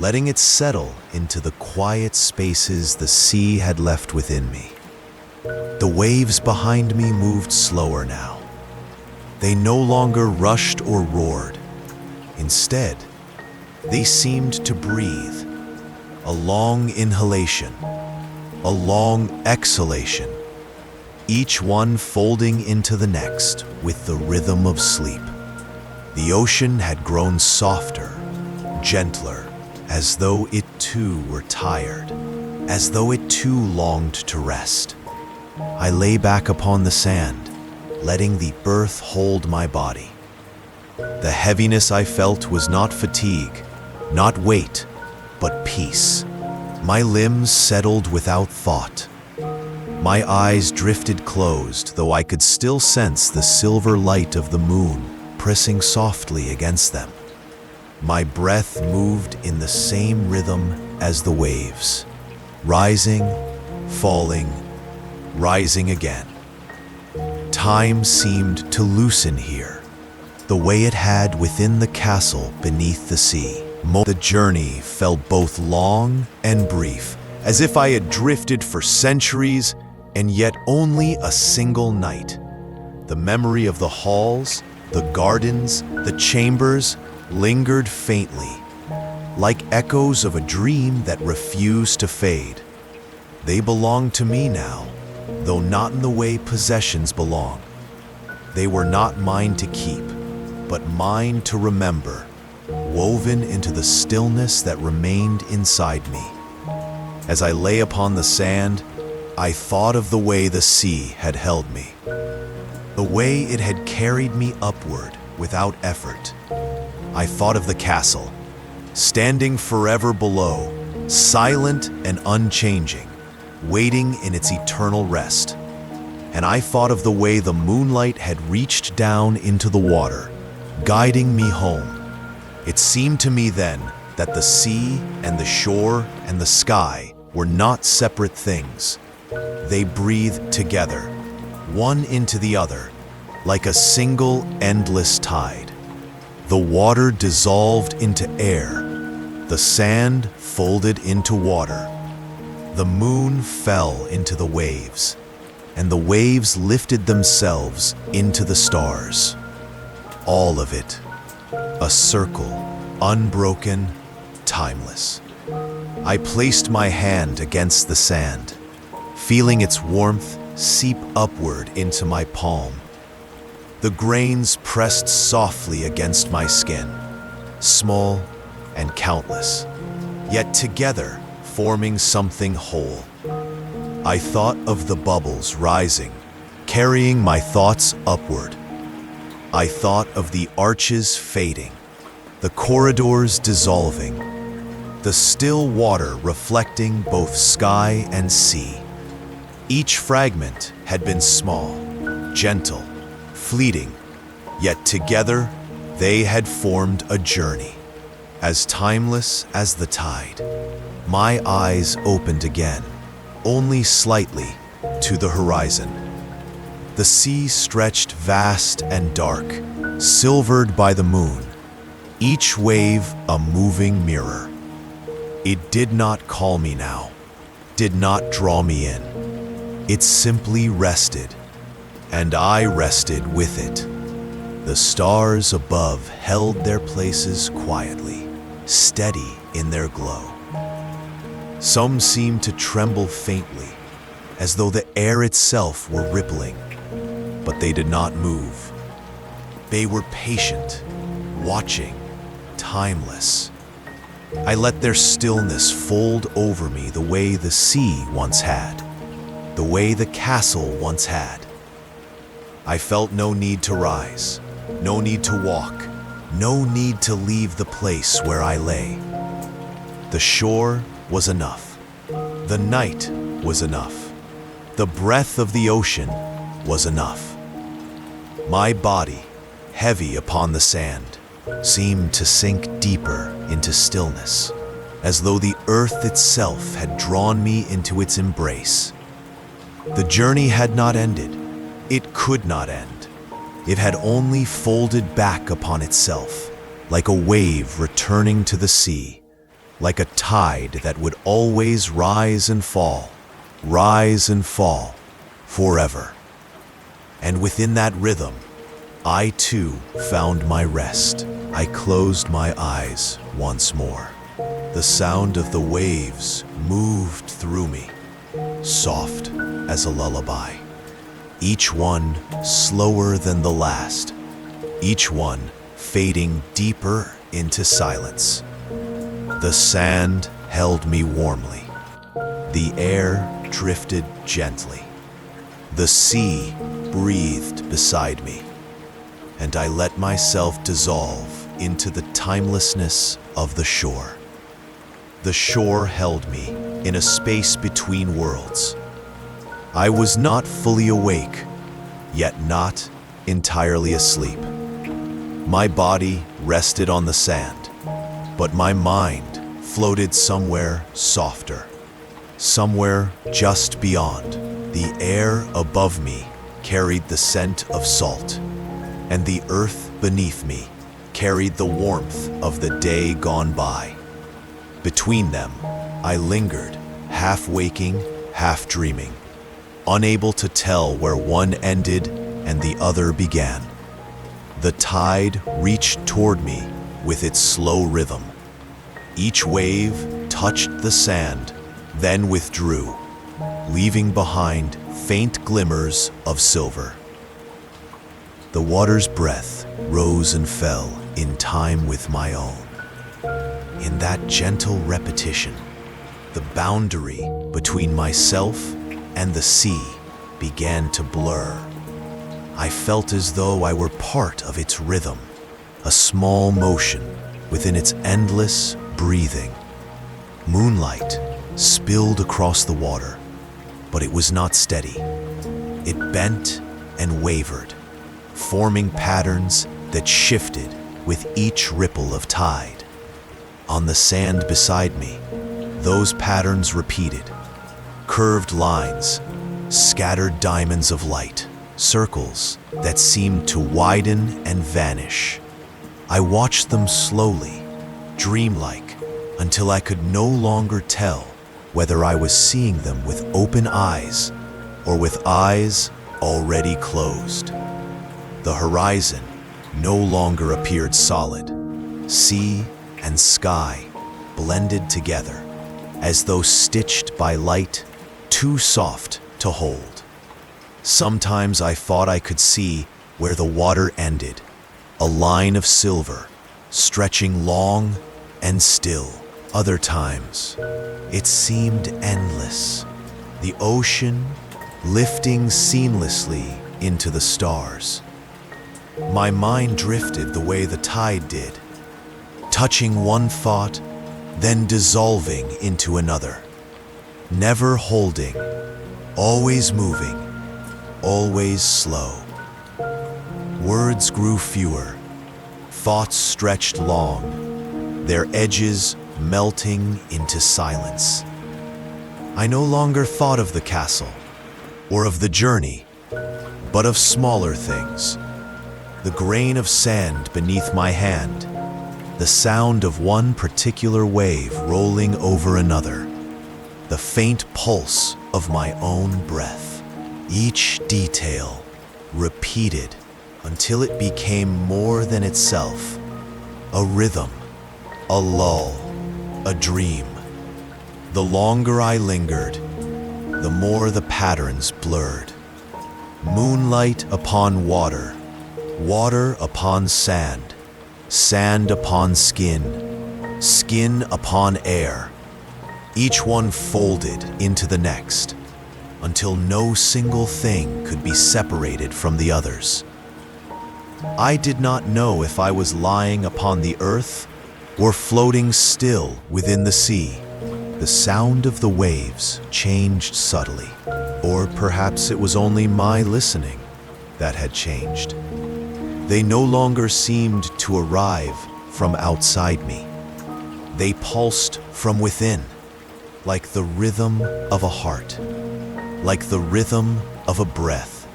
letting it settle into the quiet spaces the sea had left within me. The waves behind me moved slower now. They no longer rushed or roared. Instead, they seemed to breathe, a long inhalation, a long exhalation, each one folding into the next with the rhythm of sleep. The ocean had grown softer, gentler, as though it too were tired, as though it too longed to rest. I lay back upon the sand, letting the earth hold my body. The heaviness I felt was not fatigue, not weight, but peace. My limbs settled without thought. My eyes drifted closed, though I could still sense the silver light of the moon pressing softly against them. My breath moved in the same rhythm as the waves, rising, falling, rising again. Time seemed to loosen here, the way it had within the castle beneath the sea. The journey felt both long and brief, as if I had drifted for centuries and yet only a single night. The memory of the halls, the gardens, the chambers lingered faintly, like echoes of a dream that refused to fade. They belonged to me now, though not in the way possessions belong. They were not mine to keep, but mine to remember, woven into the stillness that remained inside me. As I lay upon the sand, I thought of the way the sea had held me, the way it had carried me upward without effort. I thought of the castle, standing forever below, silent and unchanging, waiting in its eternal rest. And I thought of the way the moonlight had reached down into the water, guiding me home. It seemed to me then that the sea and the shore and the sky were not separate things. They breathed together, one into the other, like a single endless tide. The water dissolved into air, the sand folded into water. The moon fell into the waves, and the waves lifted themselves into the stars. All of it, a circle, unbroken, timeless. I placed my hand against the sand, feeling its warmth seep upward into my palm. The grains pressed softly against my skin, small and countless, yet together forming something whole. I thought of the bubbles rising, carrying my thoughts upward. I thought of the arches fading, the corridors dissolving, the still water reflecting both sky and sea. Each fragment had been small, gentle, fleeting, yet together they had formed a journey, as timeless as the tide. My eyes opened again, only slightly, to the horizon. The sea stretched vast and dark, silvered by the moon, each wave a moving mirror. It did not call me now, did not draw me in. It simply rested, and I rested with it. The stars above held their places quietly, steady in their glow. Some seemed to tremble faintly, as though the air itself were rippling, but they did not move. They were patient, watching, timeless. I let their stillness fold over me the way the sea once had, the way the castle once had. I felt no need to rise, no need to walk, no need to leave the place where I lay. The shore was enough. The night was enough. The breath of the ocean was enough. My body, heavy upon the sand, seemed to sink deeper into stillness, as though the earth itself had drawn me into its embrace. The journey had not ended. It could not end. It had only folded back upon itself, like a wave returning to the sea, like a tide that would always rise and fall, forever. And within that rhythm, I too found my rest. I closed my eyes once more. The sound of the waves moved through me, soft as a lullaby. Each one slower than the last, each one fading deeper into silence. The sand held me warmly. The air drifted gently. The sea breathed beside me, and I let myself dissolve into the timelessness of the shore. The shore held me in a space between worlds. I was not fully awake, yet not entirely asleep. My body rested on the sand, but my mind floated somewhere softer, somewhere just beyond. The air above me carried the scent of salt, and the earth beneath me carried the warmth of the day gone by. Between them, I lingered, half waking, half dreaming, unable to tell where one ended and the other began. The tide reached toward me with its slow rhythm. Each wave touched the sand, then withdrew, leaving behind faint glimmers of silver. The water's breath rose and fell in time with my own. In that gentle repetition, the boundary between myself and the sea began to blur. I felt as though I were part of its rhythm, a small motion within its endless breathing. Moonlight spilled across the water, but it was not steady. It bent and wavered, forming patterns that shifted with each ripple of tide. On the sand beside me, those patterns repeated. Curved lines, scattered diamonds of light, circles that seemed to widen and vanish. I watched them slowly, dreamlike, until I could no longer tell whether I was seeing them with open eyes or with eyes already closed. The horizon no longer appeared solid. Sea and sky blended together, as though stitched by light, too soft to hold. Sometimes I thought I could see where the water ended, a line of silver, stretching long and still. Other times, it seemed endless, the ocean lifting seamlessly into the stars. My mind drifted the way the tide did, touching one thought, then dissolving into another. Never holding, always moving, always slow. Words grew fewer, thoughts stretched long, their edges melting into silence. I no longer thought of the castle or of the journey, but of smaller things. The grain of sand beneath my hand, the sound of one particular wave rolling over another, the faint pulse of my own breath. Each detail repeated until it became more than itself, a rhythm, a lull, a dream. The longer I lingered, the more the patterns blurred. Moonlight upon water, water upon sand, sand upon skin, skin upon air, each one folded into the next, until no single thing could be separated from the others. I did not know if I was lying upon the earth or floating still within the sea. The sound of the waves changed subtly, or perhaps it was only my listening that had changed. They no longer seemed to arrive from outside me. They pulsed from within, like the rhythm of a heart, like the rhythm of a breath.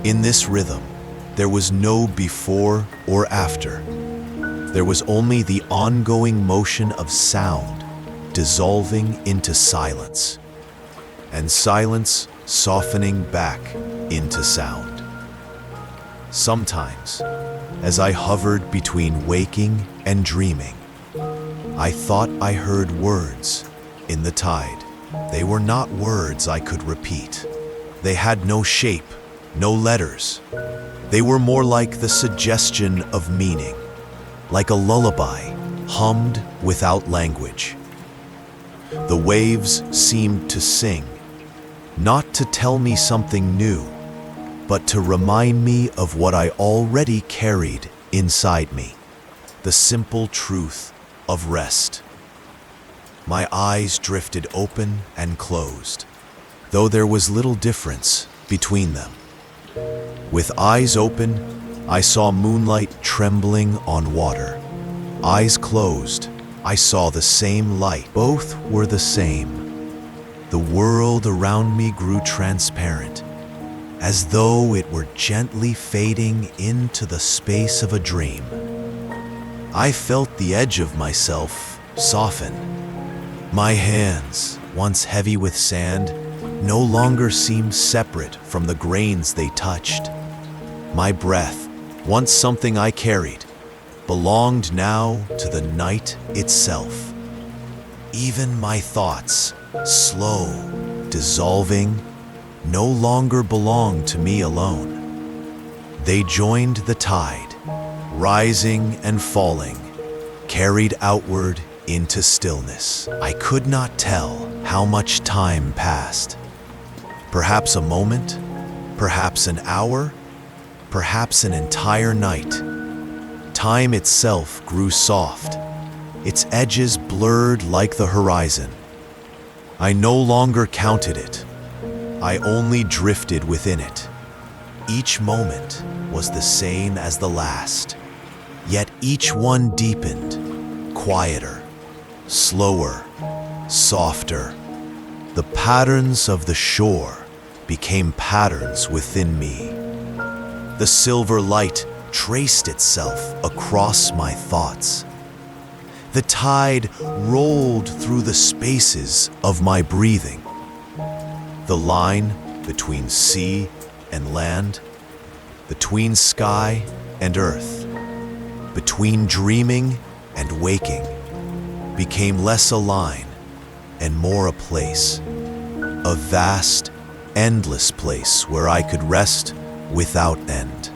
In this rhythm, there was no before or after. There was only the ongoing motion of sound dissolving into silence, and silence softening back into sound. Sometimes, as I hovered between waking and dreaming, I thought I heard words in the tide. They were not words I could repeat. They had no shape, no letters. They were more like the suggestion of meaning, like a lullaby hummed without language. The waves seemed to sing, not to tell me something new, but to remind me of what I already carried inside me, the simple truth of rest. My eyes drifted open and closed, though there was little difference between them. With eyes open, I saw moonlight trembling on water. Eyes closed, I saw the same light. Both were the same. The world around me grew transparent, as though it were gently fading into the space of a dream. I felt the edge of myself soften. My hands, once heavy with sand, no longer seemed separate from the grains they touched. My breath, once something I carried, belonged now to the night itself. Even my thoughts, slow, dissolving, no longer belonged to me alone. They joined the tide, rising and falling, carried outward into stillness. I could not tell how much time passed. Perhaps a moment, perhaps an hour, perhaps an entire night. Time itself grew soft, its edges blurred like the horizon. I no longer counted it. I only drifted within it. Each moment was the same as the last, yet each one deepened, quieter, slower, softer. The patterns of the shore became patterns within me. The silver light traced itself across my thoughts. The tide rolled through the spaces of my breathing. The line between sea and land, between sky and earth, between dreaming and waking, became less a line and more a place. A vast, endless place where I could rest without end.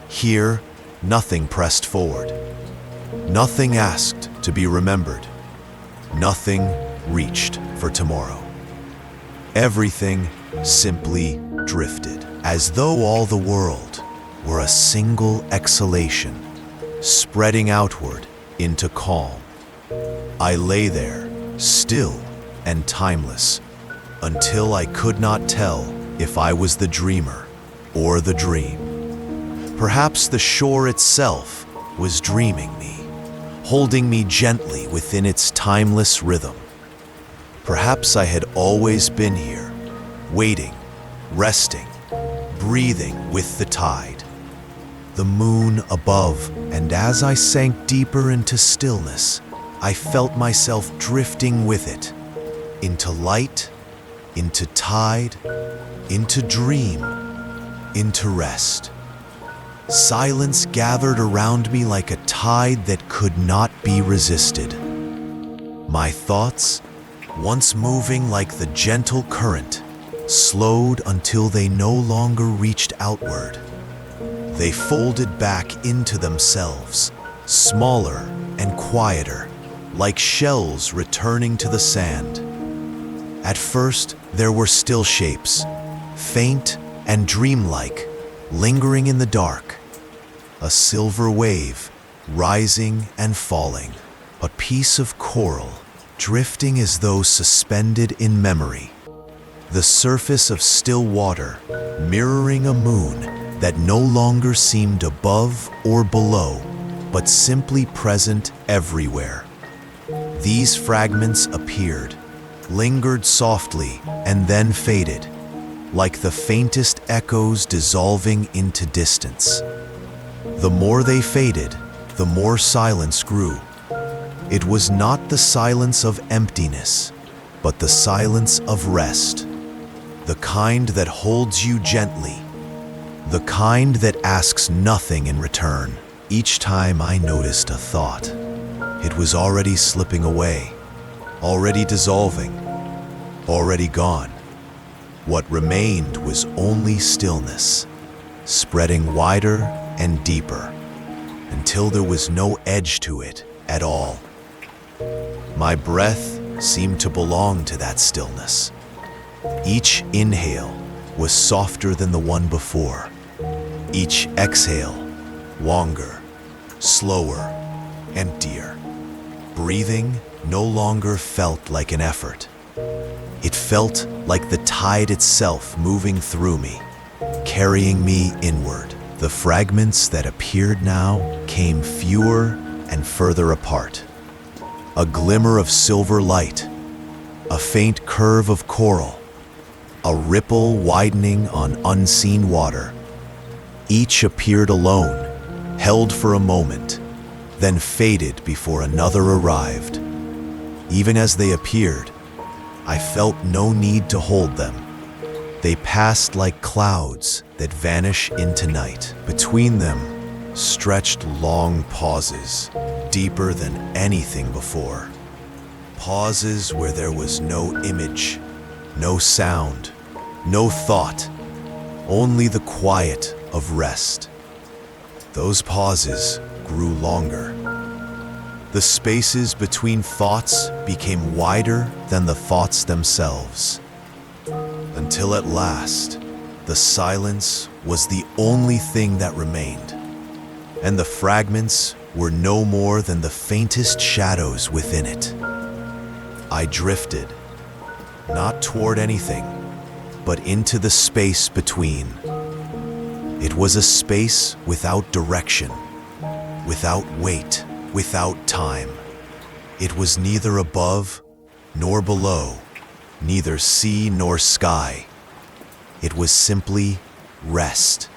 Here, nothing pressed forward. Nothing asked to be remembered. Nothing reached for tomorrow. Everything simply drifted, as though all the world were a single exhalation, spreading outward into calm. I lay there, still and timeless, until I could not tell if I was the dreamer or the dream. Perhaps the shore itself was dreaming me, holding me gently within its timeless rhythm. Perhaps I had always been here, waiting, resting, breathing with the tide. The moon above, and as I sank deeper into stillness, I felt myself drifting with it, into light, into tide, into dream, into rest. Silence gathered around me like a tide that could not be resisted. My thoughts, once moving like the gentle current, slowed until they no longer reached outward. They folded back into themselves, smaller and quieter, like shells returning to the sand. At first, there were still shapes, faint and dreamlike, lingering in the dark. A silver wave, rising and falling, a piece of coral, drifting as though suspended in memory. The surface of still water, mirroring a moon that no longer seemed above or below, but simply present everywhere. These fragments appeared, lingered softly, and then faded, like the faintest echoes dissolving into distance. The more they faded, the more silence grew. It was not the silence of emptiness, but the silence of rest, the kind that holds you gently, the kind that asks nothing in return. Each time I noticed a thought, it was already slipping away, already dissolving, already gone. What remained was only stillness, spreading wider and deeper, until there was no edge to it at all. My breath seemed to belong to that stillness. Each inhale was softer than the one before. Each exhale, longer, slower, emptier. Breathing no longer felt like an effort. It felt like the tide itself moving through me, carrying me inward. The fragments that appeared now came fewer and further apart. A glimmer of silver light, a faint curve of coral, a ripple widening on unseen water. Each appeared alone, held for a moment, then faded before another arrived. Even as they appeared, I felt no need to hold them. They passed like clouds that vanish into night. Between them stretched long pauses, deeper than anything before. Pauses where there was no image, no sound, no thought, only the quiet of rest. Those pauses grew longer. The spaces between thoughts became wider than the thoughts themselves, until at last, the silence was the only thing that remained, and the fragments were no more than the faintest shadows within it. I drifted, not toward anything, but into the space between. It was a space without direction, without weight, without time. It was neither above nor below, neither sea nor sky. It was simply rest,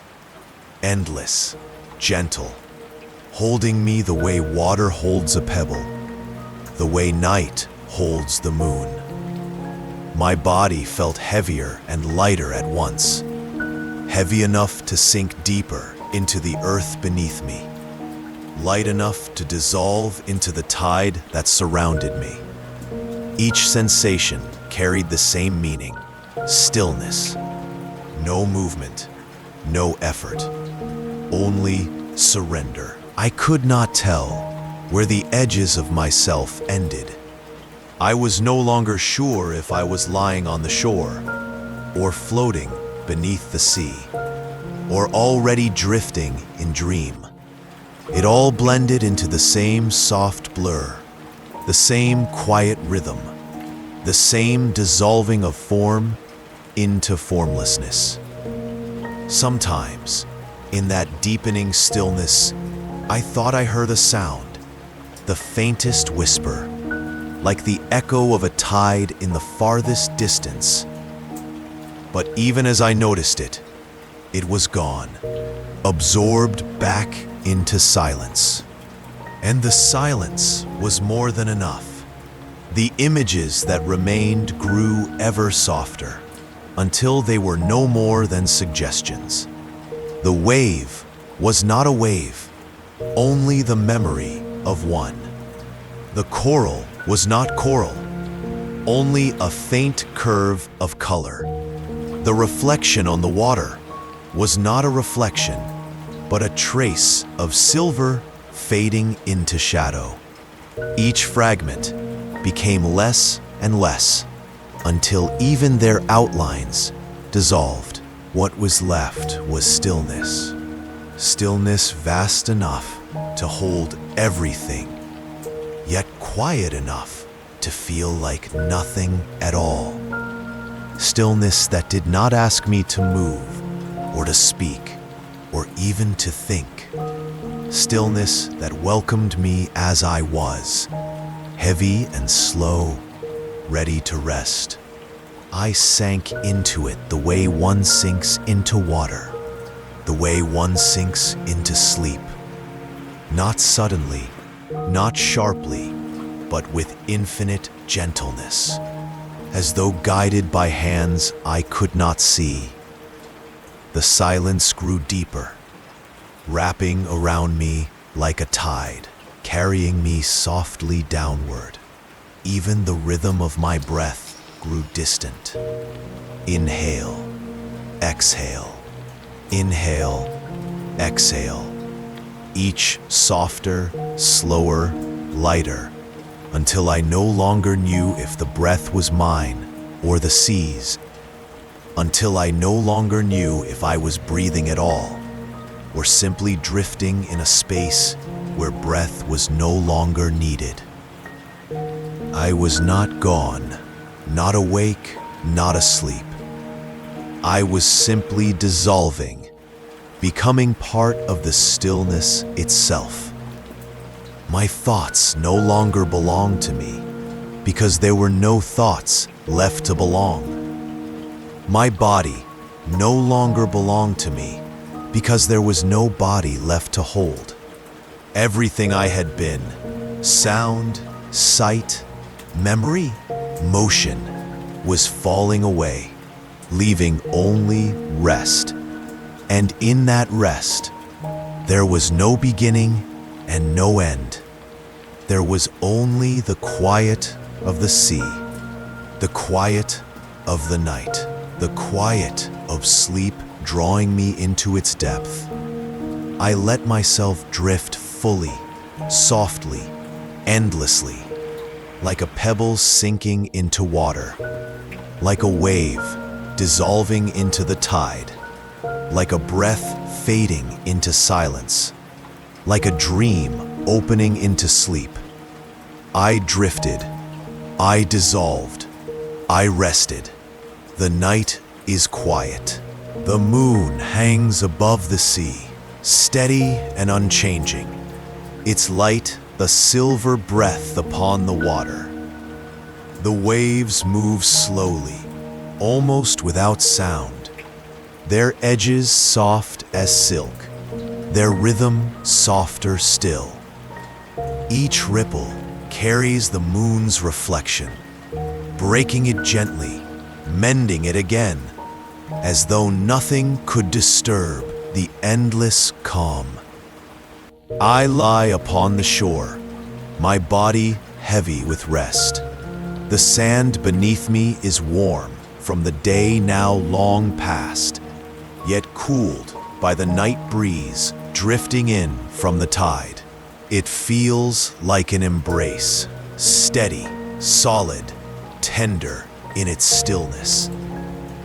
endless, gentle, holding me the way water holds a pebble, the way night holds the moon. My body felt heavier and lighter at once, heavy enough to sink deeper into the earth beneath me, light enough to dissolve into the tide that surrounded me. Each sensation carried the same meaning: stillness. No movement, no effort, only surrender. I could not tell where the edges of myself ended. I was no longer sure if I was lying on the shore, or floating beneath the sea, or already drifting in dream. It all blended into the same soft blur, the same quiet rhythm, the same dissolving of form into formlessness. Sometimes, in that deepening stillness, I thought I heard a sound, the faintest whisper, like the echo of a tide in the farthest distance. But even as I noticed it, it was gone, absorbed back into silence. And the silence was more than enough. The images that remained grew ever softer, until they were no more than suggestions. The wave was not a wave, only the memory of one. The coral was not coral, only a faint curve of color. The reflection on the water was not a reflection, but a trace of silver fading into shadow. Each fragment became less and less, until even their outlines dissolved. What was left was stillness. Stillness vast enough to hold everything, yet quiet enough to feel like nothing at all. Stillness that did not ask me to move, or to speak, or even to think. Stillness that welcomed me as I was, heavy and slow, ready to rest. I sank into it the way one sinks into water, the way one sinks into sleep. Not suddenly, not sharply, but with infinite gentleness, as though guided by hands I could not see. The silence grew deeper, wrapping around me like a tide, carrying me softly downward. Even the rhythm of my breath grew distant. Inhale, exhale, inhale, exhale. Each softer, slower, lighter, until I no longer knew if the breath was mine or the sea's, until I no longer knew if I was breathing at all, or simply drifting in a space where breath was no longer needed. I was not gone, not awake, not asleep. I was simply dissolving, becoming part of the stillness itself. My thoughts no longer belonged to me, because there were no thoughts left to belong. My body no longer belonged to me, because there was no body left to hold. Everything I had been, sound, sight, memory, motion, was falling away, leaving only rest. And in that rest, there was no beginning and no end. There was only the quiet of the sea, the quiet of the night, the quiet of sleep drawing me into its depth. I let myself drift fully, softly, endlessly, like a pebble sinking into water, like a wave dissolving into the tide, like a breath fading into silence, like a dream opening into sleep. I drifted, I dissolved, I rested. The night is quiet. The moon hangs above the sea, steady and unchanging, its light the silver breath upon the water. The waves move slowly, almost without sound, their edges soft as silk, their rhythm softer still. Each ripple carries the moon's reflection, breaking it gently, mending it again, as though nothing could disturb the endless calm. I lie upon the shore, my body heavy with rest. The sand beneath me is warm from the day now long past, yet cooled by the night breeze drifting in from the tide. It feels like an embrace, steady, solid, tender in its stillness.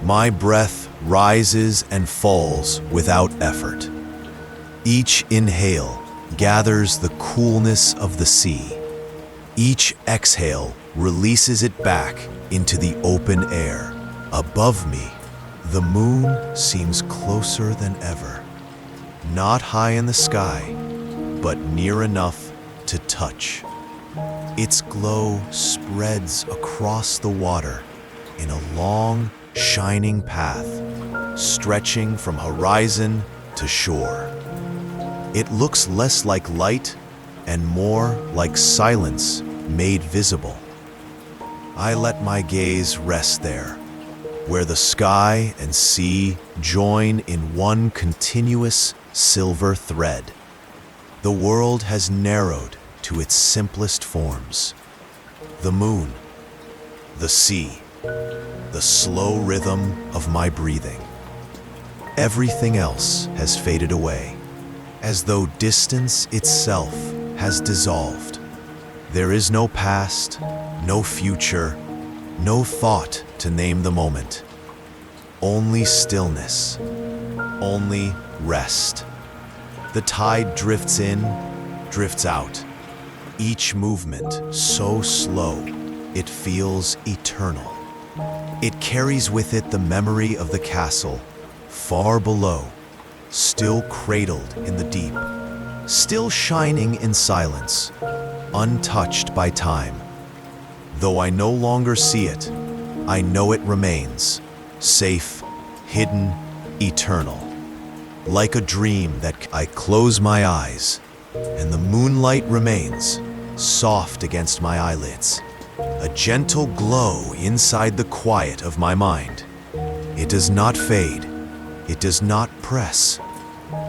My breath rises and falls without effort. Each inhale gathers the coolness of the sea. Each exhale releases it back into the open air. Above me, the moon seems closer than ever. Not high in the sky, but near enough to touch. Its glow spreads across the water in a long, shining path, stretching from horizon to shore. It looks less like light and more like silence made visible. I let my gaze rest there, where the sky and sea join in one continuous silver thread. The world has narrowed to its simplest forms. The moon, the sea, the slow rhythm of my breathing. Everything else has faded away, as though distance itself has dissolved. There is no past, no future, no thought to name the moment. Only stillness, only rest. The tide drifts in, drifts out. Each movement so slow, it feels eternal. It carries with it the memory of the castle, far below, still cradled in the deep, still shining in silence, untouched by time. Though I no longer see it, I know it remains, safe, hidden, eternal. Like a dream that I close my eyes, and the moonlight remains, soft against my eyelids, a gentle glow inside the quiet of my mind. It does not fade, it does not press,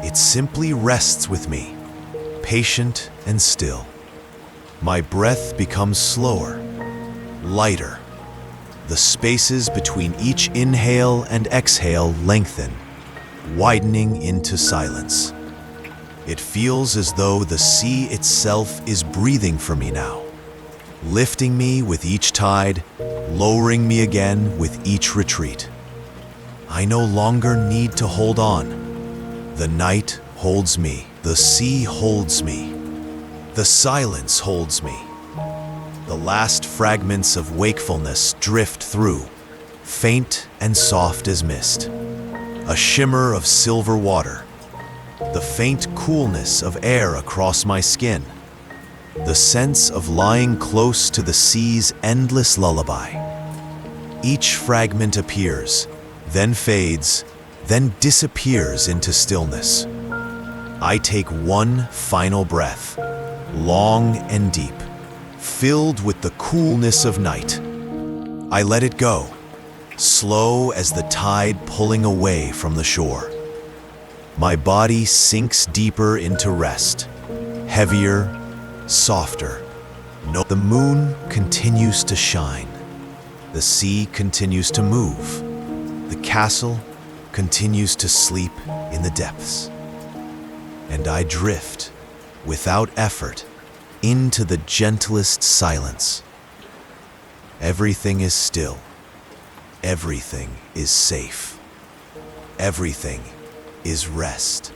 it simply rests with me, patient and still. My breath becomes slower, lighter. The spaces between each inhale and exhale lengthen, widening into silence. It feels as though the sea itself is breathing for me now, lifting me with each tide, lowering me again with each retreat. I no longer need to hold on. The night holds me, the sea holds me, the silence holds me. The last fragments of wakefulness drift through, faint and soft as mist. A shimmer of silver water, the faint coolness of air across my skin, the sense of lying close to the sea's endless lullaby. Each fragment appears, then fades, then disappears into stillness. I take one final breath, long and deep, filled with the coolness of night. I let it go, slow as the tide pulling away from the shore. My body sinks deeper into rest, heavier, softer. The moon continues to shine. The sea continues to move. The castle continues to sleep in the depths. And I drift, without effort, into the gentlest silence. Everything is still. Everything is safe. Everything is rest.